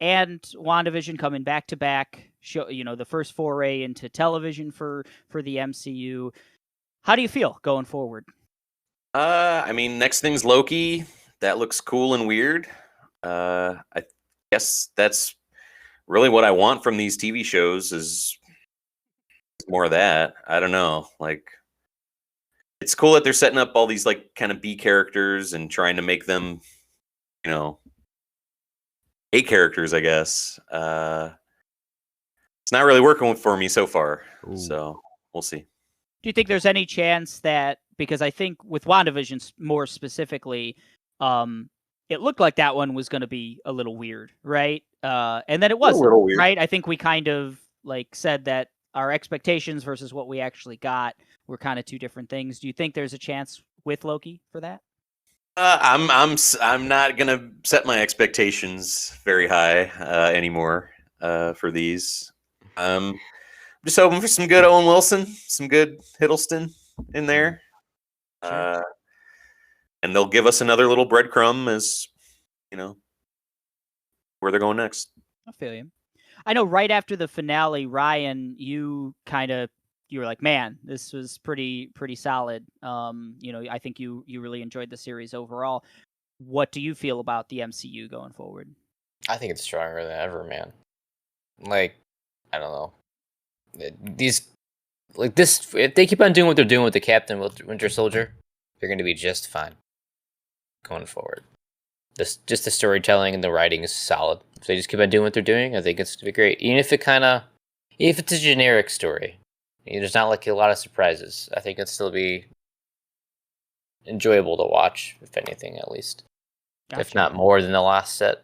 and WandaVision coming back to back. Show the first foray into television for the MCU. How do you feel going forward? I mean, next thing's Loki. That looks cool and weird. I guess that's really what I want from these TV shows is more of that. I don't know. Like, it's cool that they're setting up all these like kind of B characters and trying to make them, A characters, I guess. It's not really working for me so far. Ooh. So we'll see. Do you think there's any chance that, because I think with WandaVision more specifically, it looked like that one was going to be a little weird, right? And then it wasn't, little weird. right? I think we kind of like said that our expectations versus what we actually got were kind of two different things. Do you think there's a chance with Loki for that? I'm not gonna set my expectations very high anymore for these. I'm just hoping for some good Owen Wilson, some good Hiddleston in there, and they'll give us another little breadcrumb as where they're going next. I feel you. I know right after the finale, Ryan, you were like, man, this was pretty solid. I think you really enjoyed the series overall. What do you feel about the MCU going forward? I think it's stronger than ever, man. Like, I don't know. These, like this, if they keep on doing what they're doing with the Captain Winter Soldier, they're going to be just fine going forward. Just the storytelling and the writing is solid. If they just keep on doing what they're doing, I think it's going to be great. Even if it's a generic story, there's not like a lot of surprises. I think it'd still be enjoyable to watch, if anything, at least. Gotcha. If not more than the last set.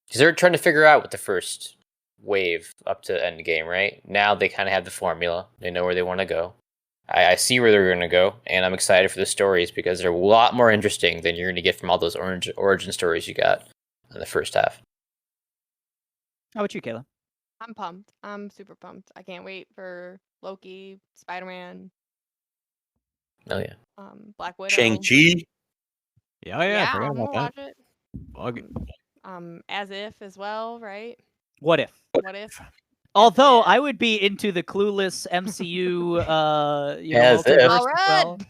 Because they're trying to figure out what the first wave up to Endgame, right? Now they kind of have the formula. They know where they want to go. I see where they're going to go, and I'm excited for the stories because they're a lot more interesting than you're going to get from all those origin stories you got in the first half. How about you, Kayla? I'm pumped. I'm super pumped. I can't wait for Loki, Spider-Man, Oh, yeah. Black Widow. Shang-Chi. Yeah, I forgot I'm gonna about that. watch it. Bug- As If as well, right? What if? What If? Although Yeah. I would be into the clueless MCU, As multiverse if. as Paul well. Rudd.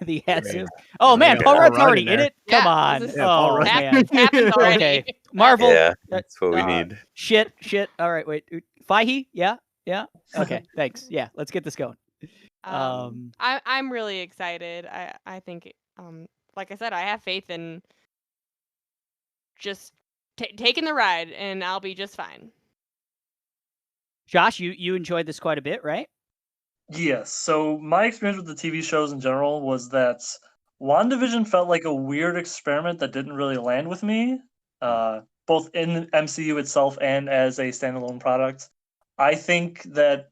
The as Yeah. if. Oh man, Yeah, Paul Paul Rudd's Rudd already in in there. it. Come Yeah, on. this is- Yeah, Paul Oh Rudd. man. Happened already. Okay. Marvel. Yeah, that's what we need. Shit. All right, wait. Fahey? Yeah. Okay, thanks. Yeah, let's get this going. I'm really excited. I think like I said, I have faith in just taking the ride, and I'll be just fine. Josh, you enjoyed this quite a bit, right? Yes. So my experience with the TV shows in general was that WandaVision felt like a weird experiment that didn't really land with me, both in the MCU itself and as a standalone product. I think that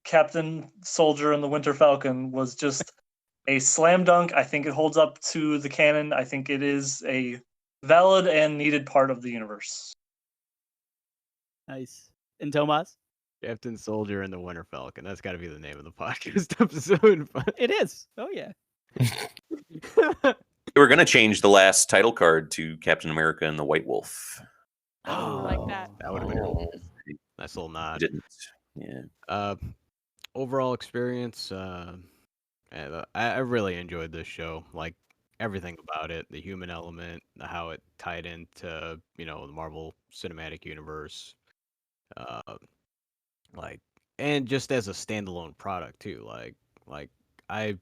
Captain Soldier and the Winter Falcon was just a slam dunk. I think it holds up to the canon. I think it is a valid and needed part of the universe. Nice. And Tomas? Captain Soldier and the Winter Falcon. That's got to be the name of the podcast episode. It is. Oh yeah. They were gonna change the last title card to Captain America and the White Wolf. Oh, like that. That would have been Oh. a nice little nod. Didn't. Yeah. Overall experience, I really enjoyed this show. Like everything about it, the human element, how it tied into the Marvel Cinematic Universe, and just as a standalone product too. Like I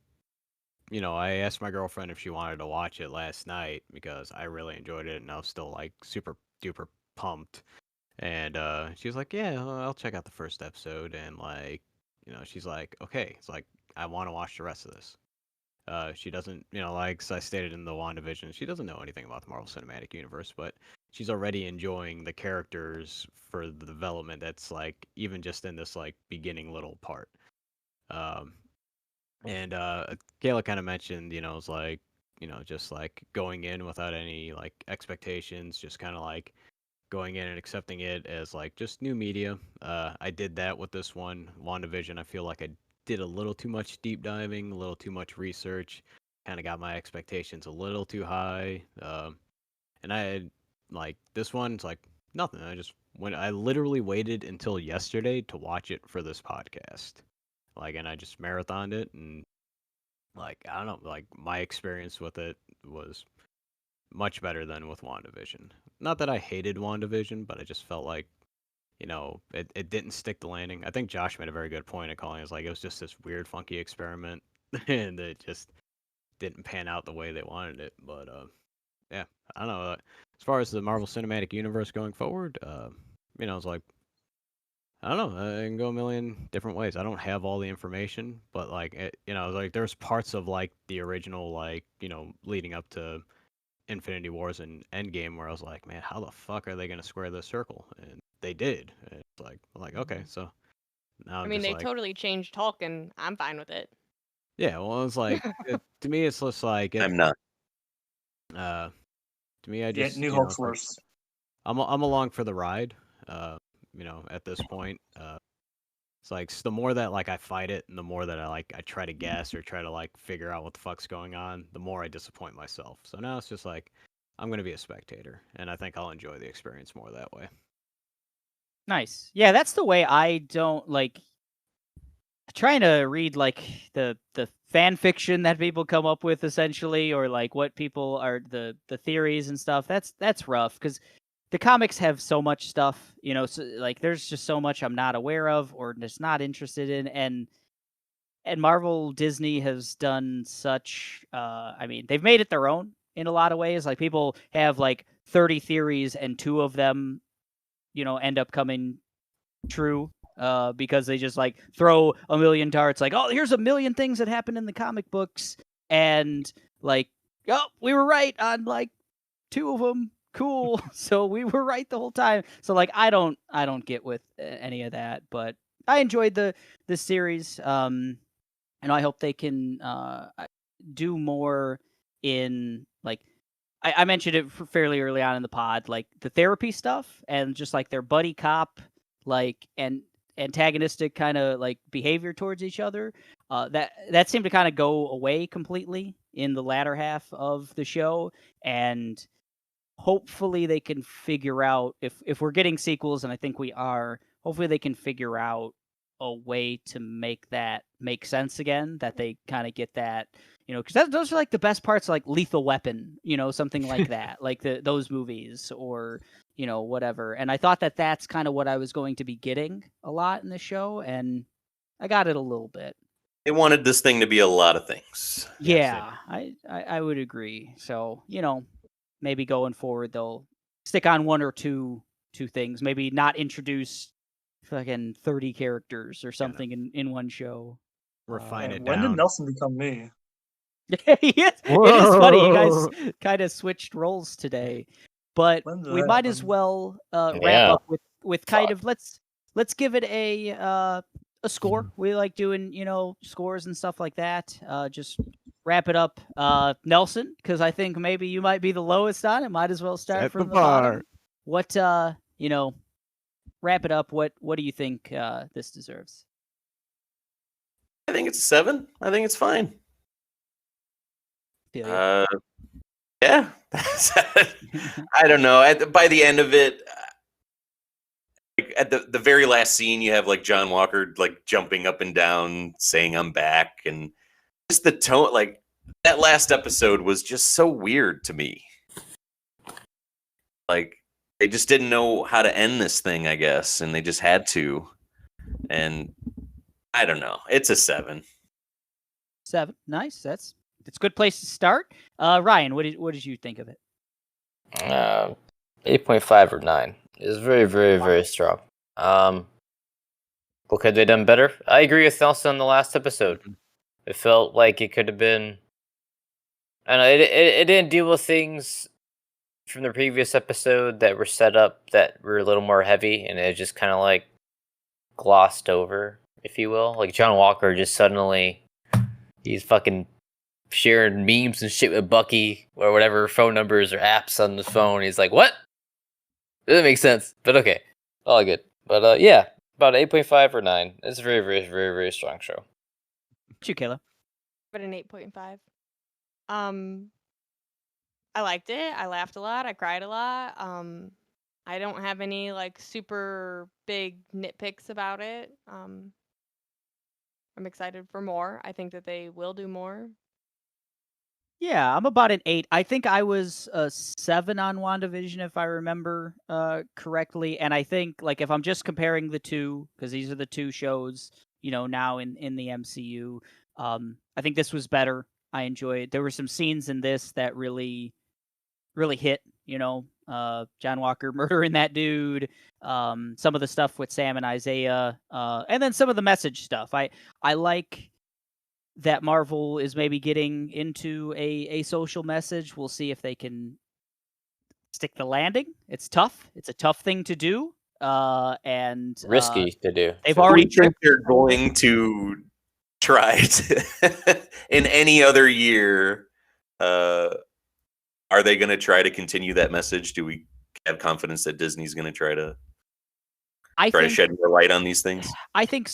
asked my girlfriend if she wanted to watch it last night because I really enjoyed it and I was still like super duper pumped. And she was like, "Yeah, I'll check out the first episode." And she's like, "Okay." It's like I want to watch the rest of this. She doesn't, like I stated in the WandaVision, she doesn't know anything about the Marvel Cinematic Universe, but she's already enjoying the characters for the development that's like even just in this like beginning little part. And Kayla kind of mentioned, it's like, just like going in without any like expectations, just kind of like going in and accepting it as like just new media. I did that with this one, WandaVision. I feel like I did a little too much deep diving, a little too much research, kind of got my expectations a little too high. And I had like this one, it's like Nothing. I literally waited until yesterday to watch it for this podcast. And I just marathoned it, and I don't know, my experience with it was much better than with WandaVision. Not that I hated WandaVision, but I just felt like, it didn't stick the landing. I think Josh made a very good point of calling it. It was just this weird, funky experiment, and it just didn't pan out the way they wanted it. But yeah, I don't know. As far as the Marvel Cinematic Universe going forward, it's I don't know. It can go a million different ways. I don't have all the information, but there's parts of the original leading up to Infinity Wars and Endgame where I was like, man, how the fuck are they gonna square this circle? And they did. And it's okay, so now I I'm mean, just they totally changed Hulk, and I'm fine with it. yeah. Well, it's to me, it's just I'm not. to me, I Yeah, just New Hulk's worse. I'm along for the ride. At this point, it's the more that I fight it, and the more that I try to guess or try to figure out what the fuck's going on, the more I disappoint myself. So now it's just I'm gonna be a spectator, and I think I'll enjoy the experience more that way. Nice. Yeah, that's the way I don't trying to read the fan fiction that people come up with essentially, or what people are the theories and stuff. That's rough because the comics have so much stuff, so there's just so much I'm not aware of or just not interested in, and Marvel Disney has done such I mean, they've made it their own in a lot of ways. People have 30 theories and 2 of them, end up coming true because they just throw a million darts oh, here's a million things that happened in the comic books, and oh, we were right on 2 of them. Cool. So we were right the whole time. So I don't get with any of that, but I enjoyed the series, and I hope they can do more in I mentioned it fairly early on in the pod, the therapy stuff and just their buddy cop and antagonistic kind of behavior towards each other. That seemed to kind of go away completely in the latter half of the show, and hopefully they can figure out if we're getting sequels, and I think we are. Hopefully they can figure out a way to make that make sense again. That they kind of get that, because those are the best parts, Lethal Weapon, something like that, those movies, or whatever. And I thought that that's kind of what I was going to be getting a lot in the show, and I got it a little bit. They wanted this thing to be a lot of things. Yeah, I would agree. So maybe going forward they'll stick on one or two things. Maybe not introduce fucking 30 characters or something in one show. Refine it When down. did Nelson become me? Yes, it is funny. You guys kind of switched roles today, but When did we that might as happen? well wrap Yeah. up with kind of let's give it a score. We like doing scores and stuff like that. Just wrap it up, Nelson, because I think maybe you might be the lowest on it. Might as well start Set from the the bottom. bar. What wrap it up. What do you think this deserves? I think it's a 7. I think it's fine. Feel ya. Yeah. I don't know. By the end of it, at the very last scene, you have John Walker jumping up and down, saying "I'm back," and just the tone. That last episode was just so weird to me. They just didn't know how to end this thing, I guess, and they just had to. And I don't know. It's a 7. 7. Nice. That's a good place to start. Ryan, what did you think of it? 8.5 or 9. It's very, very, very strong. What could they done better? I agree with Nelson on the last episode. It felt like it could have been. I know it didn't deal with things from the previous episode that were set up that were a little more heavy, and it just kind of glossed over, if you will. John Walker just suddenly he's fucking sharing memes and shit with Bucky or whatever phone numbers or apps on the phone. He's like, what? Doesn't make sense, but okay, all good. But yeah, about 8.5 or 9. It's a very, very, very, very strong show. What you, Kayla? But an 8.5. I liked it. I laughed a lot. I cried a lot. I don't have any like super big nitpicks about it. I'm excited for more. I think that they will do more. Yeah, I'm about an 8. I think I was a 7 on WandaVision if I remember correctly. And I think like if I'm just comparing the two, because these are the two shows, now in the MCU, I think this was better. I enjoyed. There were some scenes in this that really hit. John Walker murdering that dude. Some of the stuff with Sam and Isaiah, and then some of the message stuff. I like that Marvel is maybe getting into a social message. We'll see if they can stick the landing. It's tough. It's a tough thing to do. And Risky to do. they've too. already We think they're going to try to in any other year. Are they going to try to continue that message? Do we have confidence that Disney's going to try to shed more light on these things? I think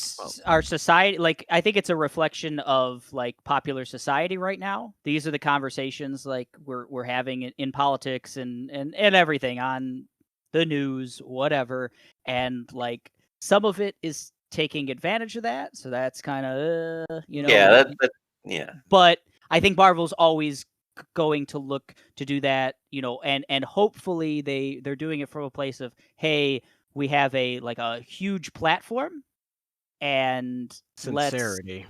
our society, like, I think it's a reflection of like popular society right now. These are the conversations like we're having in politics and everything on the news, whatever. And like some of it is taking advantage of that. So that's kind of, Yeah, yeah. But I think Marvel's always going to look to do that, and hopefully they're doing it from a place of, hey, we have a huge platform and Sincerity.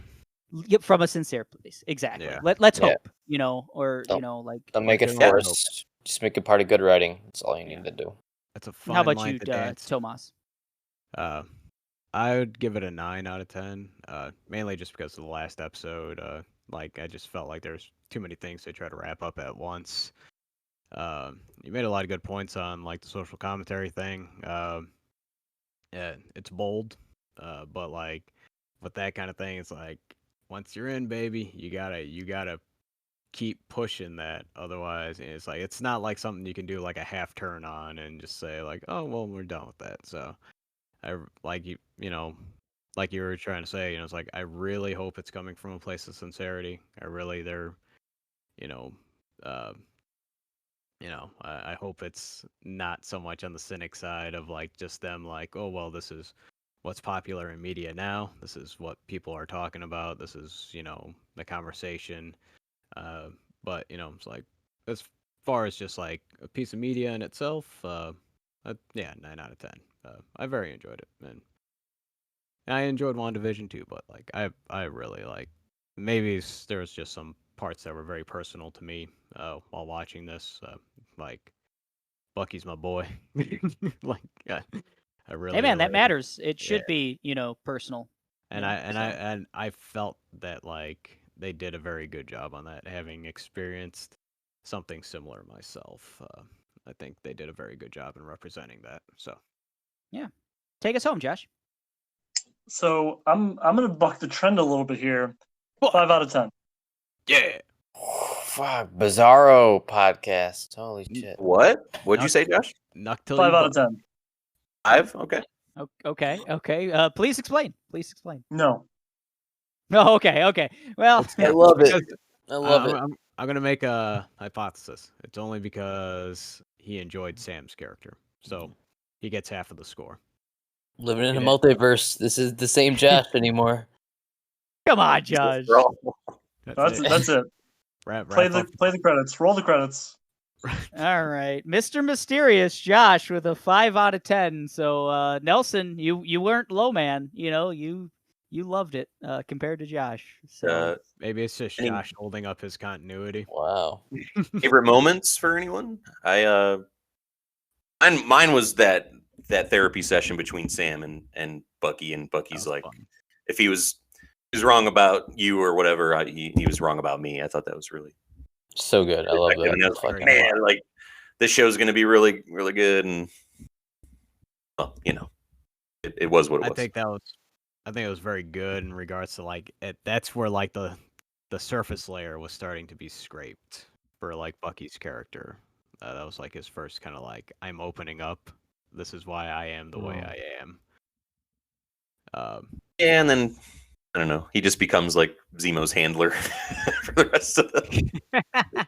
from a sincere place. Exactly. Yeah. Let's Yeah. hope, or like. Don't make it Like a forced. Just make it part of good writing. That's all you need to do. That's a fine How about line you, to dance. Tomas? I would give it a 9 out of 10. Mainly just because of the last episode. I just felt like there's too many things to try to wrap up at once. You made a lot of good points on like the social commentary thing. Yeah, it's bold, but like with that kind of thing, it's like once you're in, baby, you gotta keep pushing that. Otherwise, it's like it's not like something you can do like a half turn on and just say like, oh well, we're done with that. So I like like you were trying to say, it's like I really hope it's coming from a place of sincerity. I hope it's not so much on the cynic side of like just them like, oh well, this is what's popular in media now. This is what people are talking about. This is the conversation. But it's like as far as just like a piece of media in itself, yeah, 9 out of 10. I very enjoyed it, and I enjoyed WandaVision too. But like I really like maybe there was just some parts that were very personal to me while watching this. Like Bucky's my boy. Like I really. Hey man, that matters. It should Yeah. be, personal. And so. I felt that like they did a very good job on that, having experienced something similar myself. I think they did a very good job in representing that. So Take us home, Josh. So I'm gonna buck the trend a little bit here. 5 out of 10. yeah, Fuck, Bizarro podcast. Holy shit. What? What'd you say, Josh? knock till 5 you out of buck. 10. 5? Okay. Okay. Please explain. No. No, okay. Well, I love it. Because, I love it. I'm gonna make a hypothesis. It's only because he enjoyed Sam's character, so he gets half of the score. Living in a Yeah. multiverse. This is the same Josh anymore. come on, Josh. That's it. Wrap Play up. the credits. Roll the credits. All right, Mr. Mysterious Josh with a 5 out of 10. So Nelson, you weren't low, man. You loved it compared to Josh. So Maybe it's just Any- Josh holding up his continuity. Wow. Favorite moments for anyone? Mine was that therapy session between Sam and Bucky, and Bucky's That was like, fun. if he was wrong about you or whatever, he was wrong about me. I thought that was really So good. I love effective. And I was that. like, man, like this show's gonna be really, really good. And well, it was what it I was. think it was very good in regards to like that's where like the surface layer was starting to be scraped for like Bucky's character. That was like his first kind of like, I'm opening up. This is why I am the way I am. Yeah, and then don't know. He just becomes like Zemo's handler for the rest of the.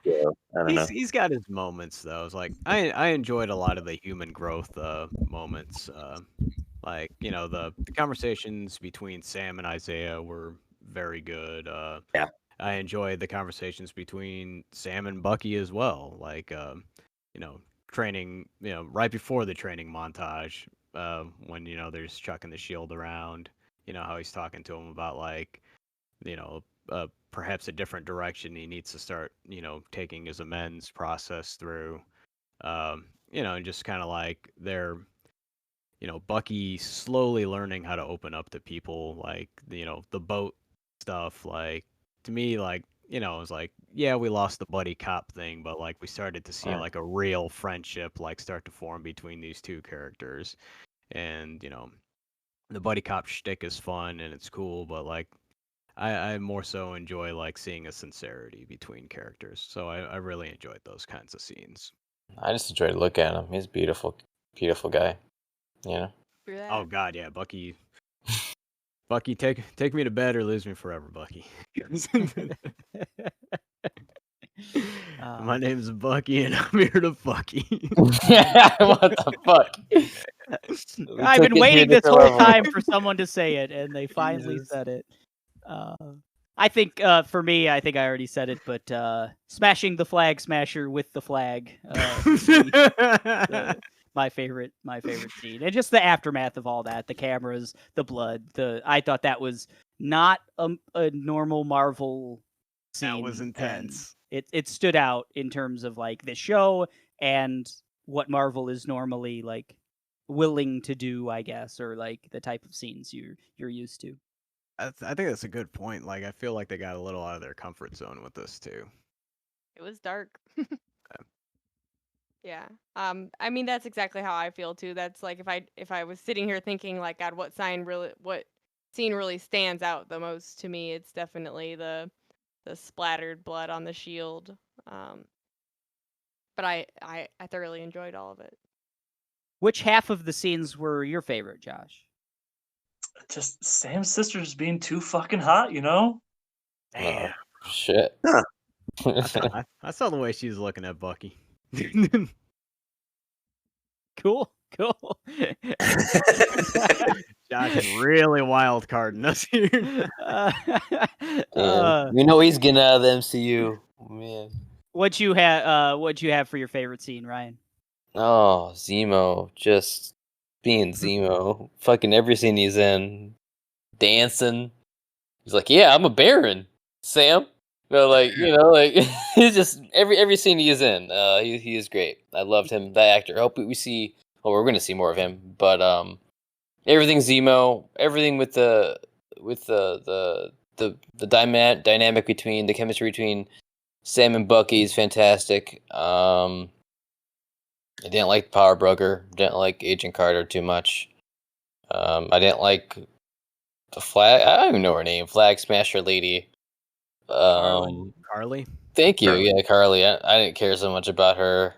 So, I don't know. He's got his moments though. It's like I enjoyed a lot of the human growth moments. Like the conversations between Sam and Isaiah were very good. Yeah. I enjoyed the conversations between Sam and Bucky as well. Like training. Right before the training montage, when they're just chucking the shield around. How he's talking to him about like, perhaps a different direction he needs to start, taking his amends process through. And just kind of like they're, Bucky slowly learning how to open up to people, like, the boat stuff. Like, to me, like, it was like, yeah, we lost the buddy cop thing, but like we started to see like a real friendship like start to form between these two characters. And, the buddy cop shtick is fun and it's cool, but like I more so enjoy like seeing a sincerity between characters. So I really enjoyed those kinds of scenes. I just enjoyed looking at him. He's a beautiful, beautiful guy. Oh God, yeah, Bucky. Bucky, take me to bed or lose me forever, Bucky. My name's Bucky and I'm here to fuck you. What the fuck? I've been waiting this whole time for someone to say it, and they finally said it. I think for me, I think I already said it, but smashing the flag smasher with the flag, my favorite scene, and just the aftermath of all that, the cameras, the blood, I thought that was not a normal Marvel scene. That was intense. It stood out in terms of like the show and what Marvel is normally like willing to do, I guess, or like the type of scenes you're used to. I think that's a good point. Like, I feel like they got a little out of their comfort zone with this too. It was dark. Yeah. I mean that's exactly how I feel too. That's like if I was sitting here thinking like, God, what scene really stands out the most to me, it's definitely the splattered blood on the shield. But I thoroughly enjoyed all of it. Which half of the scenes were your favorite, Josh? Just Sam's sister's being too fucking hot, Damn. Shit. I saw the way she was looking at Bucky. Cool. Josh is really wild carding us here. He's getting out of the MCU. Man. What'd you have for your favorite scene, Ryan? Oh, Zemo, just being Zemo. Fucking every scene he's in, dancing. He's like, "Yeah, I'm a Baron, Sam." He's just every scene he is in. He is great. I loved him, that actor. I hope we see. Well, we're going to see more of him, but everything Zemo, everything with the dynamic between the chemistry between Sam and Bucky is fantastic. I didn't like Power Broker. Didn't like Agent Carter too much. I didn't like the flag. I don't even know her name. Flag Smasher lady. Carly. Thank you. Carly. Yeah, Carly. I didn't care so much about her.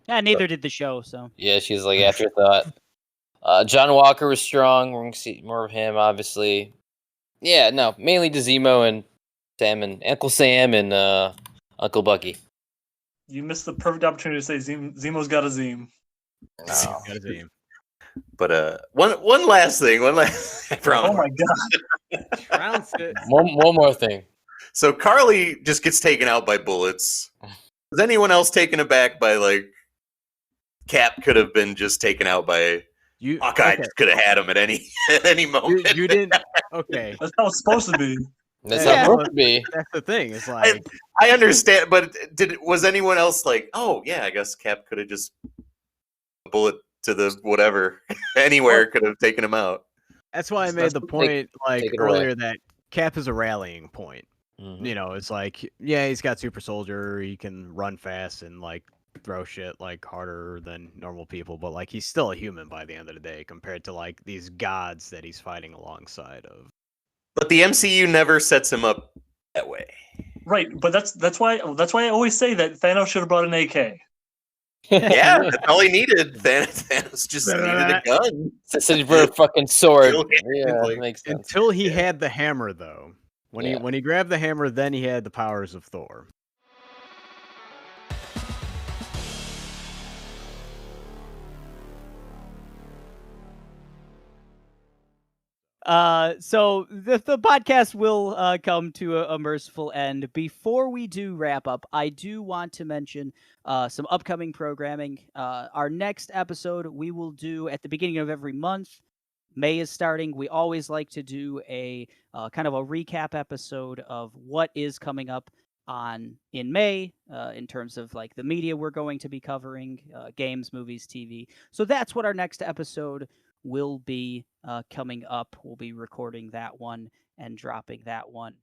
Yeah, neither did the show. So Yeah, she's like afterthought. John Walker was strong. We're gonna see more of him, obviously. Yeah, no, mainly to Zemo and Sam and Uncle Sam and Uncle Bucky. You missed the perfect opportunity to say Zemo's got a Zeme. Oh. Gotta see him. But one last thing. I promise. Oh my god. Trounced it. One more thing. So Carly just gets taken out by bullets. Was anyone else taken aback by like Cap could have been just taken out by Hawkeye? Okay. Could have had him at any moment. You didn't. Okay. That's how it's supposed to be. That's Yeah. how it's supposed to be. That's the thing. It's like I understand, but was anyone else like, oh yeah, I guess Cap could have just bullet to the whatever anywhere could have taken him out. that's why I made the point like take it away. earlier that Cap is a rallying point. Mhm. It's like, yeah, he's got super soldier, he can run fast and like throw shit like harder than normal people, but like he's still a human by the end of the day compared to like these gods that he's fighting alongside of. But the MCU never sets him up that way. Right, but that's why I always say that Thanos should have brought an AK. Yeah, that's all he needed. Thanos just needed a gun. Since for a fucking sword. Kill him Yeah, instantly. makes sense. Until he had the hammer, though. When Yeah. he grabbed the hammer, then he had the powers of Thor. So the podcast will come to a merciful end. Before we do wrap up, I do want to mention some upcoming programming. Our next episode we will do at the beginning of every month. May is starting. We always like to do a kind of a recap episode of what is coming up in May in terms of like the media we're going to be covering, games, movies, TV. So that's what our next episode will be coming up. We'll be recording that one and dropping that one.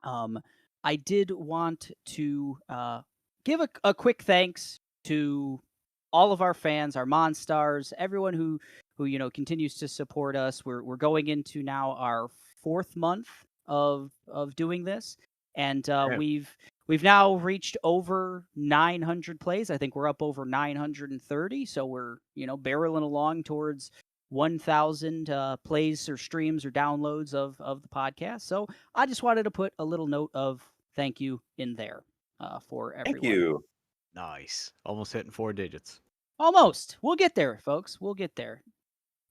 I did want to give a quick thanks to all of our fans, our Monstars, everyone who continues to support us. We're going into now our 4th month of doing this, and we've now reached over 900 plays. I think we're up over 930, so we're barreling along towards 1,000 plays or streams or downloads of the podcast. So I just wanted to put a little note of thank you in there for everyone. Thank you. Nice. Almost hitting 4 digits. Almost. We'll get there, folks. We'll get there.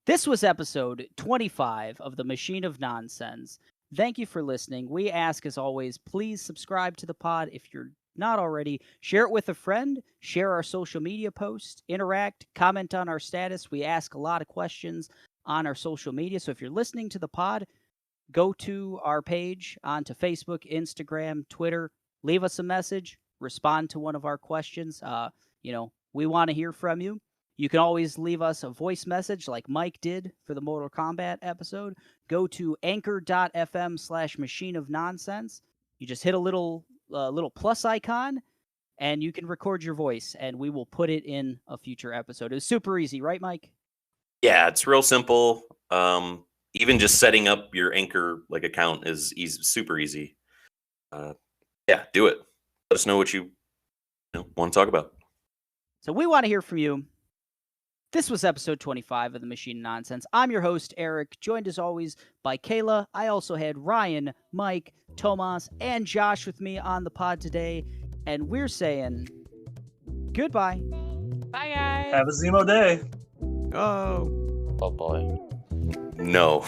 This was episode 25 of the Machine of Nonsense. Thank you for listening. We ask, as always, please subscribe to the pod if you're not already. Share it with a friend. Share our social media posts. Interact. Comment on our status. We ask a lot of questions on our social media. So if you're listening to the pod, go to our page onto Facebook, Instagram, Twitter. Leave us a message. Respond to one of our questions. We want to hear from you. You can always leave us a voice message like Mike did for the Mortal Kombat episode. Go to anchor.fm/machine of nonsense. You just hit a little plus icon, and you can record your voice, and we will put it in a future episode. It was super easy, right, Mike? Yeah, it's real simple. Even just setting up your Anchor account is easy, super easy. Yeah, do it. Let us know what you want to talk about. So we want to hear from you. This was episode 25 of The Machine of Nonsense. I'm your host, Eric, joined as always by Kayla. I also had Ryan, Mike, Tomas, and Josh with me on the pod today. And we're saying goodbye. Bye, guys. Have a Zemo day. Oh. Oh boy. No.